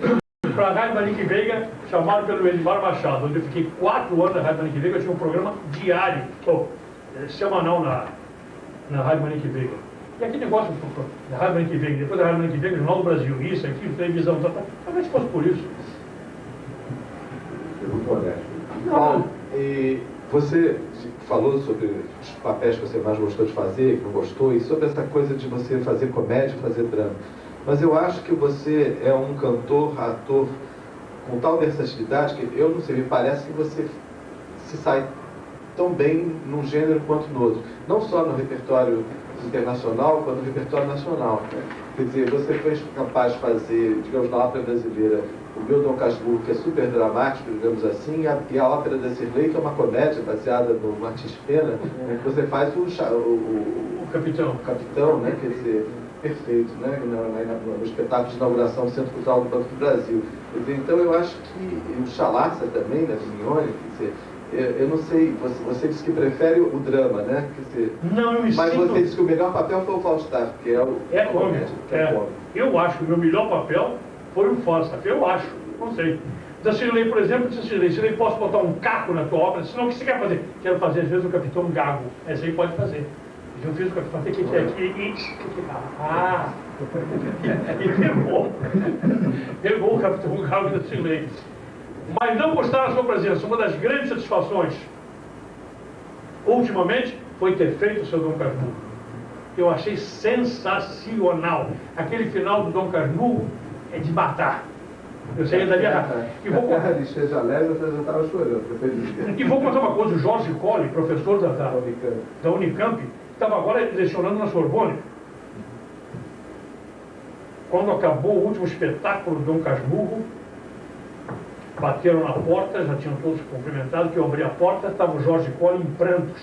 fui para a Rádio Manique Veiga, chamado pelo Edmar Machado, onde eu fiquei 4 anos na Rádio Manique Veiga. Eu tinha um programa diário, semanal na Rádio Manique Veiga. E aquele negócio da Rádio Manique Veiga, depois da Rádio Manique Veiga, Jornal do Brasil, isso, aquilo, televisão, talvez fosse por isso. Paulo, e você falou sobre os papéis que você mais gostou de fazer, que não gostou, e sobre essa coisa de você fazer comédia, fazer drama. Mas eu acho que você é um cantor, ator com tal versatilidade que eu não sei, me parece que você se sai tão bem num gênero quanto no outro. Não só no repertório internacional, quanto no repertório nacional. Quer dizer, você foi capaz de fazer, digamos, na ópera brasileira, o meu Dom Casmurro, que é super dramático, digamos assim, e a ópera da Cirlei, que é uma comédia baseada no Martins Pena, que você faz o capitão, né? Quer dizer, perfeito, né? No espetáculo de inauguração do Centro Cultural do Banco do Brasil. Quer dizer, então eu acho que o Chalaça também, né, Mignone, quer dizer, eu não sei, você disse que prefere o drama, né? Quer dizer, não, eu me mas sinto... você disse que o melhor papel foi o Falstaff, que é o... É cômico. Eu acho que o meu melhor papel foi o Falstaff, eu acho, não sei. Da Cirlei, por exemplo, disse Cirlei, posso botar um caco na tua obra? Senão, o que você quer fazer? Quero fazer, às vezes, o Capitão Gago. Essa aí pode fazer. Eu fiz o Capitão, tem que ter aqui e... E pegou o Capitão Gago da Cirlei. Mas não gostar da sua presença. Uma das grandes satisfações, ultimamente, foi ter feito o seu Dom Casmurro. Eu achei sensacional. Aquele final do Dom Casmurro é de matar. Eu saí dali e vou contar. E vou contar uma coisa: o Jorge Colli, professor da Unicamp, estava agora lecionando na Sorbonne. Quando acabou o último espetáculo do Dom Casmurro, bateram na porta, já tinham todos cumprimentado, que eu abri a porta, estava o Jorge Colli em prantos.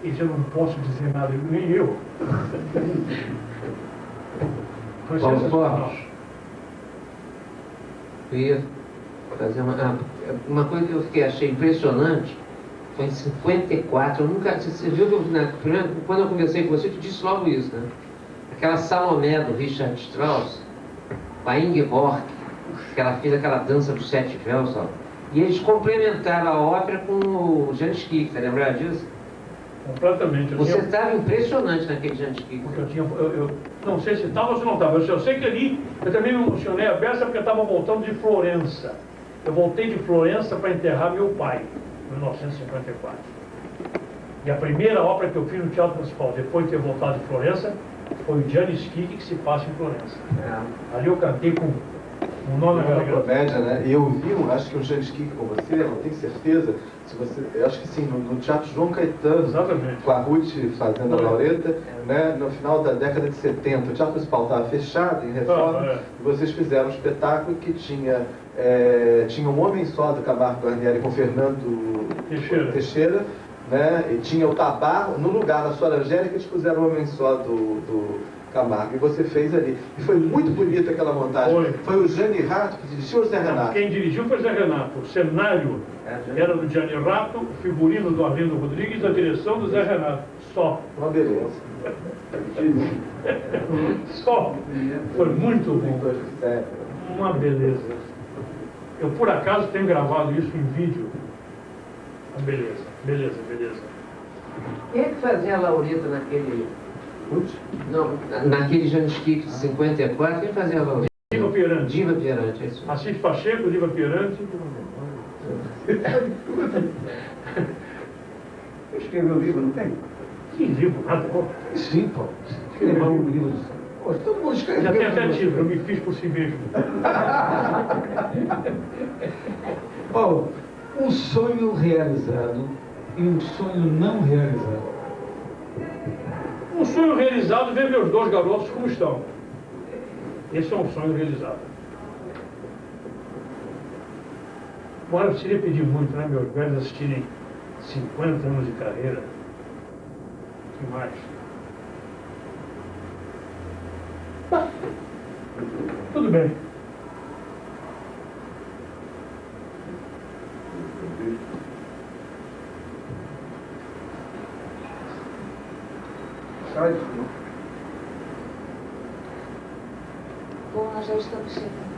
E disse: eu não posso dizer nada, nem eu. Paulo Borges, eu ia fazer uma coisa que eu achei impressionante. Foi em 54, eu nunca... Você viu que quando eu conversei com você, eu te disse logo isso, né? Aquela Salomé do Richard Strauss, com a Ingeborg, que ela fez aquela dança dos 7 véus, sabe? E eles complementaram a ópera com o Jansky, você lembra disso? Completamente. Você estava impressionante naquele Jansky. Eu não sei se estava ou se não estava. Eu sei que ali, eu também me emocionei a beça porque eu estava voltando de Florença. Eu voltei de Florença para enterrar meu pai, em 1954. E a primeira ópera que eu fiz no Teatro Municipal, depois de ter voltado de Florença, foi o Jansky, que se passa em Florença. Ali eu cantei com um nó na garganta. Comédia, né? E eu vi, acho que um Jansky com você, não tenho certeza, se você, eu acho que sim, no Teatro João Caetano, exatamente, com a Ruth fazendo a Laureta, né? No final da década de 70, o Teatro Municipal estava fechado, em reforma, e vocês fizeram um espetáculo que tinha um homem só do Camargo Guarnieri com Fernando Teixeira, né? E tinha o Tabarro, no lugar da Sora Angélica, eles puseram um homem só do Camargo, e você fez ali. E foi muito bonita aquela montagem. Foi o Gianni Rato que dirigiu ou o Zé Renato? Quem dirigiu foi o Zé Renato. O cenário era do Gianni Rato, o figurino do Arlindo Rodrigues, a direção do Zé Renato. Só. Uma beleza. Só. Foi muito bom. Uma beleza. Eu, por acaso, tenho gravado isso em vídeo. Beleza, beleza, beleza. Quem é que fazia a Laureta naquele... Não, naquele Jansky de 54, quem fazia a Laureta? Diva Pierante. Diva Pierante, é isso. Assis Pacheco, Diva Pierante. Escreveu livro, não tem? Que livro? Nada. Sim, Paulo. Escreveu um livro. Todo mundo escreve. Já tem até título, eu me fiz por si mesmo. Paulo, um sonho realizado e um sonho não realizado. Um sonho realizado é ver meus 2 garotos como estão. Esse é um sonho realizado. Agora eu precisaria pedir muito, né, meus velhos assistirem 50 anos de carreira. O que mais? Tudo bem. Bom nós já estamos chegando.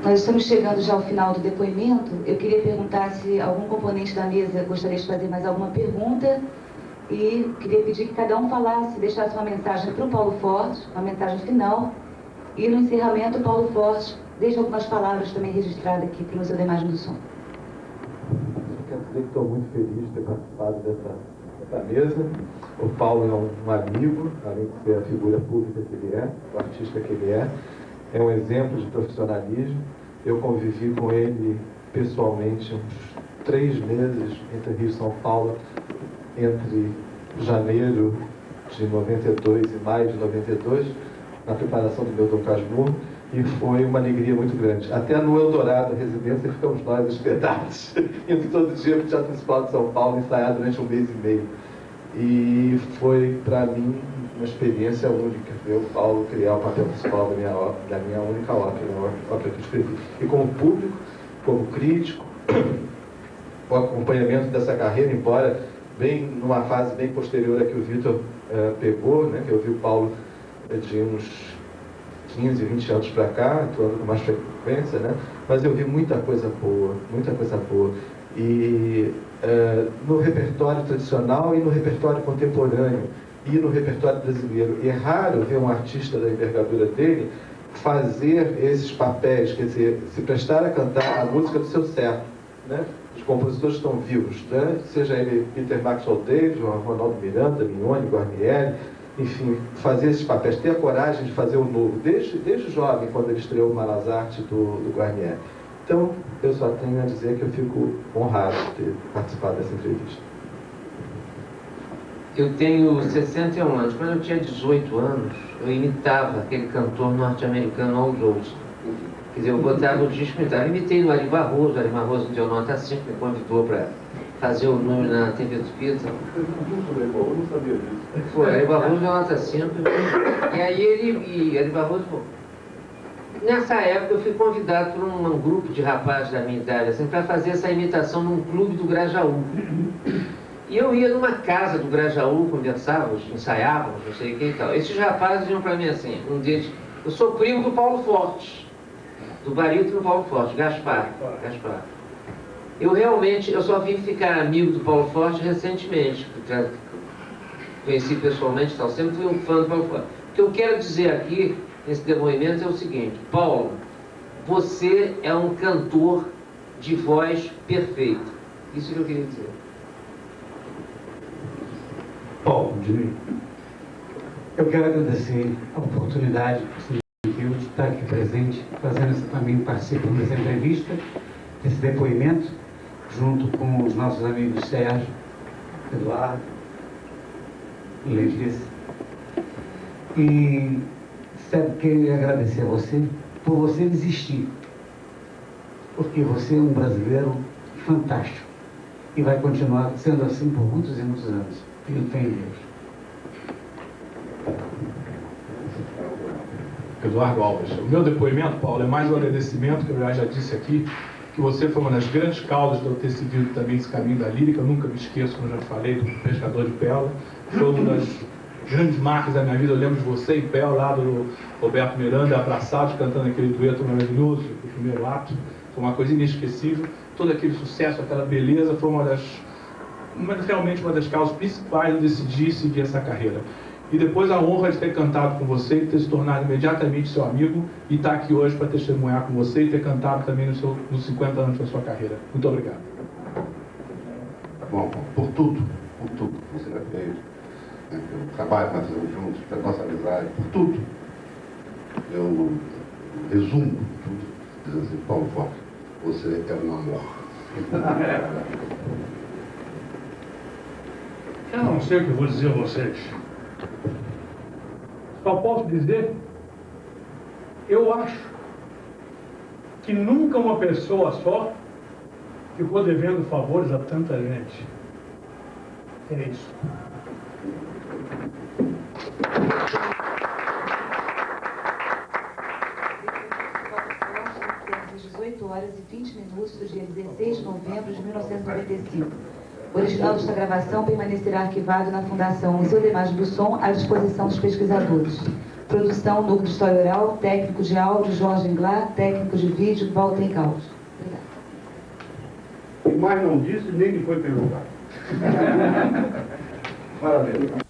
Nós estamos chegando já ao final do depoimento. Eu queria perguntar se algum componente da mesa gostaria de fazer mais alguma pergunta. E queria pedir que cada um falasse, deixasse uma mensagem para o Paulo Forte, uma mensagem final. E no encerramento, o Paulo Forte deixa algumas palavras também registradas aqui para o Museu da Imagem do Som. Quero dizer que estou muito feliz de ter participado dessa mesa. O Paulo é um amigo, além de ser a figura pública que ele é, o artista que ele é um exemplo de profissionalismo. Eu convivi com ele pessoalmente uns 3 meses entre Rio e São Paulo, entre janeiro de 92 e maio de 92, na preparação do meu Dom Casmurro, e foi uma alegria muito grande. Até no Eldorado, a residência, ficamos nós hospedados, indo todo dia para o Teatro Municipal de São Paulo, ensaiar durante 1 mês e meio. E foi, para mim, uma experiência única ver o Paulo criar o papel principal da minha única ópera, a ópera que eu escrevi. E como público, como crítico, o acompanhamento dessa carreira, embora bem numa fase bem posterior a que o Vitor pegou, né, que eu vi o Paulo de uns 15, 20 anos para cá, atuando com mais frequência, né, mas eu vi muita coisa boa, muita coisa boa. E no repertório tradicional e no repertório contemporâneo e no repertório brasileiro. E é raro ver um artista da envergadura dele fazer esses papéis, quer dizer, se prestar a cantar a música do seu certo, né? Os compositores estão vivos, né? Seja ele Peter Maxwell Davies, Ronaldo Miranda, Mignone, Guarnieri, enfim, fazer esses papéis, ter a coragem de fazer o novo, desde jovem, quando ele estreou o Malazarte do Guarnieri. Então, eu só tenho a dizer que eu fico honrado de ter participado dessa entrevista. Eu tenho 61 anos. Quando eu tinha 18 anos, eu imitava aquele cantor norte-americano Al Jolson. Quer dizer, eu botava o disco e imitava. Eu imitei o Ari Barroso me deu nota 5, me convidou para fazer o número na TV Tupi. Eu não sabia disso. Foi, Ari Barroso deu nota 5. E aí Ari Barroso... Nessa época eu fui convidado por um grupo de rapazes da minha idade assim, para fazer essa imitação num clube do Grajaú. E eu ia numa casa do Grajaú, conversávamos, ensaiávamos, não sei o que e tal. Esses rapazes iam para mim assim, um deles, eu sou primo do Paulo Forte, do barítono Paulo Forte, Gaspar. Eu só vim ficar amigo do Paulo Forte recentemente, porque conheci pessoalmente e tal, sempre fui um fã do Paulo Forte. O que eu quero dizer aqui nesse depoimento é o seguinte: Paulo, você é um cantor de voz perfeita. Isso que eu queria dizer. Paulo, eu quero agradecer a oportunidade que você me deu de estar aqui presente, participando dessa entrevista, desse depoimento, junto com os nossos amigos Sérgio, Eduardo, Letícia. E queria agradecer a você por você existir, porque você é um brasileiro fantástico e vai continuar sendo assim por muitos e muitos anos. Eu tenho Deus. Eduardo Alves. O meu depoimento, Paulo, é mais um agradecimento, que eu já disse aqui, que você foi uma das grandes causas de eu ter seguido também esse caminho da lírica. Eu nunca me esqueço, como eu já falei, do Pescador de Pérola. Foi uma das grandes marcas da minha vida. Eu lembro de você em Pérola, lá do Roberto Miranda, abraçados, cantando aquele dueto maravilhoso, o primeiro ato. Foi uma coisa inesquecível. Todo aquele sucesso, aquela beleza, foi realmente uma das causas principais de eu decidir seguir essa carreira. E depois a honra de ter cantado com você, de ter se tornado imediatamente seu amigo e estar aqui hoje para testemunhar com você e ter cantado também nos 50 anos da sua carreira. Muito obrigado. Bom, por tudo que você já fez, né, pelo trabalho que nós fizemos juntos, pela nossa amizade, por tudo, eu resumo tudo, dizendo assim: Paulo Forte, você é um amor. Eu não sei o que eu vou dizer a vocês. Só posso dizer, eu acho que nunca uma pessoa só ficou devendo favores a tanta gente. É isso. Às 18 horas e 20 minutos do dia 16 de novembro de 1995. O original desta gravação permanecerá arquivado na Fundação Museu da Imagem do Som à disposição dos pesquisadores. Produção, Núcleo de História Oral. Técnico de áudio, Jorge Englar. Técnico de vídeo, Walter Caos. E mais não disse, nem lhe foi perguntado. Parabéns.